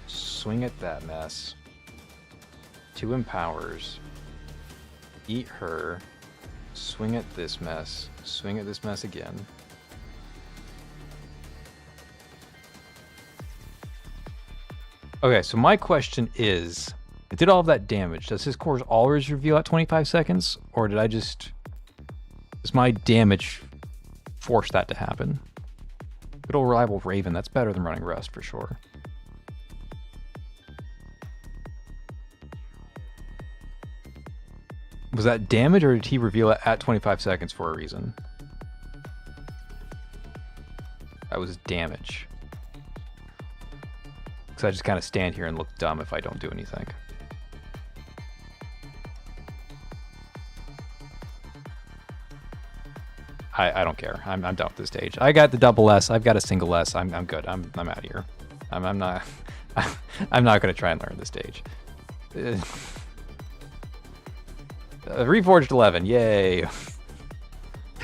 Swing at that mess. 2 empowers. Eat her. Swing at this mess. Swing at this mess again. Okay, so my question is, it did all of that damage. Does his cores always reveal at 25 seconds? Or did I just... Does my damage force that to happen? Good old reliable Raven, that's better than running Rust for sure. Was that damage, or did he reveal it at 25 seconds for a reason? That was damage. Because I just kind of stand here and look dumb if I don't do anything. I don't care. I'm done with this stage. I got the double S. I've got a single S. I'm good. I'm out of here. I'm not I'm not gonna try and learn this stage. Reforged 11, yay!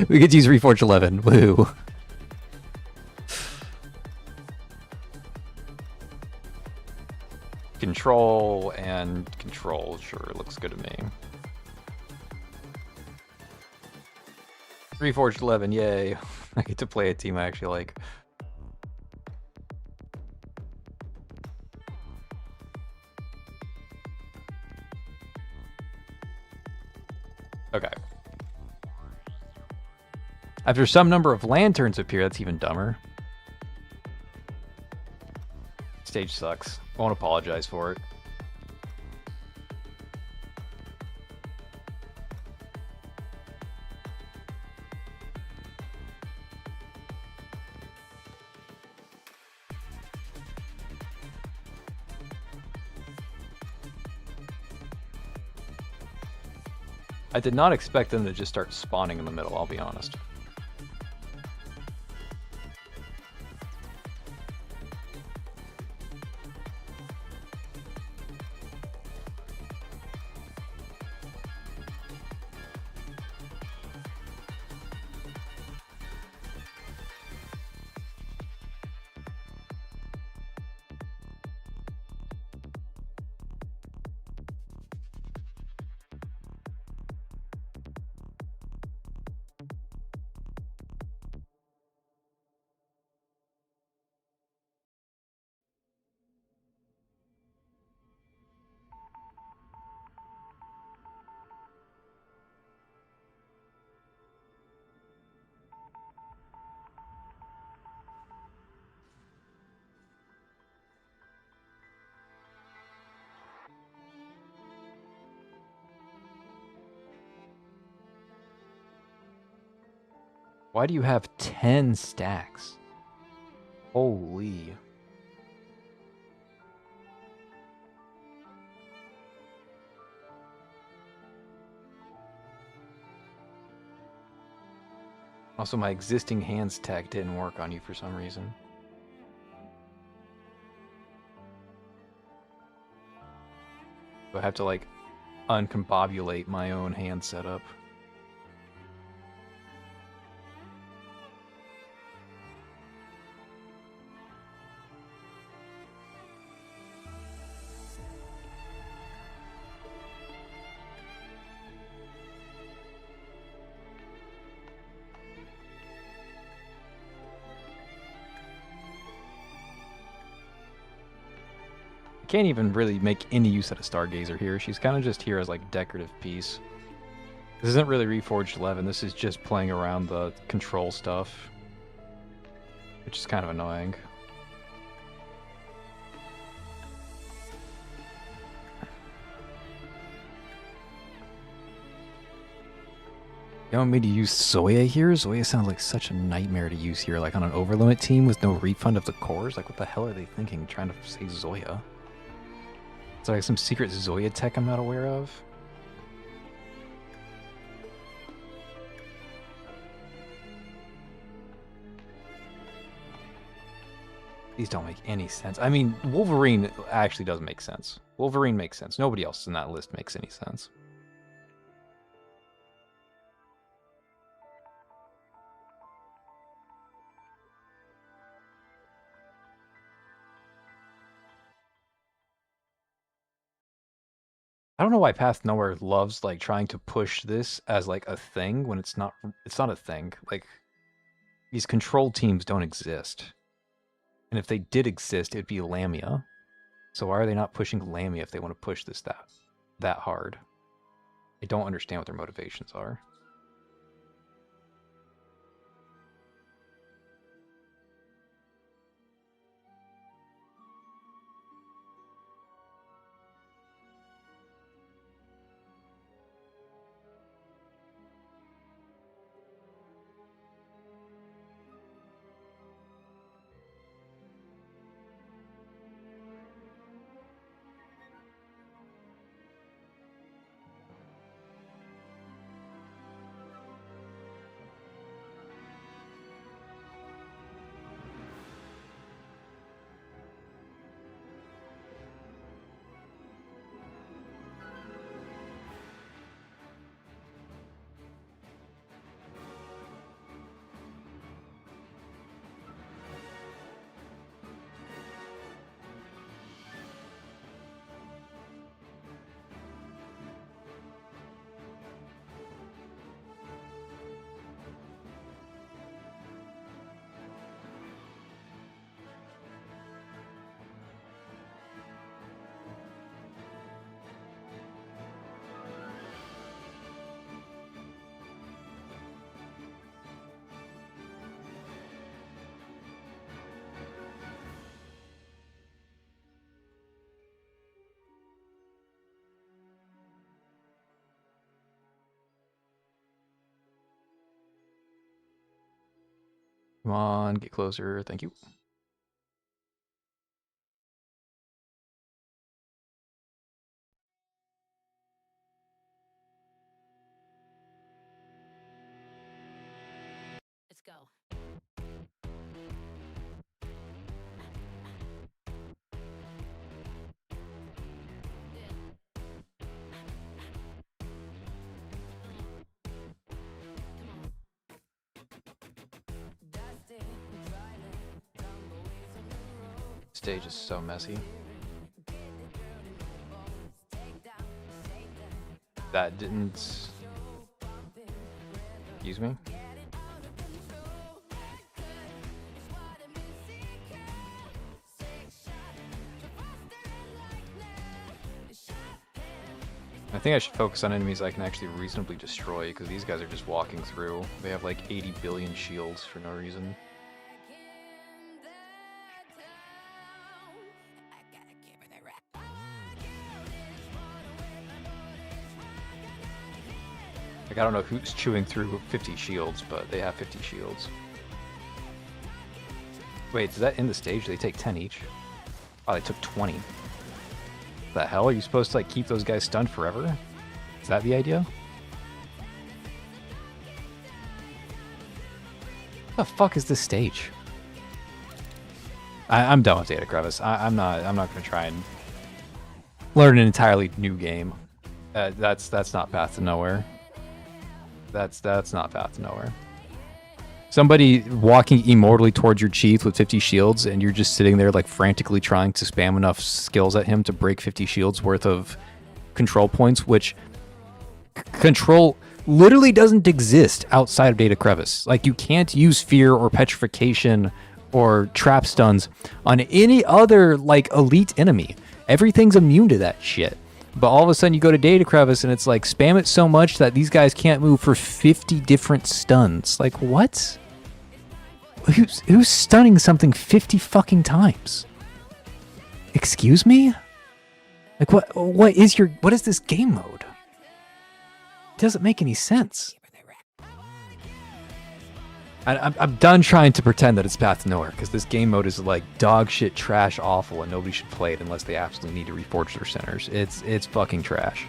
We get to use Reforged 11. Woo! Control and control, sure, looks good to me. Reforged 11, yay! I get to play a team I actually like. Okay. After some number of lanterns appear, that's even dumber. Stage sucks. I won't apologize for it. I did not expect them to just start spawning in the middle, I'll be honest. Why do you have 10 stacks? Holy. Also, my existing hands tag didn't work on you for some reason. Do I have to, like, uncombobulate my own hand setup? Can't even really make any use out of Stargazer here. She's kind of just here as like decorative piece. This isn't really Reforged 11. This is just playing around the control stuff, which is kind of annoying. You want me to use Zoya here? Zoya sounds like such a nightmare to use here, like on an overlimit team with no refund of the cores. Like, what the hell are they thinking, trying to say Zoya? Is there like some secret Zoya tech I'm not aware of? These don't make any sense. I mean, Wolverine actually does make sense. Wolverine makes sense. Nobody else in that list makes any sense. I don't know why Path Nowhere loves like trying to push this as like a thing when it's not a thing. Like these control teams don't exist. And if they did exist, it'd be Lamia. So why are they not pushing Lamia if they want to push this that hard? I don't understand what their motivations are. Come on, get closer. Thank you. Let's go. Stage is so messy. That didn't... Excuse me? I think I should focus on enemies I can actually reasonably destroy, because these guys are just walking through. They have like 80 billion shields for no reason. Like, I don't know who's chewing through 50 shields, but they have 50 shields. Wait, is that in the stage? They take 10 each? Oh, they took 20. The hell? Are you supposed to like keep those guys stunned forever? Is that the idea? What the fuck is this stage? I'm done with Data Crevice. I'm not gonna try and learn an entirely new game. That's not Path to Nowhere. That's not Path to Nowhere. Somebody walking immortally towards your chief with 50 shields, and you're just sitting there like frantically trying to spam enough skills at him to break 50 shields worth of control points, which control literally doesn't exist outside of Data Crevice. Like, you can't use fear or petrification or trap stuns on any other like elite enemy. Everything's immune to that shit. But all of a sudden you go to Data Crevice and it's like spam it so much that these guys can't move for 50 different stuns. Like, what? Who's stunning something 50 fucking times? Excuse me? Like, what is this game mode? It doesn't make any sense. I'm done trying to pretend that it's Path to Nowhere, because this game mode is like dog shit, trash, awful, and nobody should play it unless they absolutely need to reforge their centers. It's fucking trash.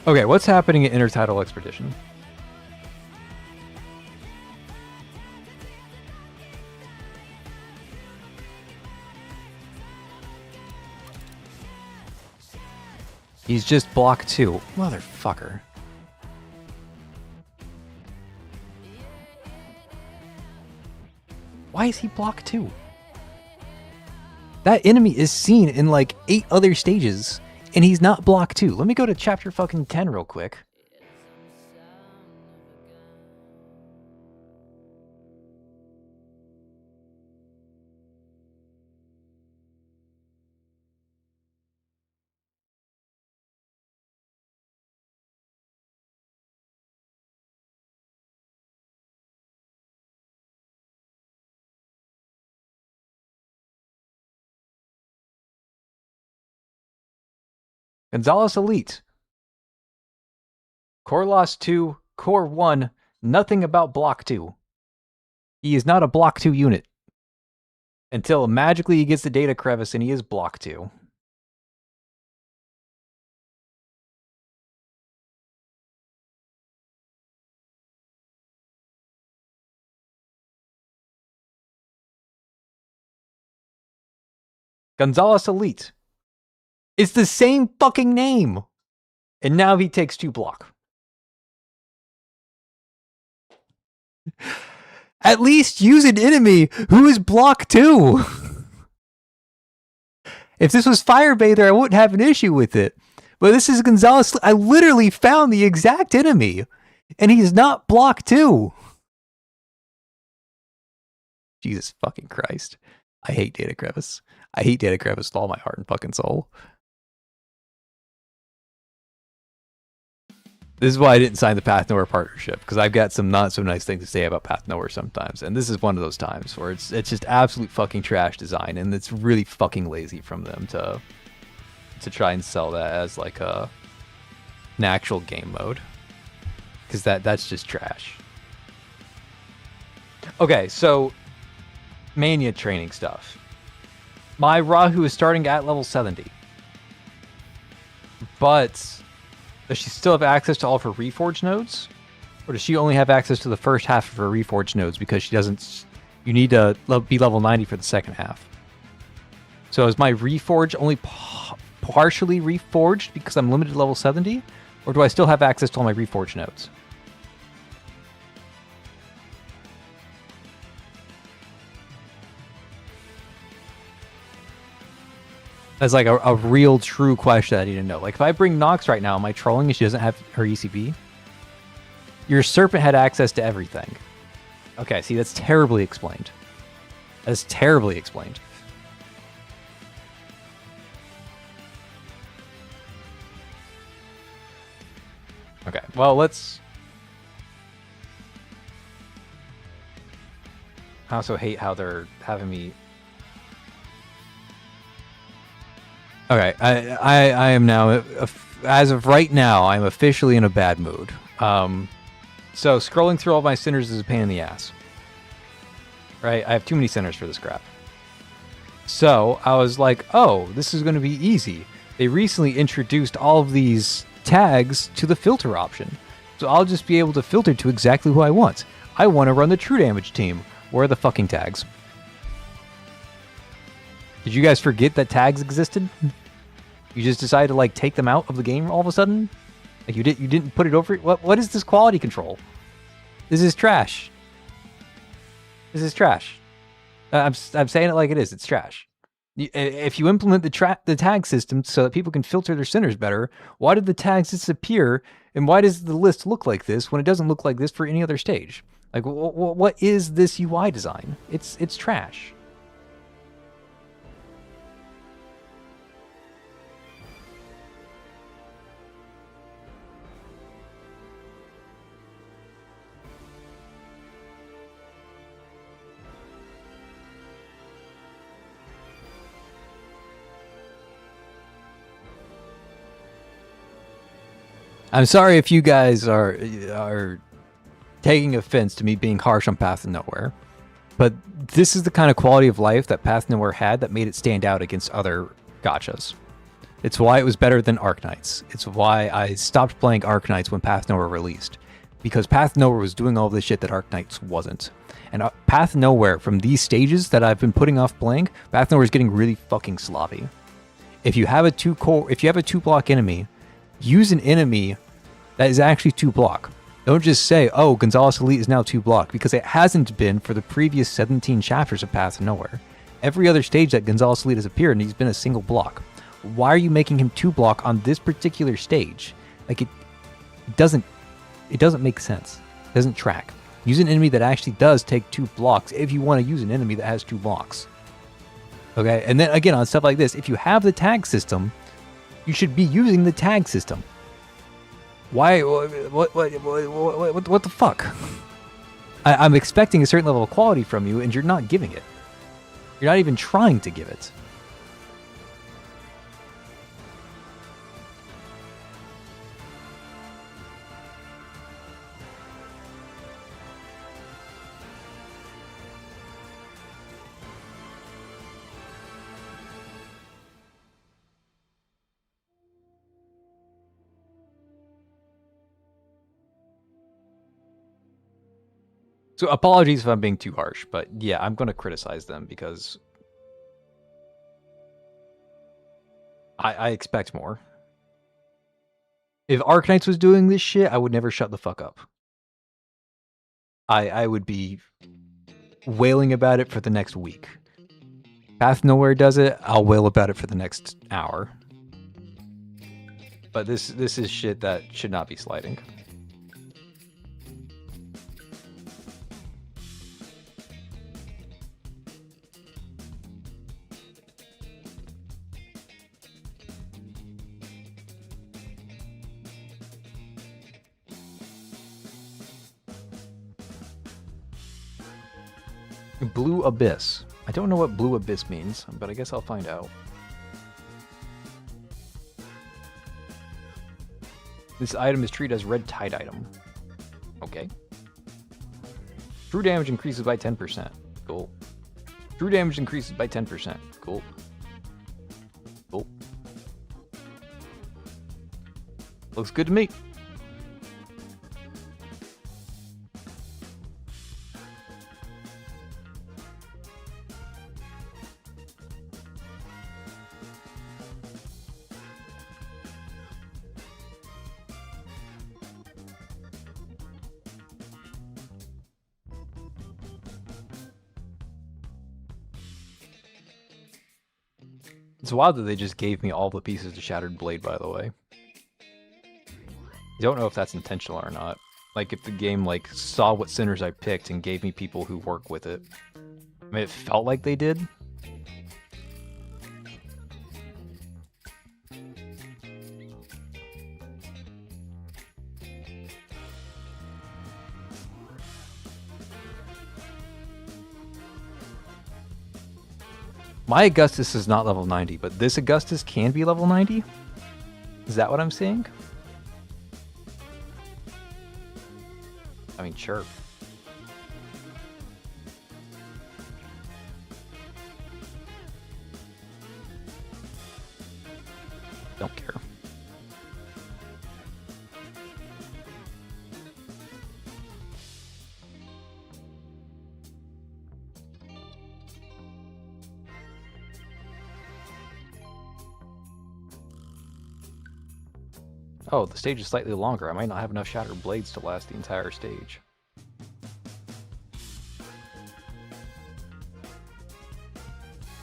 Okay, what's happening at Intertidal Expedition? He's just block 2. Motherfucker. Why is he block 2? That enemy is seen in like 8 other stages, and he's not block 2. Let me go to chapter fucking 10 real quick. Gonzalez Elite. Core loss 2, core 1, nothing about block 2. He is not a block 2 unit. Until magically he gets the data crevice and he is block 2. Gonzalez Elite. It's the same fucking name. And now he takes 2 block. At least use an enemy who is block 2. If this was Firebather, I wouldn't have an issue with it. But this is Gonzalez. I literally found the exact enemy. And he's not block 2. Jesus fucking Christ. I hate Data Crevice. I hate Data Crevice with all my heart and fucking soul. This is why I didn't sign the Path Nowhere partnership, because I've got some not so nice things to say about Path Nowhere sometimes, and this is one of those times where it's just absolute fucking trash design, and it's really fucking lazy from them to try and sell that as like an actual game mode, because that's just trash. Okay, so Mania training stuff. My Rahu is starting at level 70, but does she still have access to all of her Reforged nodes? Or does she only have access to the first half of her Reforged nodes because she doesn't... You need to be level 90 for the second half. So is my Reforged only partially Reforged because I'm limited to level 70? Or do I still have access to all my Reforged nodes? That's like a real true question that I need to know. Like if I bring Nox right now, am I trolling if she doesn't have her ECB? Your Serpent had access to everything. Okay, see, that's terribly explained. That's terribly explained. Okay, well, let's... I also hate how they're having me... Okay, I am now, as of right now, I'm officially in a bad mood. So scrolling through all my centers is a pain in the ass. Right? I have too many centers for this crap. So I was like, oh, this is going to be easy. They recently introduced all of these tags to the filter option. So I'll just be able to filter to exactly who I want. I want to run the true damage team. Where are the fucking tags? Did you guys forget that tags existed? You just decided to like take them out of the game all of a sudden? Like you didn't put it over? What is this quality control? This is trash. This is trash. I'm saying it like it is. It's trash. If you implement the tag system so that people can filter their centers better, why did the tags disappear? And why does the list look like this when it doesn't look like this for any other stage? Like what is this UI design? It's trash. I'm sorry if you guys are taking offense to me being harsh on Path of Nowhere, but this is the kind of quality of life that Path of Nowhere had that made it stand out against other gachas. It's why it was better than Arknights. It's why I stopped playing Arknights when Path of Nowhere released, because Path of Nowhere was doing all this shit that Arknights wasn't. And Path of Nowhere, from these stages that I've been putting off playing, Path of Nowhere is getting really fucking sloppy. If you have a two block enemy, use an enemy that is actually 2 block. Don't just say, oh, Gonzalez Elite is now 2 block, because it hasn't been for the previous 17 chapters of Path of Nowhere. Every other stage that Gonzalez Elite has appeared, and he's been a single block. Why are you making him 2 block on this particular stage? Like it doesn't make sense. It doesn't track. Use an enemy that actually does take 2 blocks if you want to use an enemy that has 2 blocks. Okay, and then again on stuff like this, if you have the tag system, you should be using the tag system. Why? What the fuck? I'm expecting a certain level of quality from you, and you're not giving it. You're not even trying to give it. So apologies if I'm being too harsh, but yeah, I'm going to criticize them because I expect more. If Arknights was doing this shit, I would never shut the fuck up. I would be wailing about it for the next week. Path Nowhere does it, I'll wail about it for the next hour. But this is shit that should not be sliding. Blue Abyss. I don't know what Blue Abyss means, but I guess I'll find out. This item is treated as red tide item. Okay. True damage increases by 10%. Cool. True damage increases by 10%. Cool. Cool. Looks good to me. It's wild that they just gave me all the pieces to Shattered Blade, by the way. I don't know if that's intentional or not. Like, if the game, like, saw what sinners I picked and gave me people who work with it. I mean, it felt like they did. My Augustus is not level 90, but this Augustus can be level 90? Is that what I'm saying? I mean, sure. Don't care. Oh, the stage is slightly longer. I might not have enough Shattered Blades to last the entire stage.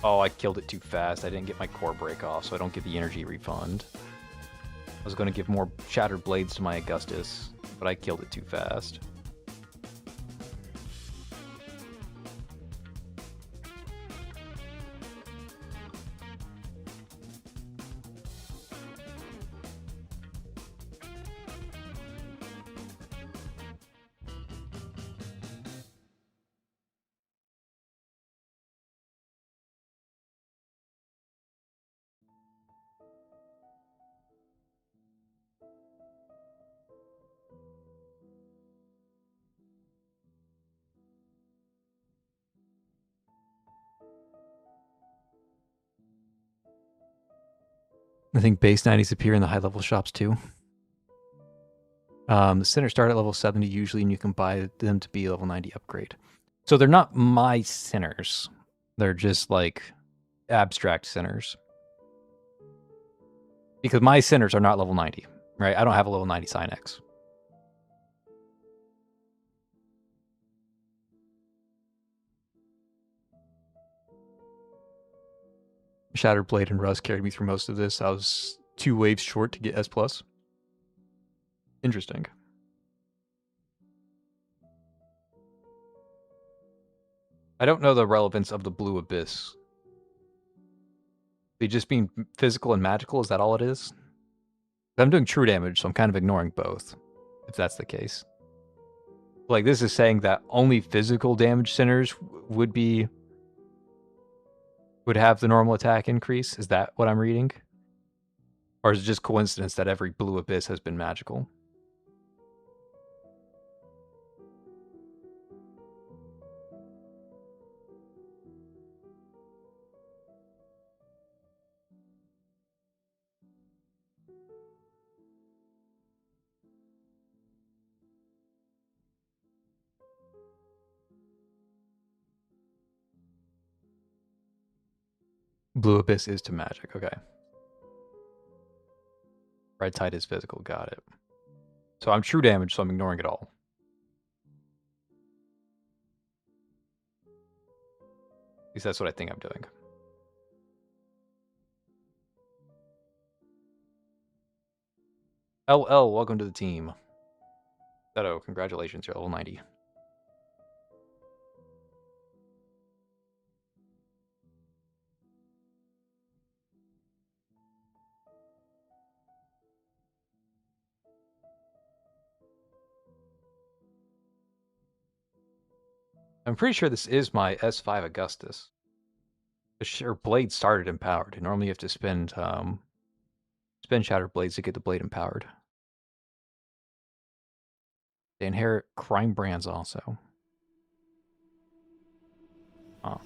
Oh, I killed it too fast. I didn't get my core break off, so I don't get the energy refund. I was going to give more Shattered Blades to my Augustus, but I killed it too fast. I think base 90s appear in the high-level shops too. The centers start at level 70 usually, and you can buy them to be level 90 upgrade. So they're not my centers. They're just like abstract centers. Because my centers are not level 90, right? I don't have a level 90 Synex. Shattered Blade and Rust carried me through most of this. I was 2 waves short to get S+. Interesting. I don't know the relevance of the Blue Abyss. They just being physical and magical, is that all it is? I'm doing true damage, so I'm kind of ignoring both, if that's the case. Like, this is saying that only physical damage centers would have the normal attack increase? Is that what I'm reading? Or is it just coincidence that every Blue Abyss has been magical? Blue Abyss is to magic, okay. Red Tide is physical, got it. So I'm true damage, so I'm ignoring it all. At least that's what I think I'm doing. LL, welcome to the team. Seto, congratulations, you're level 90. I'm pretty sure this is my S5 Augustus. Her blade started empowered. And normally you have to spend Shattered Blades to get the blade empowered. They inherit crime brands also. Oh.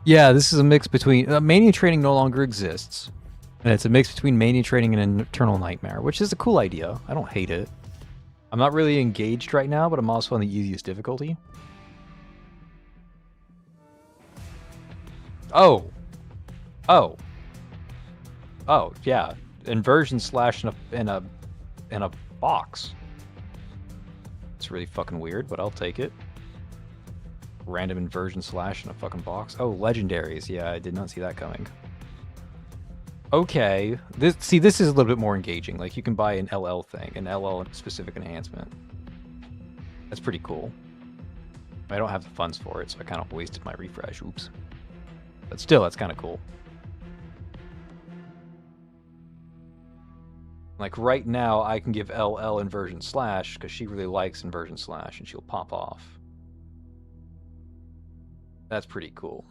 Yeah, this is a mix between... Mania Training no longer exists. And it's a mix between Mania Training and Eternal Nightmare, which is a cool idea. I don't hate it. I'm not really engaged right now, but I'm also on the easiest difficulty. Oh. Oh. Oh, yeah. Inversion slash in a box. It's really fucking weird, but I'll take it. Random inversion slash in a fucking box. Oh, legendaries. Yeah, I did not see that coming. Okay. This is a little bit more engaging. Like, you can buy an LL thing, an LL specific enhancement. That's pretty cool. I don't have the funds for it, so I kind of wasted my refresh. Oops. But still, that's kind of cool. Like, right now, I can give LL inversion slash, because she really likes inversion slash, and she'll pop off. That's pretty cool.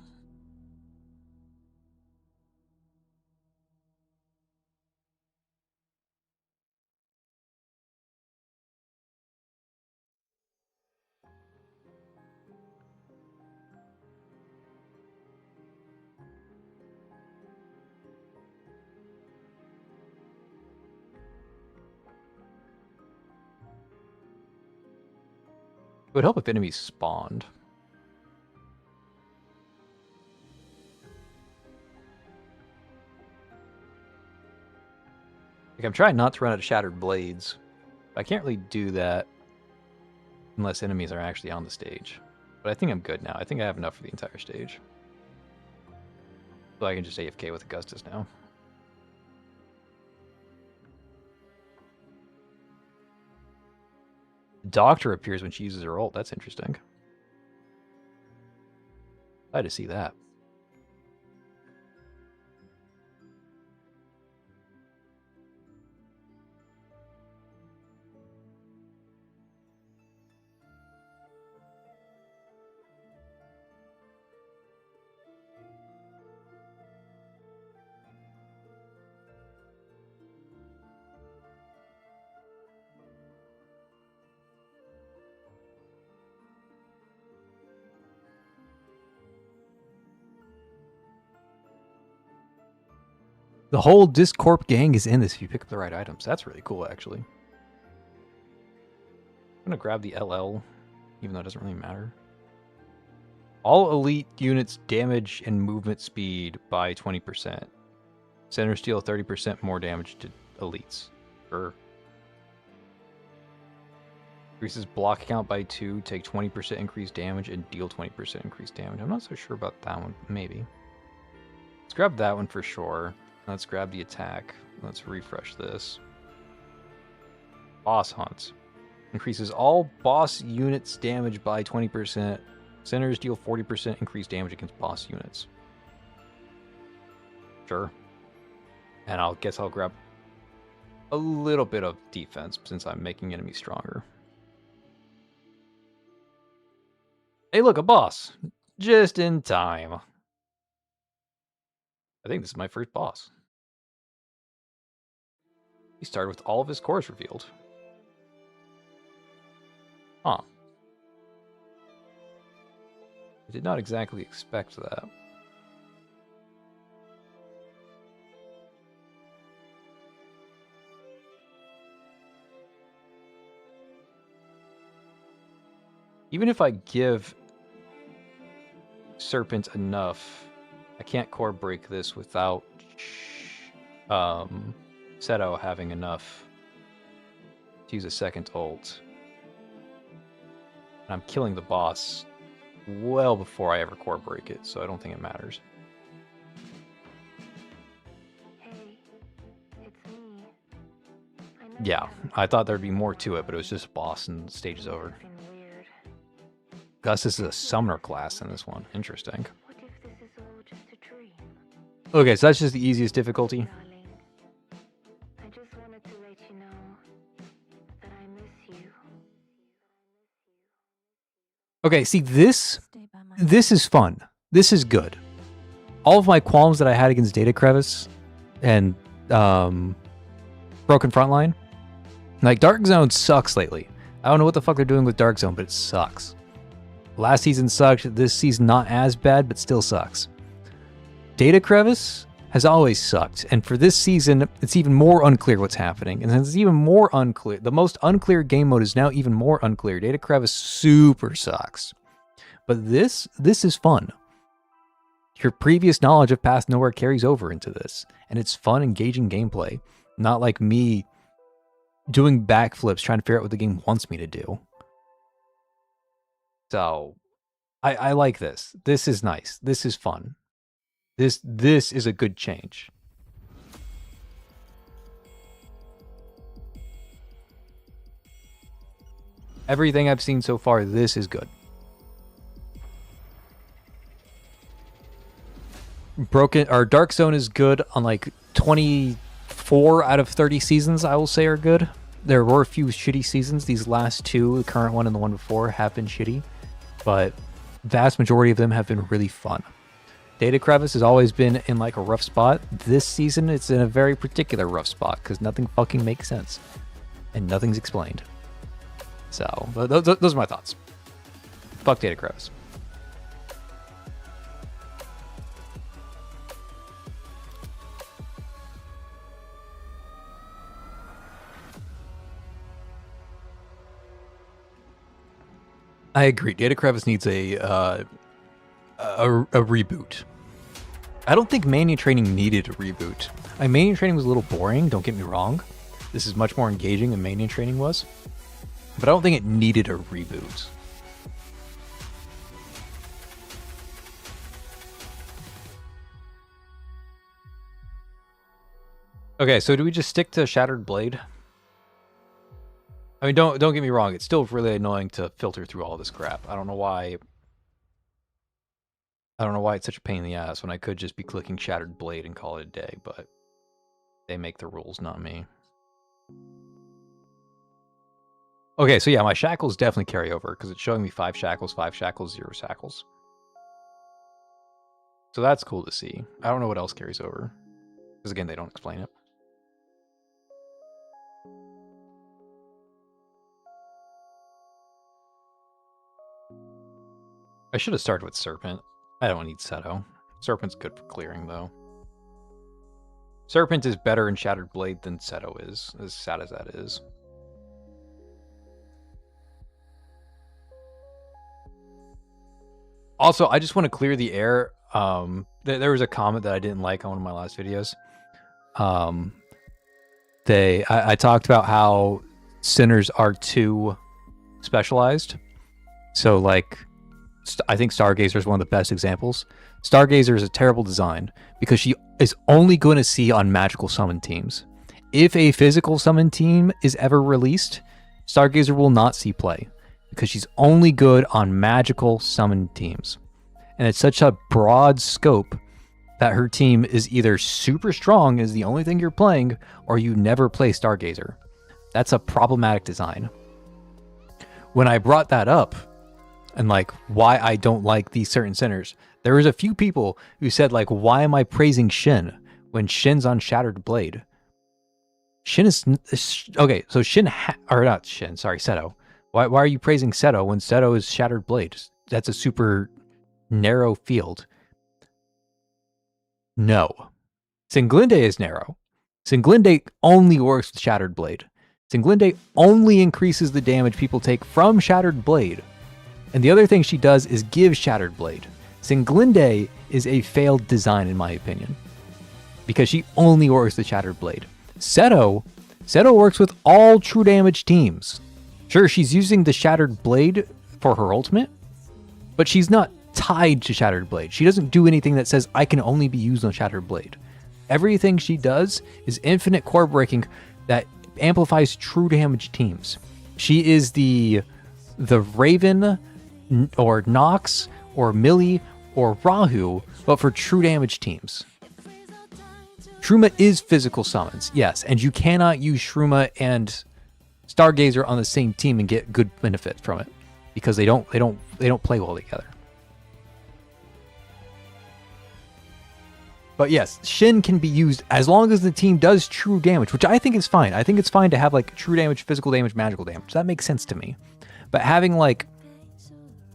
It would help if enemies spawned. Like, I'm trying not to run out of Shattered Blades. But I can't really do that unless enemies are actually on the stage. But I think I'm good now. I think I have enough for the entire stage. So I can just AFK with Augustus now. Doctor appears when she uses her ult. That's interesting. Glad to see that. The whole Discorp gang is in this if you pick up the right items. That's really cool, actually. I'm going to grab the LL, even though it doesn't really matter. All elite units damage and movement speed by 20%. Centers deal 30% more damage to elites. Sure. Increases block count by 2, take 20% increased damage, and deal 20% increased damage. I'm not so sure about that one. Maybe. Let's grab that one for sure. Let's grab the attack. Let's refresh this. Boss Hunt. Increases all boss units damage by 20%. Centers deal 40% increased damage against boss units. Sure. And I'll guess I'll grab a little bit of defense since I'm making enemies stronger. Hey, look, a boss. Just in time. I think this is my first boss. He started with all of his cores revealed. Huh. I did not exactly expect that. Even if I give Serpent enough, I can't core break this without Seto having enough to use a second ult. And I'm killing the boss well before I ever core break it, so I don't think it matters. Hey, it's me. Yeah, I thought there'd be more to it, but it was just a boss and the stage is over. Gus is a summoner class in this one. Interesting. What if this is all just a dream? Okay, so that's just the easiest difficulty. Darling, I just wanted to let you know that I miss you. Okay, see, this is fun. This is good. All of my qualms that I had against Data Crevice and Broken Frontline, like, Dark Zone sucks lately. I don't know what the fuck they're doing with Dark Zone, but it sucks. Last season sucked. This season not as bad, but still sucks. Data Crevice has always sucked, and for this season, it's even more unclear what's happening. And it's even more unclear. The most unclear game mode is now even more unclear. Data Crevice super sucks. But this is fun. Your previous knowledge of Path Nowhere carries over into this, and it's fun, engaging gameplay. Not like me doing backflips trying to figure out what the game wants me to do. So, I like this. This is nice. This is fun. This is a good change. Everything I've seen so far, this is good. Dark Zone is good on like 24 out of 30 seasons, I will say, are good. There were a few shitty seasons. These last two, the current one and the one before, have been shitty, but vast majority of them have been really fun. Data Crevice has always been in like a rough spot. This season, it's in a very particular rough spot because nothing fucking makes sense and nothing's explained. So those are my thoughts. Fuck Data Crevice. I agree. Data Crevice needs a reboot. I don't think Mania Training needed a reboot. Mania Training was a little boring, don't get me wrong. This is much more engaging than Mania Training was. But I don't think it needed a reboot. Okay, so do we just stick to Shattered Blade? I mean, don't get me wrong. It's still really annoying to filter through all this crap. I don't know why it's such a pain in the ass when I could just be clicking Shattered Blade and call it a day, but they make the rules, not me. Okay, so yeah, my shackles definitely carry over because it's showing me 5 shackles, 0 shackles. So that's cool to see. I don't know what else carries over because, again, they don't explain it. I should have started with Serpent. I don't need Seto. Serpent's good for clearing, though. Serpent is better in Shattered Blade than Seto is, as sad as that is. Also, I just want to clear the air. There was a comment that I didn't like on one of my last videos. I talked about how Sinners are too specialized. So, like, I think Stargazer is one of the best examples. Stargazer is a terrible design because she is only going to see on magical summon teams. If a physical summon team is ever released, Stargazer will not see play because she's only good on magical summon teams. And it's such a broad scope that her team is either super strong is the only thing you're playing, or you never play Stargazer. That's a problematic design. When I brought that up, and like why I don't like these certain centers, there was a few people who said like, why am I praising Shin when Shin's on Shattered Blade? Shin is okay, so Seto. Why are you praising Seto when Seto is Shattered Blade? That's a super narrow field. No. Singlinde is narrow. Singlinde only works with Shattered Blade. Singlinde only increases the damage people take from Shattered Blade. And the other thing she does is give Shattered Blade. Singlinde is a failed design in my opinion, because she only works with Shattered Blade. Seto works with all true damage teams. Sure, she's using the Shattered Blade for her ultimate, but she's not tied to Shattered Blade. She doesn't do anything that says I can only be used on Shattered Blade. Everything she does is infinite core breaking that amplifies true damage teams. She is the Raven or Nox or Millie or Rahu, but for true damage teams. Shruma is physical summons, yes, and you cannot use Shruma and Stargazer on the same team and get good benefit from it because they don't play well together. But yes, Shin can be used as long as the team does true damage, which I think is fine. I think it's fine to have like true damage, physical damage, magical damage. That makes sense to me. But having like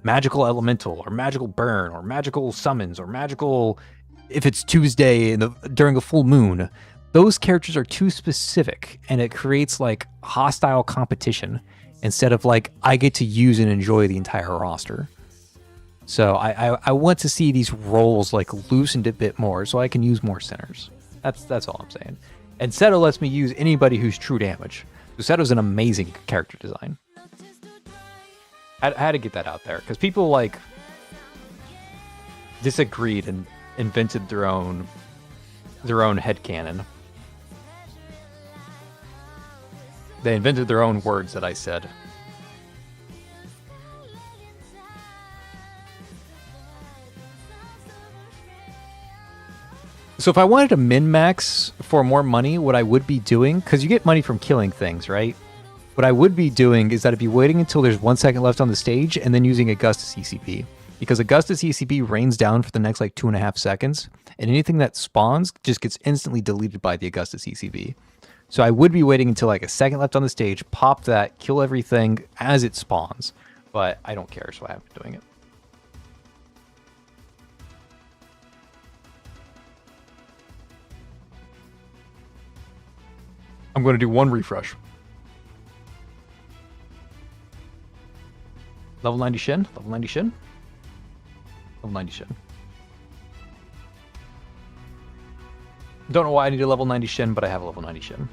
magical elemental or magical burn or magical summons or magical, if it's Tuesday during a full moon, those characters are too specific and it creates like hostile competition instead of like I get to use and enjoy the entire roster. So I want to see these roles like loosened a bit more so I can use more centers. That's all I'm saying. And Seto lets me use anybody who's true damage. So Seto's an amazing character design. I had to get that out there because people like disagreed and invented their own headcanon. They invented their own words that I said. So if I wanted to min-max for more money, what I would be doing, because you get money from killing things, right? What I would be doing is that I'd be waiting until there's 1 second left on the stage and then using Augustus ECP. Because Augustus ECP rains down for the next like 2.5 seconds, and anything that spawns just gets instantly deleted by the Augustus ECP. So I would be waiting until like a second left on the stage, pop that, kill everything as it spawns. But I don't care, so I haven't been doing it. I'm going to do one refresh. Level 90 Shin, level 90 Shin, level 90 Shin. Don't know why I need a level 90 Shin, but I have a level 90 Shin.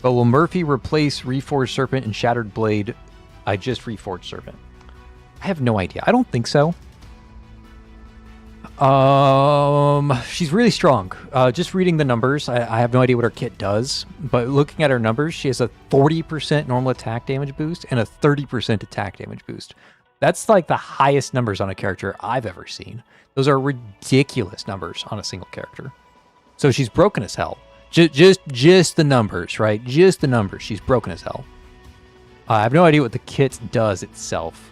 But will Murphy replace Reforged Serpent and Shattered Blade? I just Reforged Serpent. I have no idea. I don't think so. She's really strong. Just reading the numbers, I have no idea what her kit does, but looking at her numbers, she has a 40% normal attack damage boost and a 30% attack damage boost. That's like the highest numbers on a character I've ever seen. Those are ridiculous numbers on a single character. So she's broken as hell. Just the numbers, right? Just the numbers. She's broken as hell. I have no idea what the kit does itself,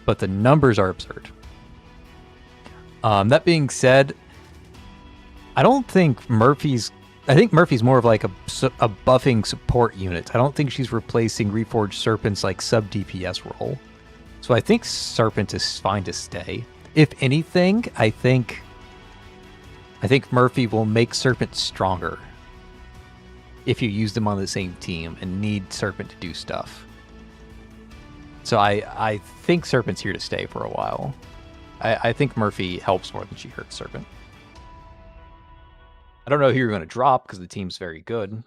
but the numbers are absurd. That being said, I think Murphy's more of like a buffing support unit. I don't think she's replacing Reforged Serpent's like sub DPS role. So I think Serpent is fine to stay. If anything, I think Murphy will make Serpent stronger if you use them on the same team and need Serpent to do stuff. So I think Serpent's here to stay for a while. I think Murphy helps more than she hurts Serpent. I don't know who you're going to drop because the team's very good.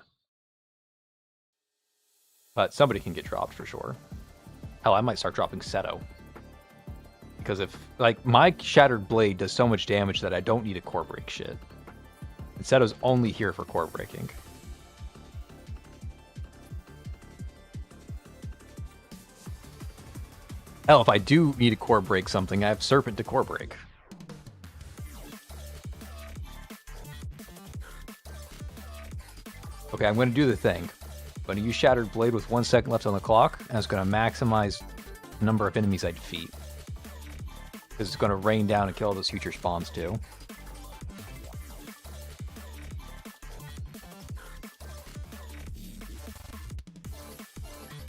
But somebody can get dropped for sure. Hell, I might start dropping Seto. Because if, like, my Shattered Blade does so much damage that I don't need a core break shit. And Seto's only here for core breaking. Hell, if I do need to core break something, I have Serpent to core break. Okay, I'm going to do the thing. I'm going to use Shattered Blade with 1 second left on the clock, and it's going to maximize the number of enemies I defeat. Because it's going to rain down and kill all those future spawns too.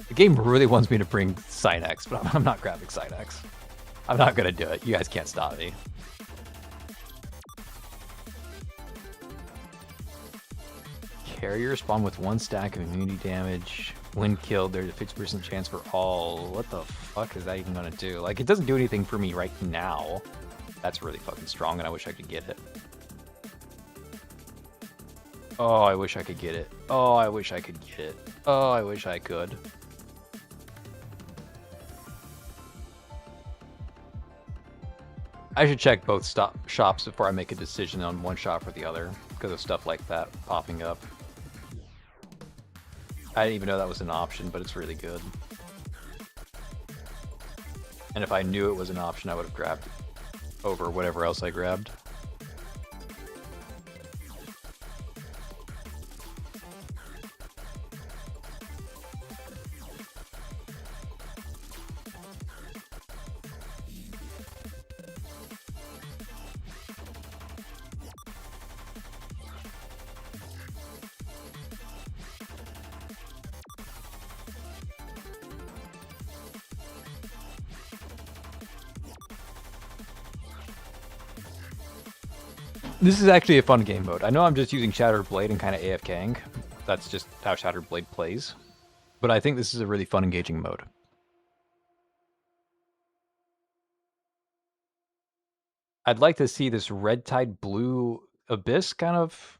The game really wants me to bring Cynex, but I'm not grabbing Cynex. I'm not going to do it. You guys can't stop me. Carrier spawn with 1 stack of immunity damage. When killed, there's a 50% chance for all. What the fuck is that even gonna do? Like, it doesn't do anything for me right now. That's really fucking strong, and I wish I could get it. Oh, I wish I could get it. Oh, I wish I could get it. Oh, I wish I could. I should check both shops before I make a decision on one shop or the other, because of stuff like that popping up. I didn't even know that was an option, but it's really good. And if I knew it was an option, I would have grabbed it over whatever else I grabbed. This is actually a fun game mode. I know I'm just using Shattered Blade and kind of AFKing. That's just how Shattered Blade plays. But I think this is a really fun, engaging mode. I'd like to see this Red Tide Blue Abyss kind of...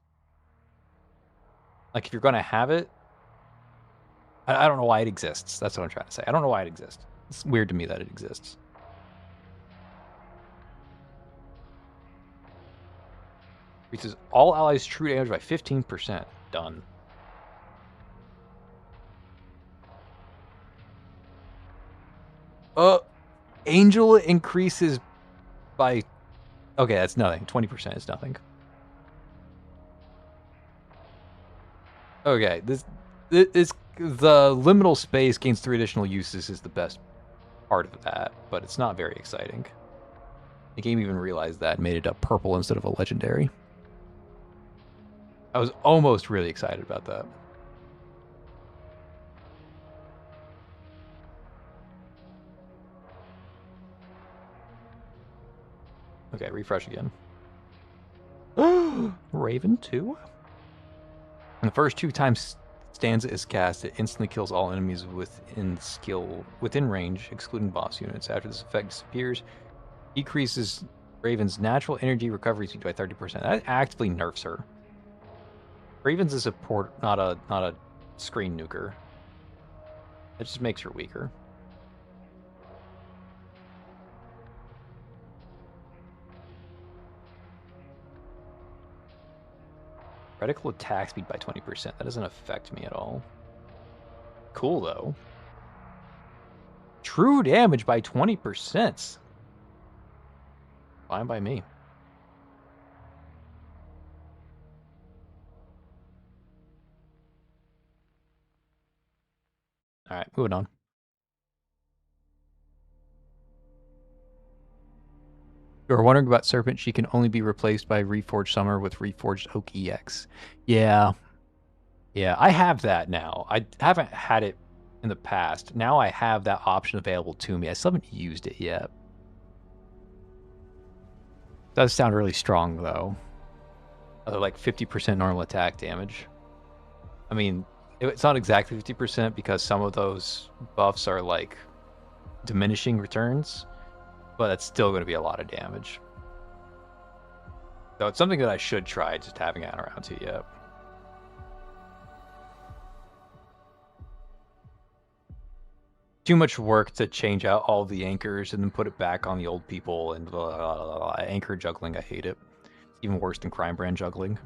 Like, if you're going to have it... I don't know why it exists. That's what I'm trying to say. I don't know why it exists. It's weird to me that it exists. Increases all allies' true damage by 15%. Done. Angel increases by... Okay, that's nothing. 20% is nothing. Okay, this the liminal space gains 3 additional uses is the best part of that, but it's not very exciting. The game even realized that and made it a purple instead of a legendary. I was almost really excited about that. Okay, refresh again. Raven 2? And the first 2 times Stanza is cast, it instantly kills all enemies within range, excluding boss units. After this effect disappears, decreases Raven's natural energy recovery speed by 30%. That actively nerfs her. Raven's a support, not a screen nuker. That just makes her weaker. Critical attack speed by 20%. That doesn't affect me at all. Cool, though. True damage by 20%. Fine by me. Alright, moving on. If you're wondering about Serpent, she can only be replaced by Reforged Summer with Reforged Oak EX. Yeah. Yeah, I have that now. I haven't had it in the past. Now I have that option available to me. I still haven't used it yet. Does sound really strong, though. Like 50% normal attack damage. I mean, it's not exactly 50% because some of those buffs are like diminishing returns, but it's still going to be a lot of damage. So it's something that I should try, just haven't gotten around to yet. Too much work to change out all the anchors and then put it back on the old people and blah, blah, blah, blah. Anchor juggling, I hate it. It's even worse than crime brand juggling.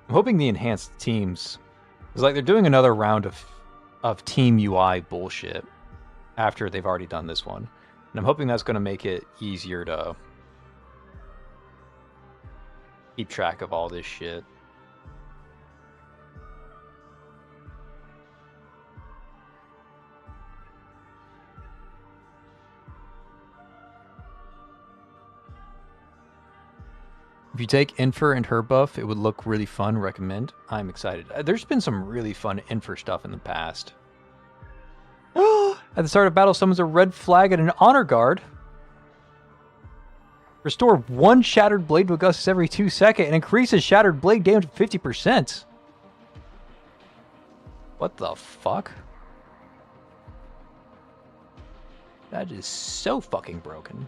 I'm hoping the enhanced teams is like they're doing another round of team UI bullshit after they've already done this one. And I'm hoping that's going to make it easier to keep track of all this shit. If you take Infer and her buff, it would look really fun. Recommend. I'm excited. There's been some really fun Infer stuff in the past. At the start of battle, summons a red flag and an honor guard. Restore 1 shattered blade to Augustus every 2 seconds and increases shattered blade damage 50%. What the fuck? That is so fucking broken.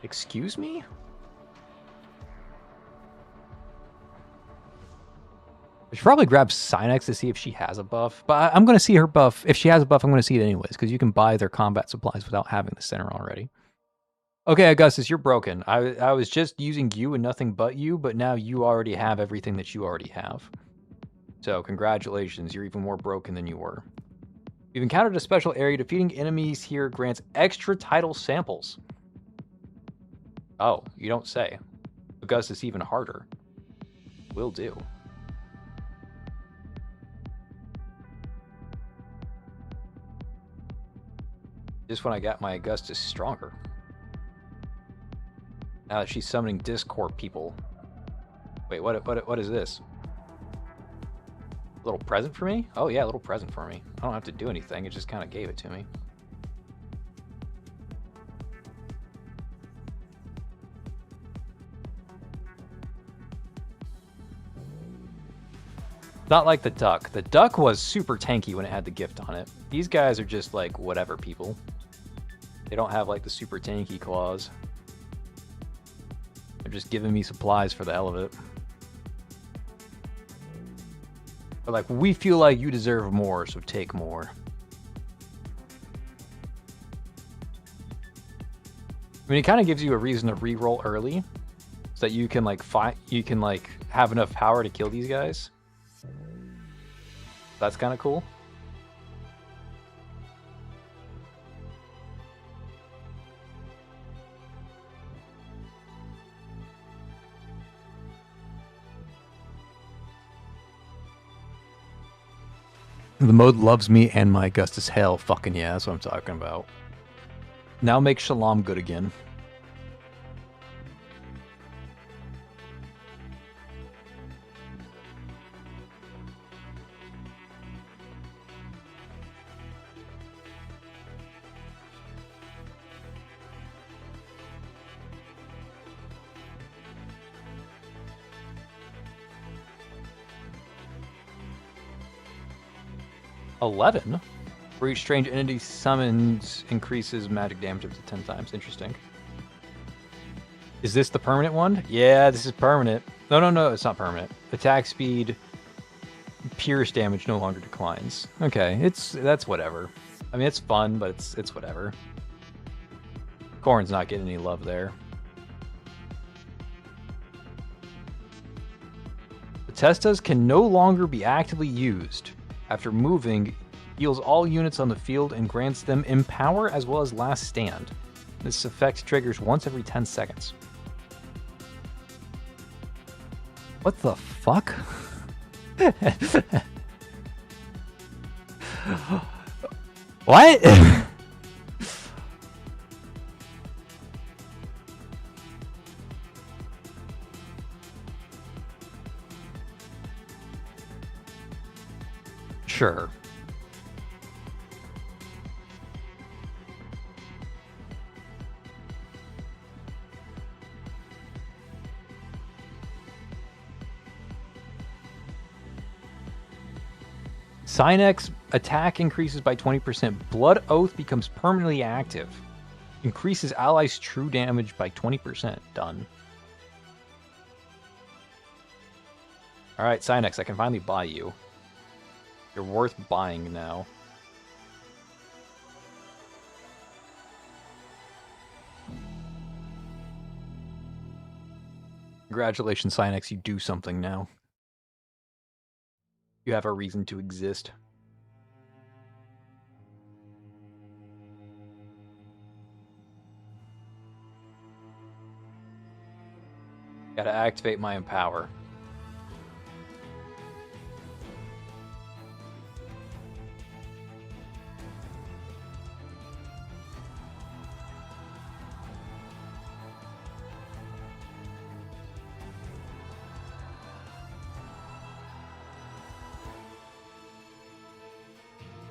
Excuse me? I should probably grab Synex to see if she has a buff. But I'm going to see her buff. If she has a buff, I'm going to see it anyways. Because you can buy their combat supplies without having the center already. Okay, Augustus, you're broken. I was just using you and nothing but you. But now you already have everything that you already have. So congratulations. You're even more broken than you were. You've encountered a special area. Defeating enemies here grants extra title samples. Oh, you don't say. Augustus even harder. Will do. Just when I got my Augustus stronger. Now that she's summoning Discord people. Wait, what is this? A little present for me? Oh yeah, a little present for me. I don't have to do anything, it just kind of gave it to me. Not like the duck. The duck was super tanky when it had the gift on it. These guys are just like whatever people. They don't have like the super tanky claws. They're just giving me supplies for the hell of it. But like, we feel like you deserve more, so take more. I mean, it kind of gives you a reason to re-roll early, so that you can like have enough power to kill these guys. That's kind of cool. The mode loves me and my Augustus. Hell fucking yeah, that's what I'm talking about. Now make Shalom good again. $11? For each strange entity summoned increases magic damage up to 10 times. Interesting. Is this the permanent one? Yeah, this is permanent. No, it's not permanent. Attack speed, pierce damage no longer declines. Okay, that's whatever. I mean, it's fun, but it's whatever. Corrin's not getting any love there. The Testas can no longer be actively used. After moving, heals all units on the field and grants them Empower as well as Last Stand. This effect triggers once every 10 seconds. What the fuck? What? Synex attack increases by 20%. Blood Oath becomes permanently active. Increases allies' true damage by 20%. Done. Alright, Synex, I can finally buy you. You're worth buying now. Congratulations, Synex, you do something now. You have a reason to exist. Gotta activate my Empower.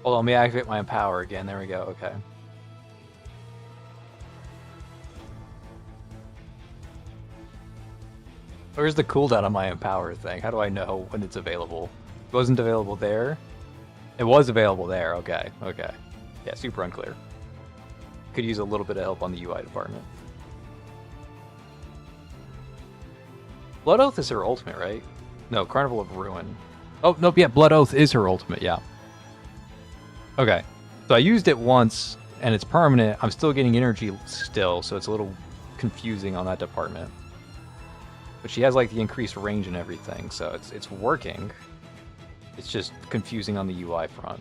Hold on, let me activate my Empower again. There we go, okay. Where's the cooldown on my Empower thing? How do I know when it's available? It wasn't available there? It was available there, okay, okay. Yeah, super unclear. Could use a little bit of help on the UI department. Blood Oath is her ultimate, right? No, Carnival of Ruin. Oh, nope, yeah, Blood Oath is her ultimate, yeah. Okay, so I used it once, and it's permanent. I'm still getting energy still, so it's a little confusing on that department. But she has like the increased range and everything, so it's working. It's just confusing on the UI front.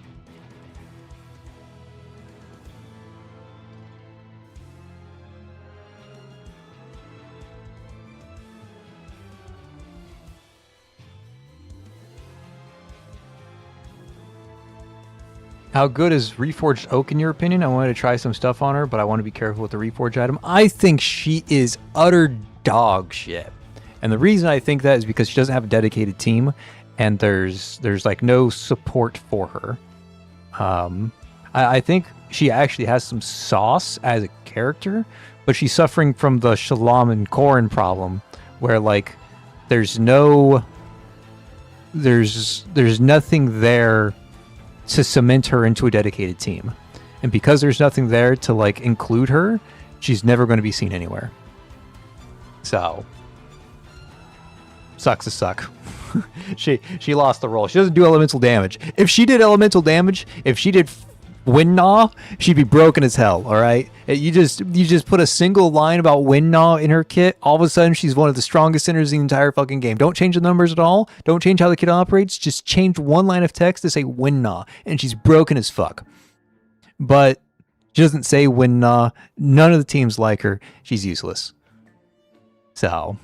How good is Reforged Oak in your opinion? I wanted to try some stuff on her, but I want to be careful with the Reforged item. I think she is utter dog shit. And the reason I think that is because she doesn't have a dedicated team, and there's like no support for her. I think she actually has some sauce as a character, but she's suffering from the Shalom and Corrin problem, where like there's nothing there to cement her into a dedicated team. And because there's nothing there to like include her, she's never going to be seen anywhere. So sucks to suck. she lost the role. She doesn't do elemental damage. If she did elemental damage, if she did Wind Gnaw, she'd be broken as hell, all right? You just put a single line about Wind Gnaw in her kit, all of a sudden she's one of the strongest sinners in the entire fucking game. Don't change the numbers at all. Don't change how the kit operates. Just change one line of text to say Wind Gnaw, and she's broken as fuck. But she doesn't say Wind Gnaw. None of the teams like her. She's useless. So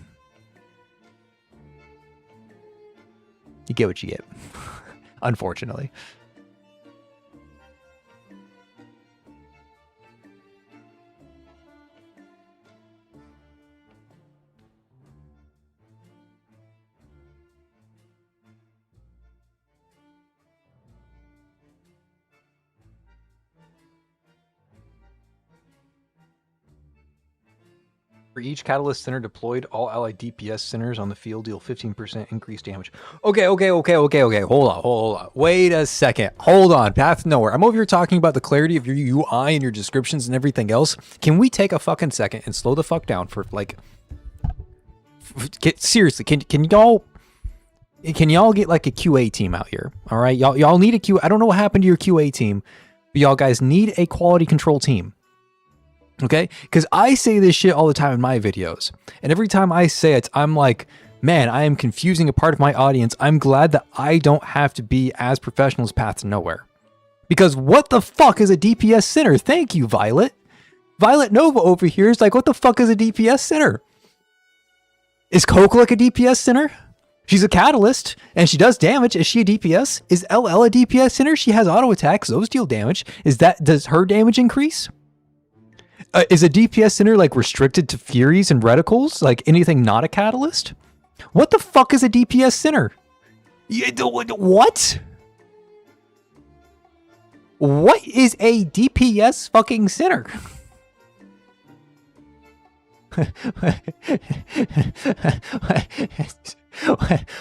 you get what you get, unfortunately. For each Catalyst Center deployed, all allied DPS centers on the field deal 15% increased damage. Okay. Hold on. Wait a second. Hold on. Path Nowhere. I'm over here talking about the clarity of your UI and your descriptions and everything else. Can we take a fucking second and slow the fuck down for like... Seriously, can y'all get like a QA team out here? All right? Y'all need a QA. I don't know what happened to your QA team, but y'all guys need a quality control team. Okay? Because I say this shit all the time in my videos. And every time I say it, I'm like, man, I am confusing a part of my audience. I'm glad that I don't have to be as professional as Path to Nowhere. Because what the fuck is a DPS center? Thank you, Violet. Violet Nova over here is like, what the fuck is a DPS center? Is Coke like a DPS center? She's a catalyst, and she does damage. Is she a DPS? Is LL a DPS center? She has auto attacks. Those deal damage. Does her damage increase? Is a DPS center like restricted to Furies and Reticles? Like anything not a catalyst? What the fuck is a DPS center? What? What is a DPS fucking center?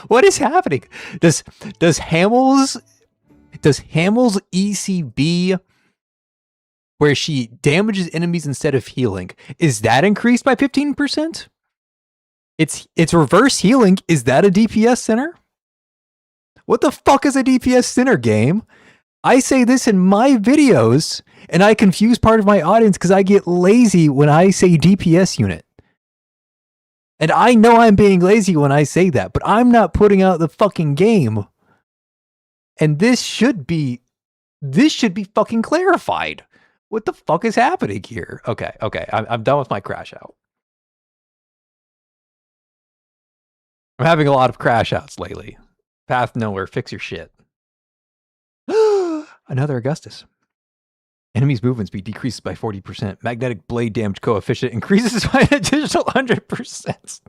What is happening? Does Hamels does Hamel's ECB, where she damages enemies instead of healing, is that increased by 15%? It's reverse healing. Is that a DPS center? What the fuck is a DPS center, game? I say this in my videos, and I confuse part of my audience because I get lazy when I say DPS unit. And I know I'm being lazy when I say that, but I'm not putting out the fucking game. And this should be fucking clarified. What the fuck is happening here? Okay. I'm done with my crash out. I'm having a lot of crash outs lately. Path nowhere, fix your shit. Another Augustus. Enemies' movement speed decreases by 40%. Magnetic blade damage coefficient increases by an additional 100%.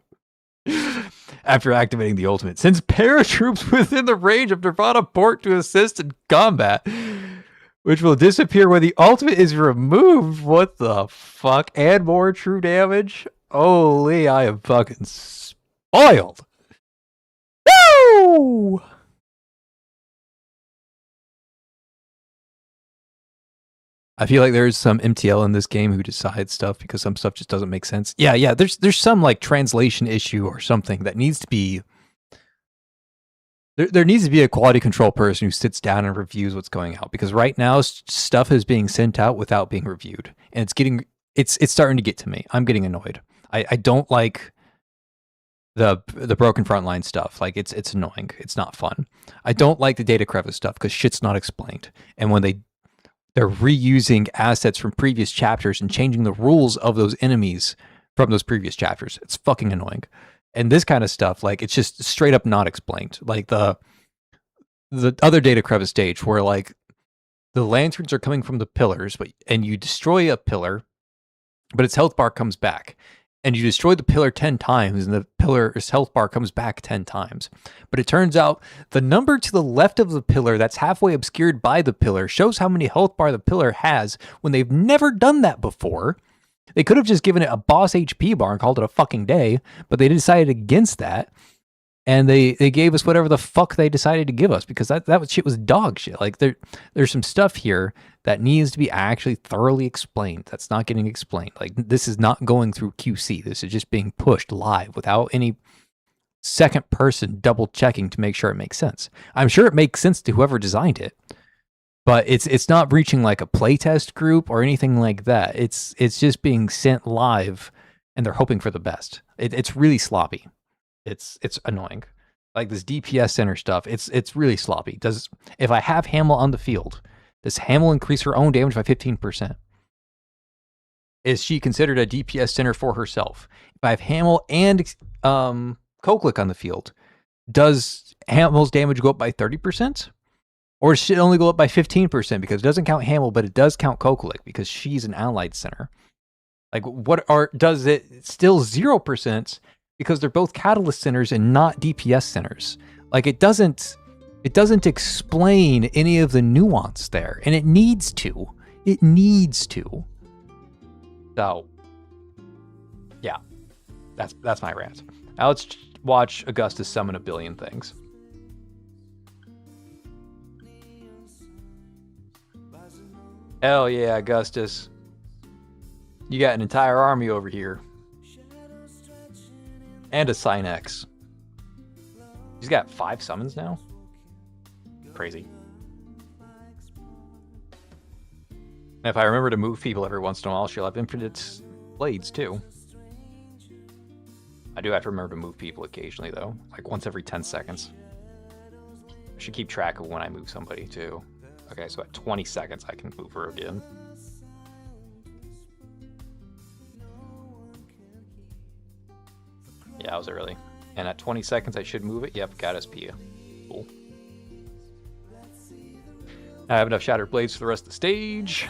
After activating the ultimate, sends paratroops within the range of Nirvana port to assist in combat, which will disappear when the ultimate is removed. What the fuck? And more true damage? Holy, I am fucking spoiled. Woo! I feel like there's some MTL in this game who decides stuff because some stuff just doesn't make sense. Yeah. There's some like translation issue or something that needs to be. There needs to be a quality control person who sits down and reviews what's going out, because right now stuff is being sent out without being reviewed, and it's starting to get to me. I'm getting annoyed. I don't like the broken frontline stuff. Like it's annoying. It's not fun. I don't like the data crevice stuff because shit's not explained, and when they're reusing assets from previous chapters and changing the rules of those enemies from those previous chapters. It's fucking annoying. And this kind of stuff, like, it's just straight up not explained. Like the other data crevice stage where like the lanterns are coming from the pillars, and you destroy a pillar, but its health bar comes back. And you destroy the pillar 10 times, and the pillar's health bar comes back 10 times. But it turns out the number to the left of the pillar that's halfway obscured by the pillar shows how many health bar the pillar has when they've never done that before. They could have just given it a boss HP bar and called it a fucking day, but they decided against that. And they gave us whatever the fuck they decided to give us, because that shit was dog shit. Like there's some stuff here that needs to be actually thoroughly explained. That's not getting explained. Like this is not going through QC. This is just being pushed live without any second person double checking to make sure it makes sense. I'm sure it makes sense to whoever designed it, but it's not reaching like a playtest group or anything like that. It's just being sent live, and they're hoping for the best. It's really sloppy. It's annoying. Like this DPS center stuff, it's really sloppy. If I have Hamel on the field, does Hamel increase her own damage by 15%? Is she considered a DPS center for herself? If I have Hamel and Koklik on the field, does Hamel's damage go up by 30%? Or should it only go up by 15%? Because it doesn't count Hamel, but it does count Koklik because she's an allied center. Like does it still 0%? Because they're both catalyst centers and not DPS centers. Like it doesn't explain any of the nuance there, and it needs to. It needs to. So, yeah, that's my rant. Now let's watch Augustus summon a billion things. Hell yeah, Augustus! You got an entire army over here. And a Synex. He's got 5 summons now? Crazy. And if I remember to move people every once in a while, she'll have infinite blades too. I do have to remember to move people occasionally though, like once every 10 seconds. I should keep track of when I move somebody too. Okay, so at 20 seconds I can move her again. Yeah, I was early. And at 20 seconds, I should move it. Yep, got SP. Cool. I have enough Shattered Blades for the rest of the stage.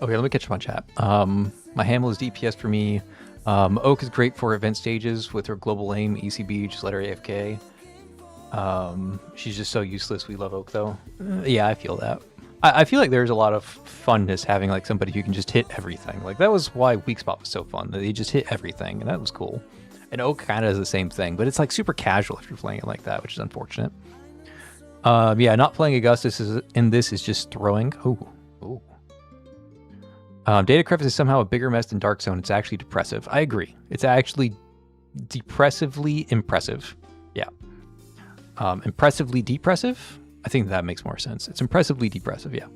Okay, let me catch up on chat. My Hamel is DPS for me. Oak is great for event stages with her global aim, ECB, just let her AFK. She's just so useless. We love Oak though. Yeah, I feel that. I feel like there's a lot of funness having like somebody who can just hit everything. Like that was why Weak Spot was so fun. They just hit everything, and that was cool. And Oak kind of does the same thing, but it's like super casual if you're playing it like that, which is unfortunate. Yeah, not playing Augustus in this is just throwing. Ooh. Data Crevice is somehow a bigger mess than Dark Zone. It's actually depressive. I agree. It's actually depressively impressive. Yeah. Impressively depressive? I think that makes more sense. It's impressively depressive, yeah.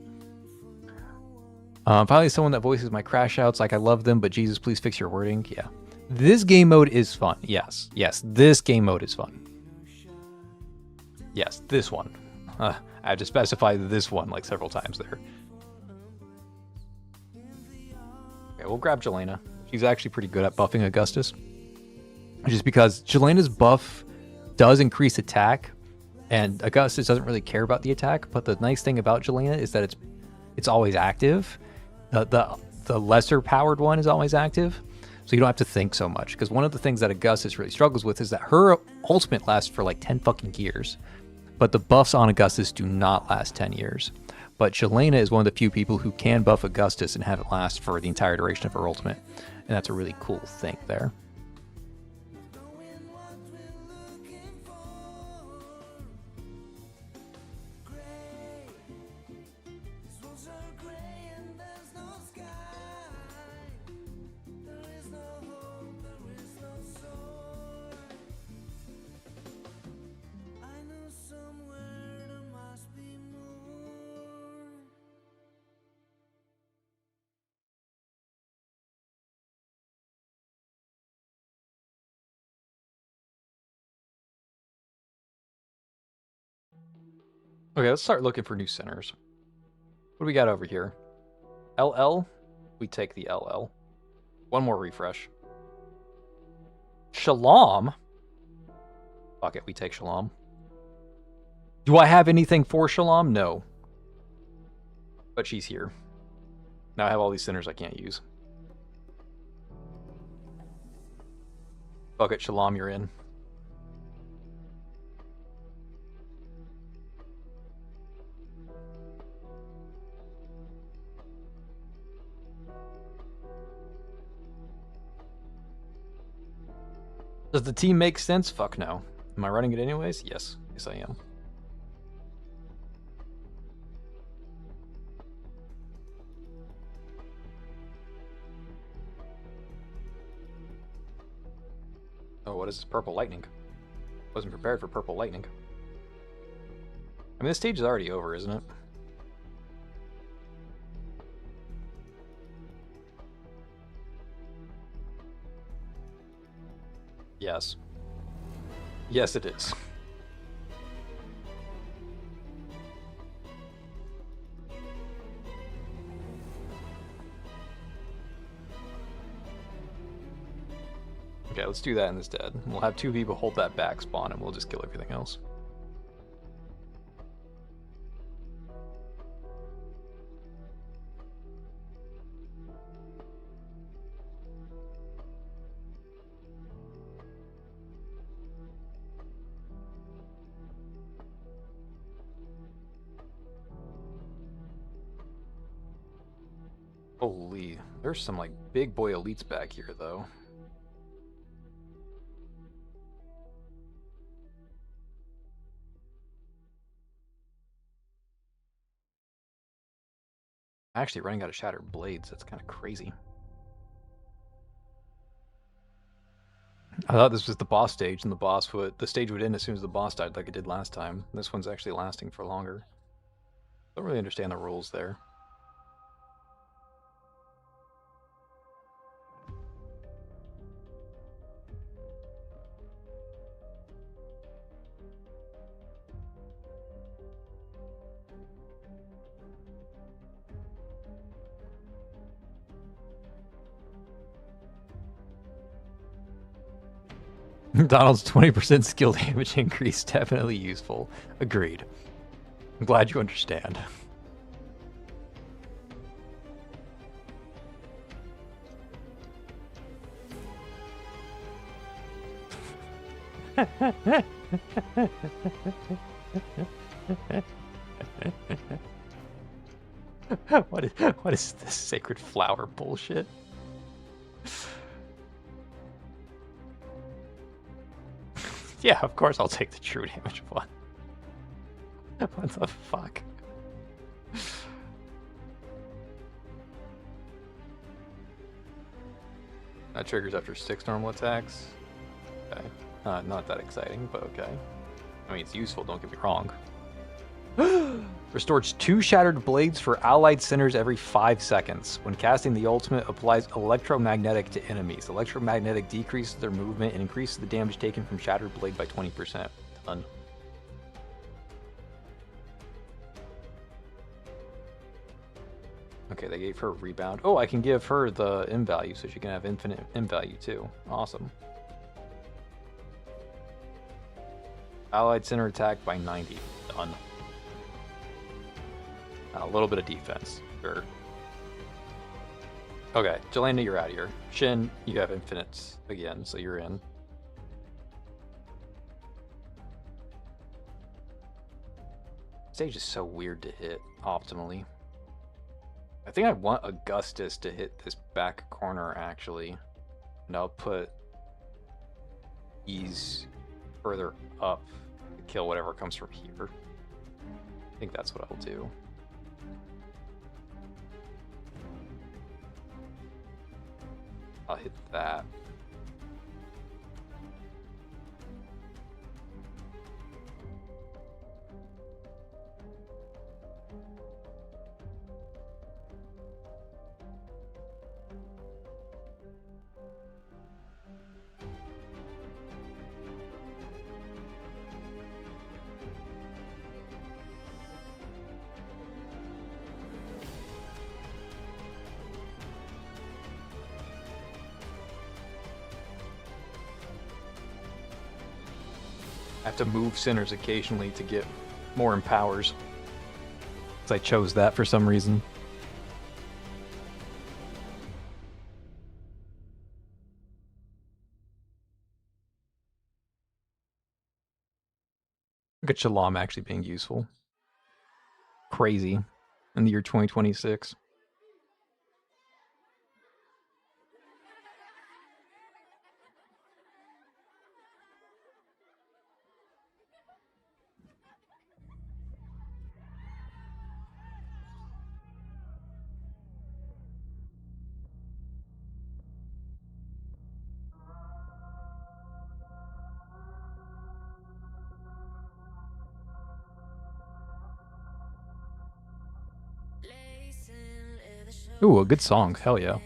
Finally, someone that voices my crash outs like I love them, but Jesus, please fix your wording. Yeah. This game mode is fun. Yes, this game mode is fun. Yes, this one. I have to specify this one like several times there. Okay, we'll grab Jelena. She's actually pretty good at buffing Augustus. Just because Jelena's buff does increase attack, and Augustus doesn't really care about the attack, but the nice thing about Jelena is that it's always active. The lesser powered one is always active, so you don't have to think so much. Because one of the things that Augustus really struggles with is that her ultimate lasts for like 10 fucking years, but the buffs on Augustus do not last 10 years. But Jelena is one of the few people who can buff Augustus and have it last for the entire duration of her ultimate, and that's a really cool thing there. Okay, let's start looking for new centers. What do we got over here? LL? We take the LL. One more refresh. Shalom? Fuck it, we take Shalom. Do I have anything for Shalom? No. But she's here. Now I have all these centers I can't use. Fuck it, Shalom, you're in. Does the team make sense? Fuck no. Am I running it anyways? Yes. Yes, I am. Oh, what is this? Purple lightning. Wasn't prepared for purple lightning. I mean, this stage is already over, isn't it? Yes. Yes, it is. Okay, let's do that instead. We'll have two people hold that back spawn and we'll just kill everything else. Holy, there's some like big boy elites back here though. Actually running out of shattered blades, that's kind of crazy. I thought this was the boss stage and the stage would end as soon as the boss died like it did last time. This one's actually lasting for longer. Don't really understand the rules there. Donald's 20% skill damage increase, definitely useful. Agreed. I'm glad you understand. What is this sacred flower bullshit? Yeah, of course I'll take the true damage one. What the fuck? That triggers after 6 normal attacks. Okay. Not that exciting, but okay. I mean, it's useful, don't get me wrong. Restores 2 shattered blades for allied centers every 5 seconds. When casting the ultimate, applies electromagnetic to enemies. Electromagnetic decreases their movement and increases the damage taken from shattered blade by 20%. Done. Okay, they gave her a rebound. Oh, I can give her the M value, so she can have infinite M value too. Awesome. Allied center attack by 90. Done. A little bit of defense. Sure. Okay, Jelena, you're out of here. Shin, you have infinites again, so you're in. Stage is so weird to hit optimally. I think I want Augustus to hit this back corner, actually. And I'll put these further up to kill whatever comes from here. I think that's what I'll do. I'll hit that. I have to move centers occasionally to get more empowers. Because I chose that for some reason. Look at Shalom actually being useful. Crazy. In the year 2026. Ooh, a good song. Hell yeah.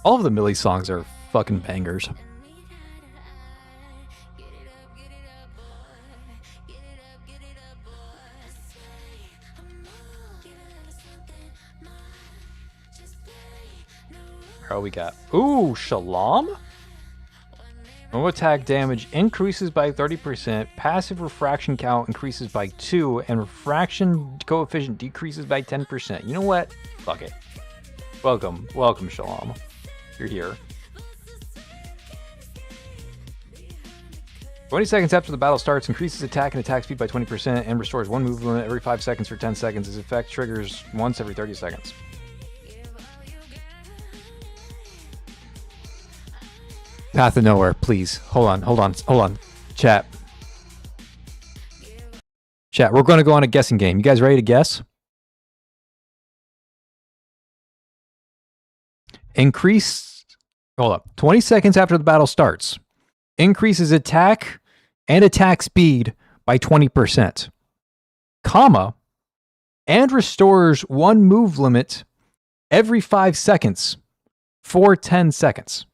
All of the Millie songs are fucking bangers. Oh, we got... Ooh, Shalom? No attack damage increases by 30%, passive refraction count increases by 2, and refraction coefficient decreases by 10%. You know what? Fuck it. Welcome. Welcome, Shalom. You're here. 20 seconds after the battle starts, increases attack and attack speed by 20% and restores 1 move limit every 5 seconds for 10 seconds. This effect triggers once every 30 seconds. Path of Nowhere, please. Hold on. Chat, we're going to go on a guessing game. You guys ready to guess? Hold up. 20 seconds after the battle starts. Increases attack and attack speed by 20%. Comma. And restores 1 move limit every 5 seconds for 10 seconds.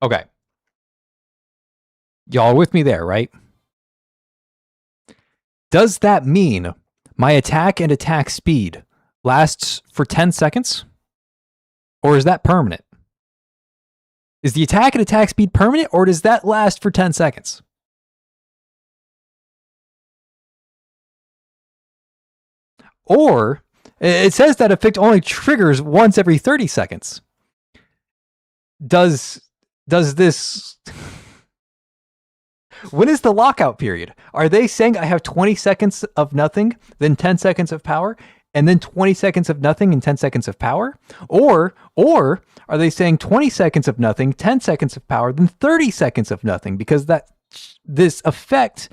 Okay. Y'all with me there, right? Does that mean my attack and attack speed lasts for 10 seconds? Or is that permanent? Is the attack and attack speed permanent, or does that last for 10 seconds? Or It says that effect only triggers once every 30 seconds. Does this... When is the lockout period? Are they saying I have 20 seconds of nothing, then 10 seconds of power, and then 20 seconds of nothing and 10 seconds of power? Or are they saying 20 seconds of nothing, 10 seconds of power, then 30 seconds of nothing? Because this effect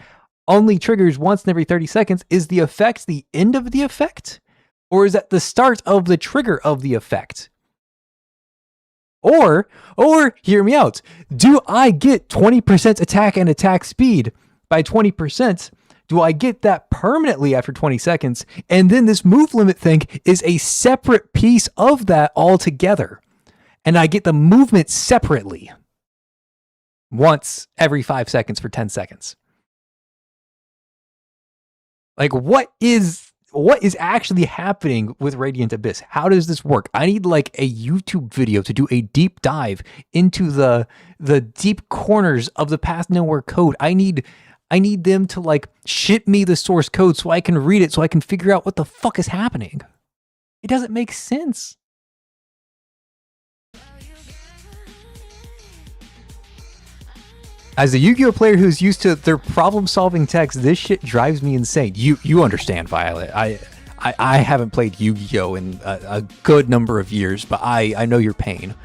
only triggers once in every 30 seconds. Is the effect the end of the effect? Or is that the start of the trigger of the effect? Or hear me out. Do I get 20% attack and attack speed by 20%? Do I get that permanently after 20 seconds? And then this move limit thing is a separate piece of that altogether. And I get the movement separately. Once every 5 seconds for 10 seconds. Like, what is actually happening with Radiant Abyss? How does this work? I need like a YouTube video to do a deep dive into the deep corners of the Path Nowhere code. I need them to like ship me the source code so I can read it, so I can figure out what the fuck is happening. It doesn't make sense. As a Yu-Gi-Oh player who's used to their problem-solving text, this shit drives me insane. You understand, Violet. I haven't played Yu-Gi-Oh in a good number of years, but I know your pain.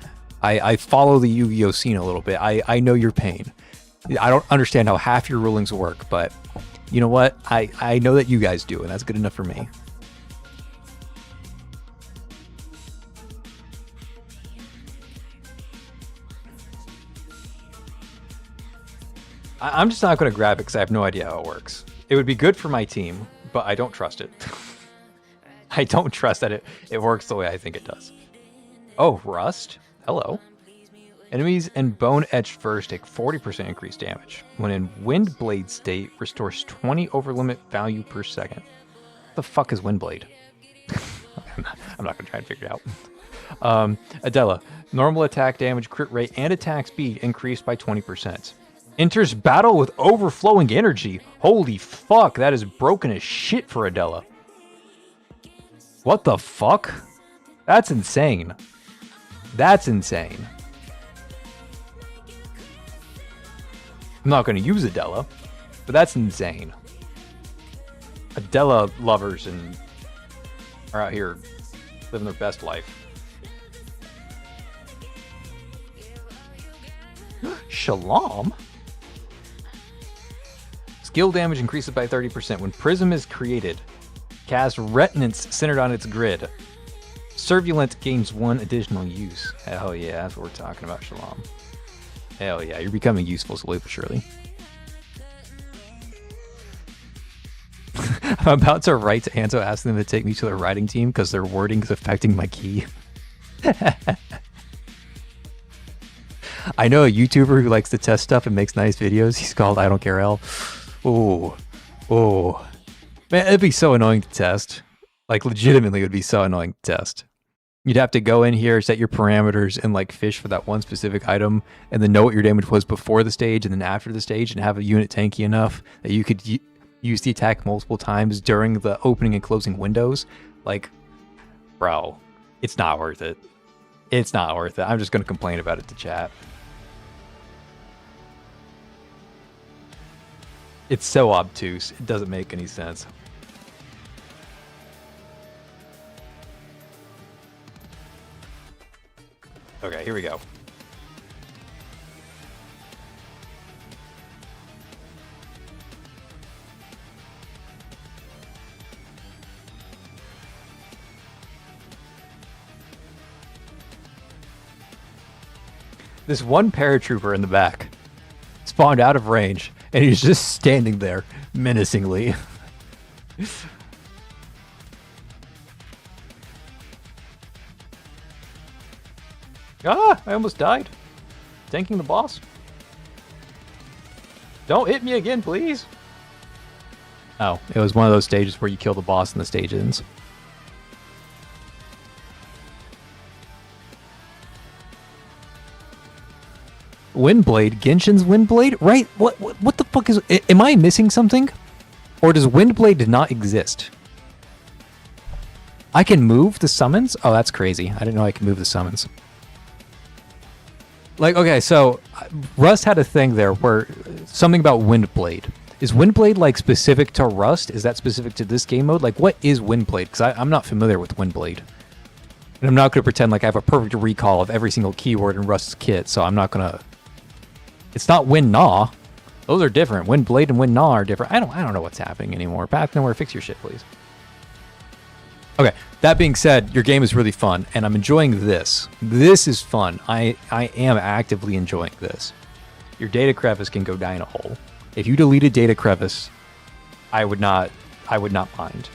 I follow the Yu-Gi-Oh scene a little bit. I know your pain. I don't understand how half your rulings work, but you know what? I know that you guys do, and that's good enough for me. I'm just not going to grab it because I have no idea how it works. It would be good for my team, but I don't trust it. I don't trust that it works the way I think it does. Oh, Rust? Hello. Enemies in Bone Etched Furs take 40% increased damage. When in Windblade state, restores 20 over limit value per second. What the fuck is Windblade? I'm not going to try and figure it out. Adela. Normal attack damage, crit rate, and attack speed increased by 20%. Enters battle with overflowing energy. Holy fuck, that is broken as shit for Adela. What the fuck? That's insane. That's insane. I'm not going to use Adela, but that's insane. Adela lovers and are out here living their best life. Shalom? Skill damage increases by 30% when Prism is created. Cast Retinance centered on its grid. Servulent gains 1 additional use. Hell yeah, that's what we're talking about, Shalom. Hell yeah, you're becoming useful slowly but surely. I'm about to write to Anto asking them to take me to their writing team because their wording is affecting my key. I know a YouTuber who likes to test stuff and makes nice videos. He's called idontcarel. Oh. Man, it'd be so annoying to test. Like, legitimately, it would be so annoying to test. You'd have to go in here, set your parameters, and like fish for that one specific item, and then know what your damage was before the stage and then after the stage, and have a unit tanky enough that you could use the attack multiple times during the opening and closing windows. Like, bro, it's not worth it. It's not worth it. I'm just going to complain about it to chat. It's so obtuse. It doesn't make any sense. Okay, here we go. This one paratrooper in the back spawned out of range, and he's just standing there menacingly. Ah, I almost died. Tanking the boss. Don't hit me again, please. Oh, it was one of those stages where you kill the boss and the stage ends. Windblade? Genshin's Windblade? Right? What the fuck is... Am I missing something? Or does Windblade not exist? I can move the summons? Oh, that's crazy. I didn't know I could move the summons. Like, okay, so Rust had a thing there where something about Windblade. Is Windblade, like, specific to Rust? Is that specific to this game mode? Like, what is Windblade? Because I'm not familiar with Windblade. And I'm not going to pretend like I have a perfect recall of every single keyword in Rust's kit, so I'm not going to... It's not Windgnaw. Those are different. Windblade and Windgnaw are different. I don't know what's happening anymore. Path Nowhere, fix your shit, please. Okay, that being said, your game is really fun, and I'm enjoying this. This is fun. I am actively enjoying this. Your data crevice can go down a hole. If you deleted data crevice, I would not mind.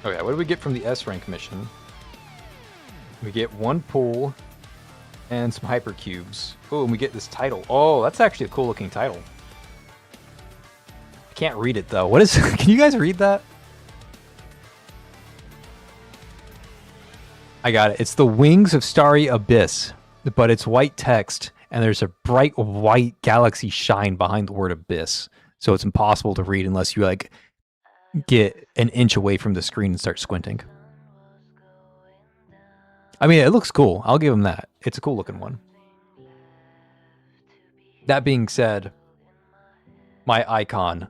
Okay, what do we get from the S rank mission? We get 1 pool and some hypercubes. Oh, and we get this title. Oh, that's actually a cool looking title. I can't read it though. What is can you guys read that? I got it. It's the Wings of Starry Abyss, but it's white text and there's a bright white galaxy shine behind the word abyss. So it's impossible to read unless you like get an inch away from the screen and start squinting. I mean, it looks cool. I'll give him that. It's a cool looking one. That being said, my icon,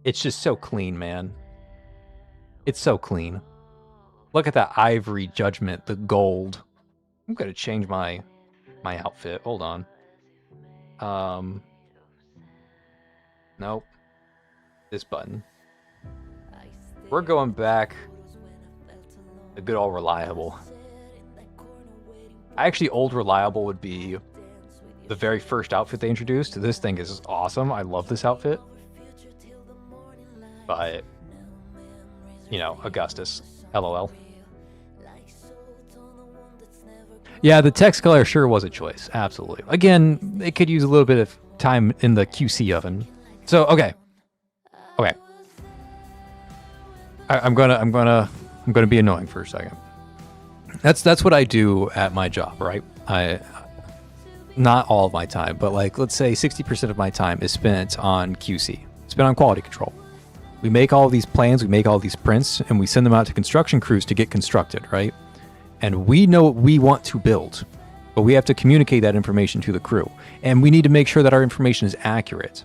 it's just so clean, man. It's so clean. Look at that ivory judgment, the gold. I'm going to change my outfit. Hold on. Nope. This button. We're going back the good old reliable. Actually, old reliable would be the very first outfit they introduced. This thing is awesome. I love this outfit. But, you know, Augustus. LOL. Yeah, the text color sure was a choice. Absolutely. Again, it could use a little bit of time in the QC oven. So, okay. Okay. I'm gonna be annoying for a second. That's what I do at my job, right? Not all of my time, but like let's say 60% of my time is spent on QC. Spent on quality control. We make all these plans, we make all these prints, and we send them out to construction crews to get constructed, right? And we know what we want to build, but we have to communicate that information to the crew, and we need to make sure that our information is accurate.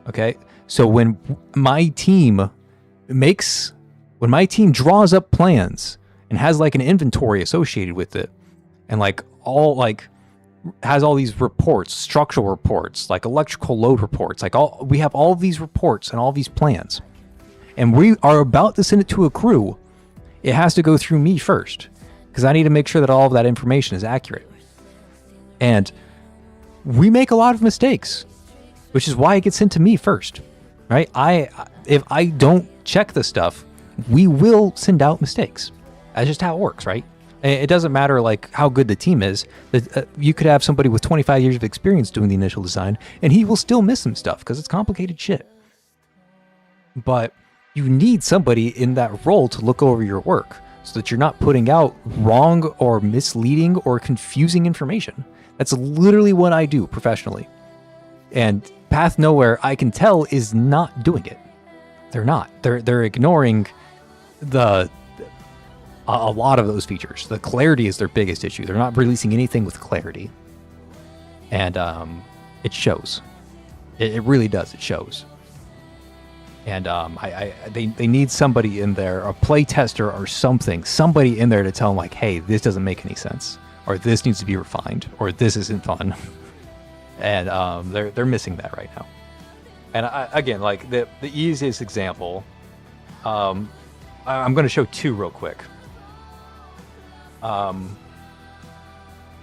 Okay, so when my team draws up plans and has like an inventory associated with it, and like has all these reports, structural reports, like electrical load reports, we have all of these reports and all these plans, and we are about to send it to a crew, it has to go through me first because I need to make sure that all of that information is accurate. And we make a lot of mistakes, which is why it gets sent to me first, right? If I don't check the stuff, we will send out mistakes. That's just how it works, right? It doesn't matter like how good the team is. You could have somebody with 25 years of experience doing the initial design, and he will still miss some stuff because it's complicated shit. But you need somebody in that role to look over your work so that you're not putting out wrong or misleading or confusing information. That's literally what I do professionally. And Path Nowhere, I can tell, is not doing it. They're not. They're ignoring a lot of those features. The clarity is their biggest issue. They're not releasing anything with clarity. And it shows. It really does. It shows. And they need somebody in there, a play tester or somebody in there to tell them like, hey, this doesn't make any sense, or this needs to be refined, or this isn't fun. And they're missing that right now. And again, like the easiest example, I'm going to show two real quick. I'm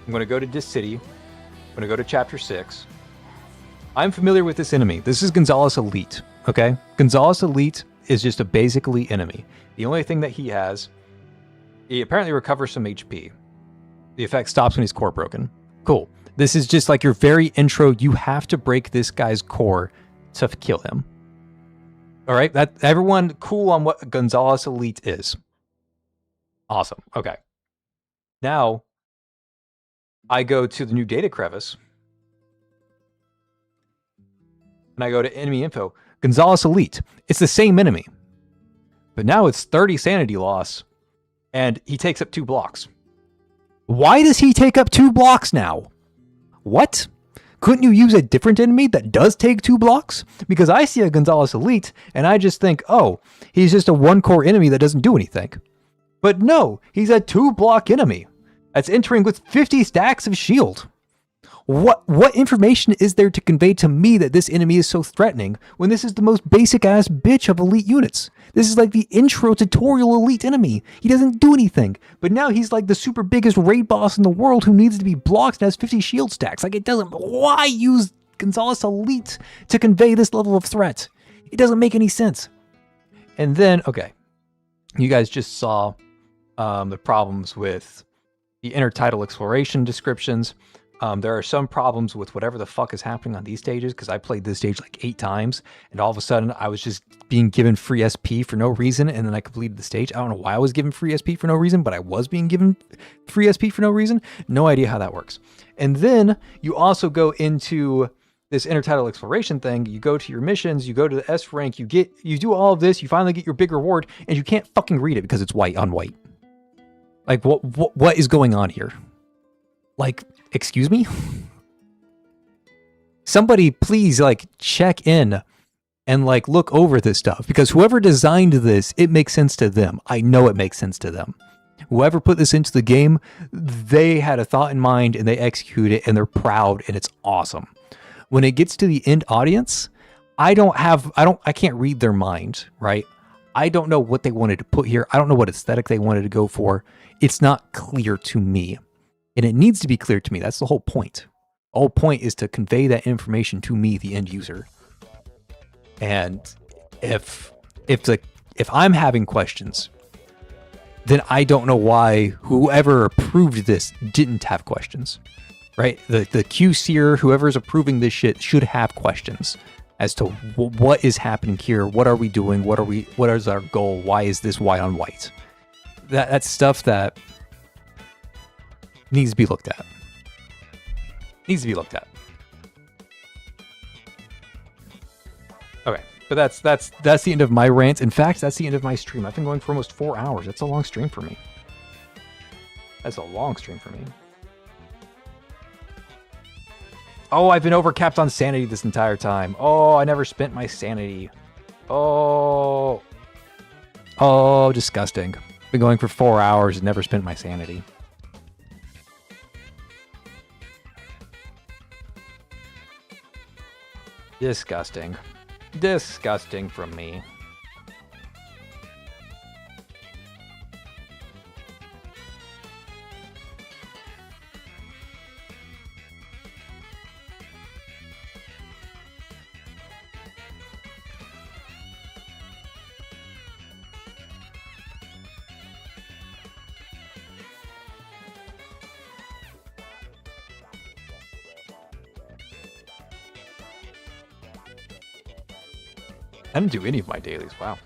going to go to Dis City. I'm going to go to Chapter 6. I'm familiar with this enemy. This is Gonzalez Elite, okay? Gonzalez Elite is just a basically enemy. The only thing that he has, he apparently recovers some HP. The effect stops when his core broken. Cool. This is just like your very intro. You have to break this guy's core to kill him. All right? Everyone cool on what Gonzalez Elite is. Awesome. Okay. Now, I go to the new data crevice, and I go to enemy info. Gonzalez Elite. It's the same enemy. But now it's 30 sanity loss, and he takes up 2 blocks. Why does he take up 2 blocks now? What? Couldn't you use a different enemy that does take 2 blocks? Because I see a Gonzalez Elite, and I just think, oh, he's just a 1-core enemy that doesn't do anything. But no, he's a 2-block enemy that's entering with 50 stacks of shield. What information is there to convey to me that this enemy is so threatening when this is the most basic ass bitch of elite units? This is like the intro tutorial elite enemy. He doesn't do anything, but now he's like the super biggest raid boss in the world who needs to be blocked and has 50 shield stacks. Like, it doesn't. Why use Gonzalez Elite to convey this level of threat? It doesn't make any sense. And then, okay, you guys just saw the problems with the intertidal exploration descriptions. There are some problems with whatever the fuck is happening on these stages, because I played this stage like 8 times, and all of a sudden I was just being given free SP for no reason, and then I completed the stage. I don't know why I was given free SP for no reason, but I was being given free SP for no reason. No idea how that works. And then you also go into this intertidal exploration thing. You go to your missions, you go to the S rank, you do all of this, you finally get your big reward, and you can't fucking read it because it's white on white. Like, what is going on here? Like, excuse me? Somebody please like check in and like look over this stuff, because whoever designed this, it makes sense to them. I know it makes sense to them. Whoever put this into the game, they had a thought in mind and they execute it, and they're proud, and it's awesome. When it gets to the end audience, I can't read their mind, right? I don't know what they wanted to put here. I don't know what aesthetic they wanted to go for. It's not clear to me. And it needs to be clear to me. That's the whole point. The whole point is to convey that information to me, the end user. And if I'm having questions, then I don't know why whoever approved this didn't have questions, right? The QCer, whoever's approving this shit, should have questions as to what is happening here. What are we doing? What is our goal? Why is this white on white? That's stuff that needs to be looked at. Needs to be looked at. Okay, but that's the end of my rant. In fact, that's the end of my stream. I've been going for almost 4 hours. That's a long stream for me. That's a long stream for me. Oh, I've been overcapped on sanity this entire time. Oh, I never spent my sanity. Oh, disgusting. Been going for 4 hours and never spent my sanity. Disgusting. Disgusting from me. I didn't do any of my dailies, wow.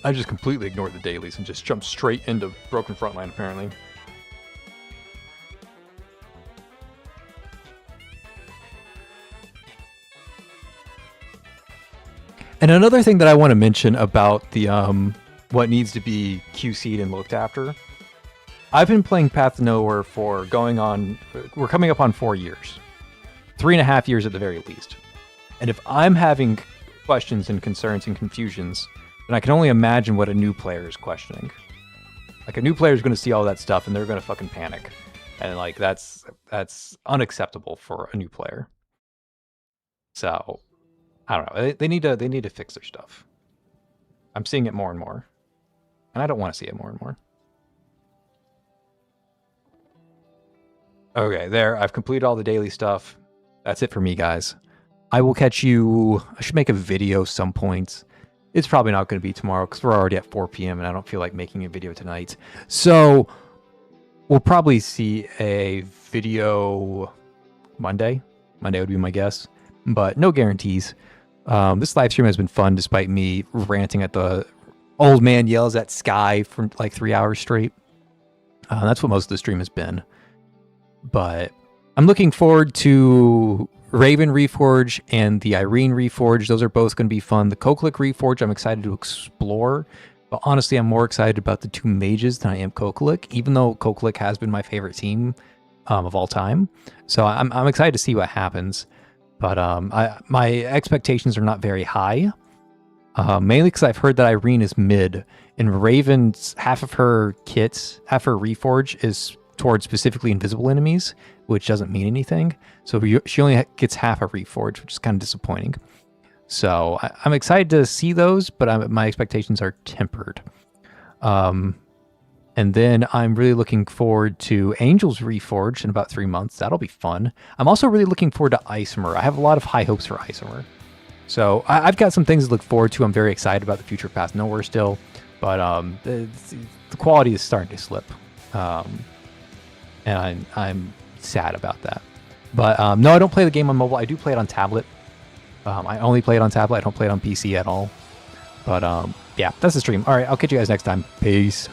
I just completely ignored the dailies and just jumped straight into Broken Frontline, apparently. And another thing that I want to mention about the what needs to be QC'd and looked after. I've been playing Path to Nowhere for we're coming up on 4 years. 3.5 years at the very least. And if I'm having questions and concerns and confusions, then I can only imagine what a new player is questioning. Like, a new player is going to see all that stuff and they're going to fucking panic. And like, that's unacceptable for a new player. So, I don't know. They need to fix their stuff. I'm seeing it more and more. And I don't want to see it more and more. Okay, there. I've completed all the daily stuff. That's it for me, guys. I will catch you. I should make a video some point. It's probably not going to be tomorrow because we're already at 4 p.m. and I don't feel like making a video tonight. So we'll probably see a video Monday. Monday would be my guess, but no guarantees. This live stream has been fun despite me ranting at the old man yells at sky for like 3 hours straight. That's what most of the stream has been. But I'm looking forward to Raven Reforge and the Irene Reforge. Those are both going to be fun. The Koklik Reforge, I'm excited to explore. But honestly, I'm more excited about the two mages than I am Koklik, even though Koklik has been my favorite team of all time. So I'm excited to see what happens. But my expectations are not very high. Mainly because I've heard that Irene is mid, and Raven's half of her Reforge is towards specifically invisible enemies, which doesn't mean anything. So she only gets half a Reforge, which is kind of disappointing. So I'm excited to see those, but my expectations are tempered. And then I'm really looking forward to Angel's Reforged in about 3 months. That'll be fun. I'm also really looking forward to Isomer. I have a lot of high hopes for Isomer. So I've got some things to look forward to. I'm very excited about the future Path Nowhere still, but the quality is starting to slip, and I'm sad about that. But no, I don't play the game on mobile. I do play it on tablet. I only play it on tablet. I don't play it on PC at all. But yeah, that's the stream. All right, I'll catch you guys next time. Peace.